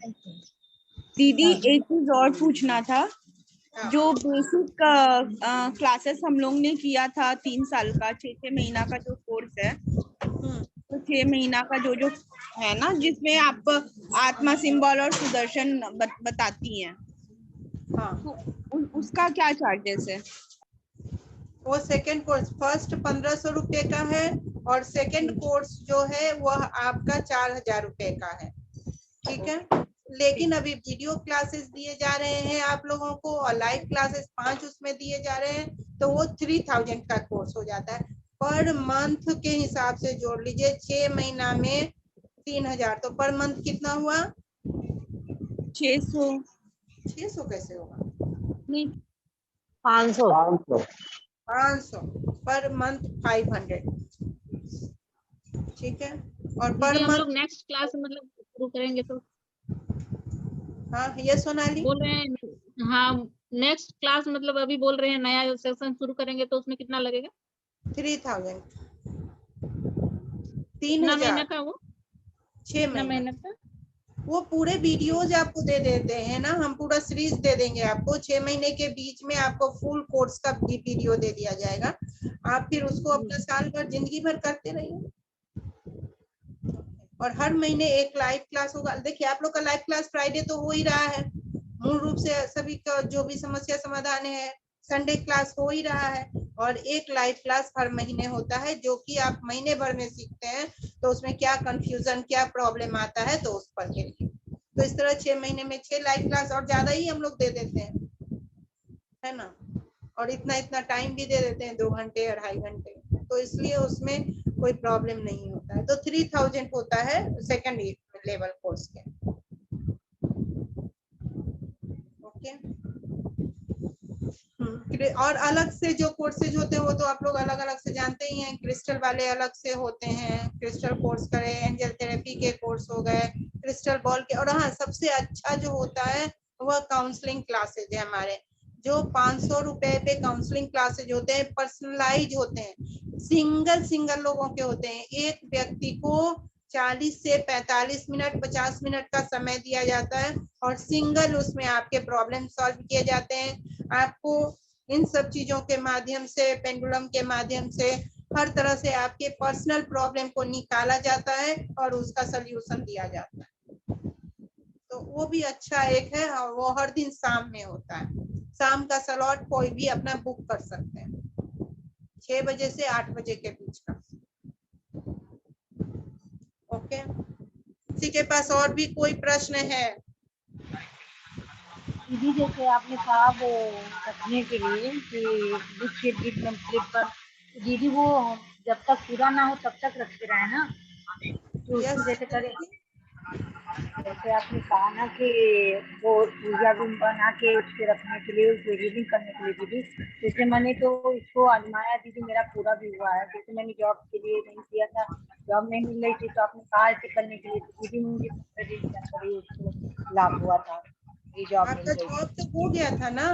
दीदी? एक चीज और पूछना था। जो बेसिक क्लासेस हम लोग ने किया था 3 साल का, 6 महीना का जो कोर्स है, तो 6 महीना का जो है ना, जिसमें आप आत्मा सिंबल और सुदर्शन बताती हैं, हाँ, तो उसका क्या चार्जेस है? वो सेकंड कोर्स फर्स्ट 1500 रुपए का है और सेकंड कोर्स जो है वह आपका 4000 रुपए का है। ठीक है, लेकिन अभी वीडियो क्लासेस दिए जा रहे हैं आप लोगों को और लाइव क्लासेस 5 उसमें दिए जा रहे हैं, तो वो 3000 का कोर्स हो जाता है। पर मंथ के हिसाब से जोड़ लीजिए, 6 महीना में 3000, तो पर मंथ कितना हुआ? 600। 600 कैसे होगा? नहीं 500 पर मंथ 500। ठीक है, और पर हम मंथ लोग नेक्स्ट क्लास मतलब शुरू करेंगे तो हाँ ये सोनाली बोल रहे हैं, हाँ नेक्स्ट क्लास मतलब अभी बोल रहे हैं नया सेशन शुरू करेंगे तो उसमें कितना लगेगा? 3000। कितना 3000 महीना का वो? 6 महीना का वो पूरे वीडियोज आपको दे देते हैं ना, हम पूरा सीरीज दे देंगे आपको। 6 महीने के बीच में आपको फुल कोर्स का वीडियो दे दिया जाएगा, आप फिर उसको अपना साल भर जिंदगी भर करते रहिए। और हर महीने एक लाइव क्लास होगा। देखिए आप लोग का लाइव क्लास फ्राइडे तो हो ही रहा है, मूल रूप से सभी का जो भी समस्या समाधान है संडे क्लास हो ही रहा है, और एक लाइव क्लास हर महीने होता है जो कि आप महीने भर में सीखते हैं। तो उसमें क्या कंफ्यूजन, क्या प्रॉब्लम आता है तो उस पर के लिए तो इस तरह 6 महीने में 6 लाइव क्लास और ज्यादा ही हम लोग दे देते हैं, है ना, और इतना इतना टाइम भी दे देते हैं, 2 घंटे 2.5 घंटे, तो इसलिए उसमें कोई प्रॉब्लम नहीं होता है। तो 3000 होता है सेकंड लेवल कोर्स के। ओके। और अलग से जो कोर्सेज होते हैं वो तो आप लोग अलग अलग से जानते ही हैं। क्रिस्टल वाले अलग से होते हैं, क्रिस्टल कोर्स करें, एंजल थेरेपी के कोर्स हो गए, क्रिस्टल बॉल के, और हाँ सबसे अच्छा जो होता है वह काउंसलिंग क्लासेज है हमारे, जो 500 रुपए पे काउंसलिंग क्लासेज होते हैं, पर्सनलाइज होते हैं, सिंगल लोगों के होते हैं। एक व्यक्ति को 40 से 45 मिनट 50 मिनट का समय दिया जाता है और सिंगल उसमें आपके प्रॉब्लम सॉल्व किए जाते हैं। आपको इन सब चीजों के माध्यम से, पेंडुलम के माध्यम से, हर तरह से आपके पर्सनल प्रॉब्लम को निकाला जाता है और उसका सल्यूशन दिया जाता है। तो वो भी अच्छा एक है, और वो हर दिन शाम में होता है। शाम का स्लॉट कोई भी अपना बुक कर सकते हैं, 6 बजे से 8 बजे के बीच का। ओके, किसी के पास और भी कोई प्रश्न है? दीदी जैसे आपने कहा वो रखने के लिए कि बुक के फ्लिप पर, दीदी वो जब तक पूरा ना हो तब तक रखते रहे ना, तो उसको जैसे करें, जैसे आपने कहा ना कि वो ऊर्जा रूम बना के उसके रखने के लिए, उसको रीडिंग करने के लिए दीदी, जैसे मैंने तो इसको आजमाया दीदी, मेरा पूरा भी हुआ है। जैसे मैंने जॉब के लिए नहीं किया था, जॉब नहीं मिल रही थी, तो आपने कहा ऐसे करने के लिए, तो दीदी मुझे उसको लाभ हुआ था, ये जॉब मिल गई। जॉब तो हो गया था ना?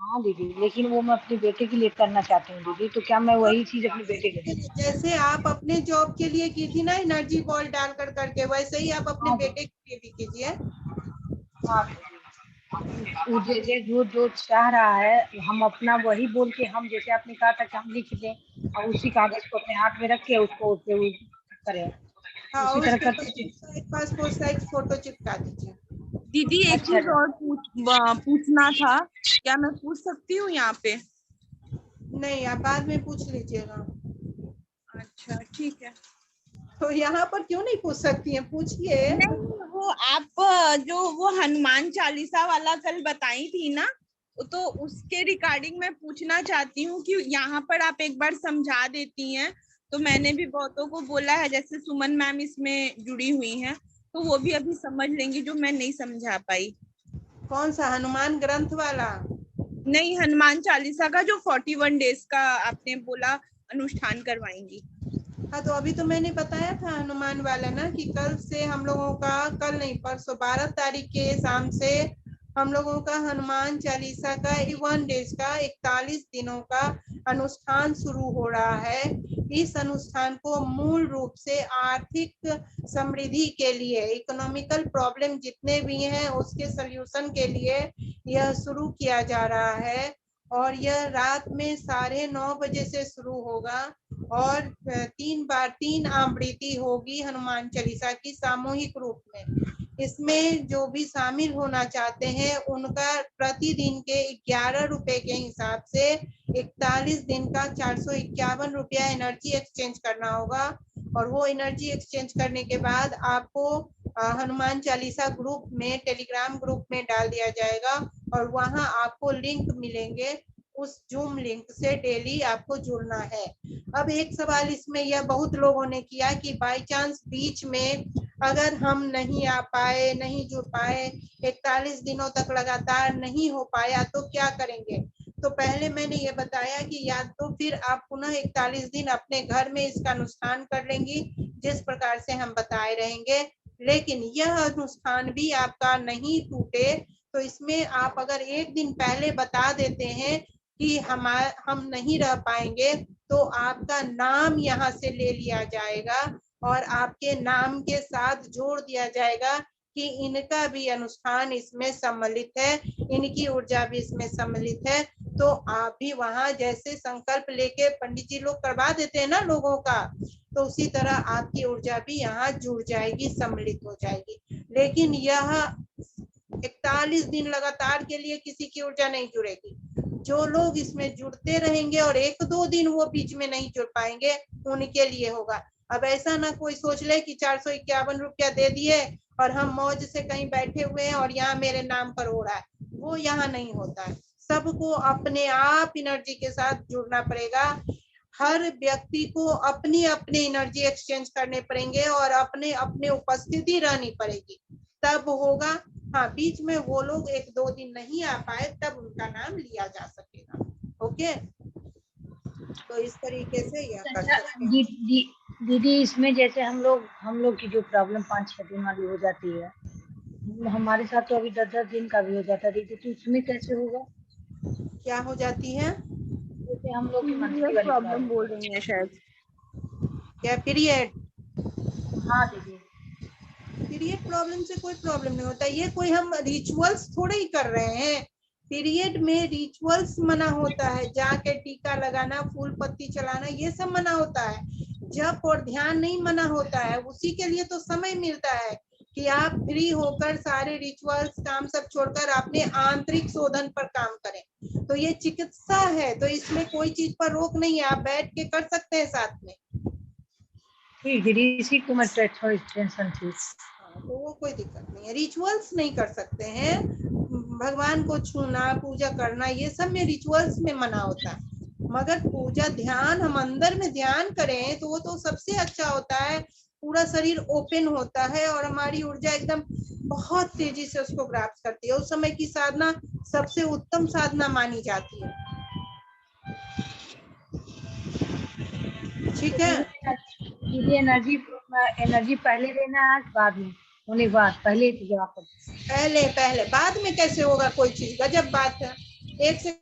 हाँ दीदी, लेकिन वो मैं अपने बेटे के लिए करना चाहती हूँ दीदी, तो क्या मैं वही चीज अपने बेटे के लिए, जैसे आप अपने जॉब के लिए की थी ना एनर्जी बॉल डाल कर करके, वैसे ही आप अपने बेटे के लिए भी कीजिए। हाँ जो जो चाह रहा है हम अपना वही बोल के, हम जैसे आपने कहा था कि हम लिख दें और उसी कागज को अपने हाथ में रख के उसको करें, हाँ, उसी तरह पासपोर्ट साइज फोटो चिपका दीजिए। दीदी एक चीज और पूछना था, क्या मैं पूछ सकती हूँ यहाँ पे? नहीं, आप बाद में पूछ लीजिएगा। अच्छा ठीक है। तो यहाँ पर क्यों नहीं पूछ सकती हैं, पूछिए। नहीं, वो आप जो वो हनुमान चालीसा वाला कल बताई थी ना, तो उसके रिगार्डिंग मैं पूछना चाहती हूँ कि यहाँ पर आप एक बार समझा देती हैं, तो मैंने भी बहुतों को बोला है, जैसे सुमन मैम इसमें जुड़ी हुई हैं, तो वो भी अभी समझ लेंगी जो मैं नहीं समझा पाई। कौन सा हनुमान ग्रंथ वाला? नहीं, हनुमान चालीसा का जो 41 डेज का आपने बोला अनुष्ठान करवाएंगी। हाँ, तो अभी तो मैंने बताया था हनुमान वाला ना, कि कल से हम लोगों का, कल नहीं परसों 12 तारीख के शाम से हम लोगों का हनुमान चालीसा का 1 डेज का 41 दिनों का अनुष्ठान शुरू हो रहा है। इस अनुष्ठान को मूल रूप से आर्थिक समृद्धि के लिए, इकोनॉमिकल प्रॉब्लम जितने भी हैं उसके सल्यूशन के लिए यह शुरू किया जा रहा है। और यह रात में 9:30 बजे से शुरू होगा और 3 आवृत्ति होगी हनुमान चालीसा की सामूहिक रूप में। इसमें जो भी शामिल होना चाहते हैं उनका प्रतिदिन के 11 रुपए के हिसाब से 41 दिन का 451 रुपया एनर्जी एक्सचेंज करना होगा। और वो एनर्जी एक्सचेंज करने के बाद आपको हनुमान चालीसा ग्रुप में, टेलीग्राम ग्रुप में डाल दिया जाएगा और वहां आपको लिंक मिलेंगे। उस जूम लिंक से डेली आपको जुड़ना है। अब एक सवाल इसमें यह बहुत लोगों ने किया कि बाय चांस बीच में अगर हम नहीं आ पाए, नहीं जुड़ पाए, 41 दिनों तक लगातार नहीं हो पाया, तो क्या करेंगे? तो पहले मैंने ये बताया कि या तो फिर आप पुनः 41 दिन अपने घर में इसका अनुष्ठान कर लेंगी जिस प्रकार से हम बताए रहेंगे। लेकिन यह अनुष्ठान भी आपका नहीं टूटे तो इसमें आप अगर एक दिन पहले बता देते हैं कि हम नहीं रह पाएंगे, तो आपका नाम यहाँ से ले लिया जाएगा और आपके नाम के साथ जोड़ दिया जाएगा कि इनका भी अनुष्ठान इसमें सम्मिलित है, इनकी ऊर्जा भी इसमें सम्मिलित है। तो आप भी वहां जैसे संकल्प लेके पंडित जी लोग करवा देते हैं ना लोगों का, तो उसी तरह आपकी ऊर्जा भी यहाँ जुड़ जाएगी, सम्मिलित हो जाएगी। लेकिन यह 41 दिन लगातार के लिए किसी की ऊर्जा नहीं जुड़ेगी। जो लोग इसमें जुड़ते रहेंगे और 1-2 दिन वो बीच में नहीं जुड़ पाएंगे, उनके लिए होगा। अब ऐसा ना कोई सोच ले कि 451 रुपया दे दिए और हम मौज से कहीं बैठे हुए हैं और यहाँ मेरे नाम पर हो रहा है, वो यहाँ नहीं होता है। सबको अपने आप एनर्जी के साथ जुड़ना पड़ेगा। हर व्यक्ति को अपनी अपनी एनर्जी एक्सचेंज करने पड़ेंगे और अपने अपने उपस्थिति रहनी पड़ेगी, तब होगा। हाँ, बीच में वो लोग 1-2 दिन नहीं आ पाए तब उनका नाम लिया जा सकेगा। ओके, तो इस तरीके से यह कर सकते हैं। दीदी इसमें जैसे हम लोग की जो प्रॉब्लम 5-6 दिन वाली हो जाती है, हमारे साथ तो अभी 10-10 दिन का भी हो जाता है दीदी, तो इसमें कैसे होगा? क्या हो जाती है? जैसे हम लोग की मंथली वाली प्रॉब्लम बोल रही है शायद। क्या पीरियड? हाँ दीदी, पीरियड प्रॉब्लम से कोई प्रॉब्लम नहीं होता। ये कोई हम रिचुअल्स थोड़े ही कर रहे हैं। पीरियड में रिचुअल्स मना होता है, जाके टीका लगाना, फूल पत्ती चलाना, ये सब मना होता है। जप और ध्यान नहीं मना होता है। उसी के लिए तो समय मिलता है कि आप फ्री होकर सारे रिचुअल्स काम सब छोड़कर अपने आंतरिक शोधन पर काम करें। तो ये चिकित्सा है, तो इसमें कोई चीज पर रोक नहीं है, आप बैठ के कर सकते हैं साथ में। ठीक दीदी, इसी को मैं थोड़ी टेंशन थी। तो वो कोई दिक्कत नहीं है। रिचुअल्स नहीं कर सकते हैं, भगवान को छूना, पूजा करना, ये सब में रिचुअल्स में मना होता है। मगर पूजा ध्यान हम अंदर में ध्यान करें तो वो तो सबसे अच्छा होता है। पूरा शरीर ओपन होता है और हमारी ऊर्जा एकदम बहुत तेजी से उसको ग्राफ्ट करती है। उस समय की साधना सबसे उत्तम साधना मानी जाती है। ठीक है दीदी, एनर्जी पहले देना है बाद में होने के बाद? पहले जवाब पहले बाद में कैसे होगा कोई चीज? गजब बात है। एक से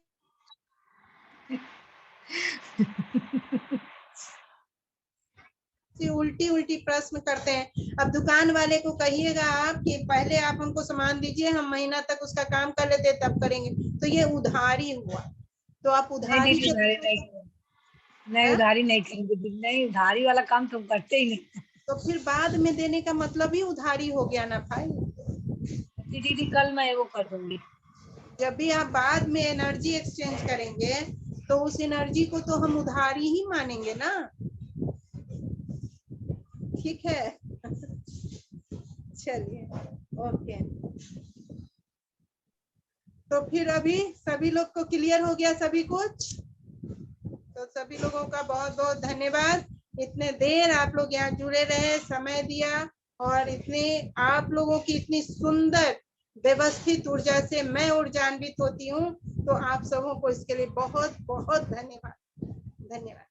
उल्टी प्रश्न करते हैं। अब दुकान वाले को कहिएगा आप कि पहले आप हमको सामान दीजिए, हम महीना तक उसका काम कर लेते तब करेंगे, तो ये उधारी हुआ। तो आप उधारी नहीं, उधारी नहीं करेंगे, नहीं उधारी वाला काम तो करते ही नहीं। तो फिर बाद में देने का मतलब ही उधारी हो गया ना भाई। दीदी कल मैं वो कर दूंगी। जब भी आप बाद में एनर्जी एक्सचेंज करेंगे तो उस एनर्जी को तो हम उधारी ही मानेंगे ना। ठीक है चलिए, ओके। तो फिर अभी सभी लोग को क्लियर हो गया सभी कुछ? तो सभी लोगों का बहुत बहुत धन्यवाद। इतने देर आप लोग यहाँ जुड़े रहे, समय दिया, और इतने आप लोगों की इतनी सुंदर व्यवस्थित ऊर्जा से मैं ऊर्जान्वित होती हूँ। तो आप सबों को इसके लिए बहुत बहुत धन्यवाद।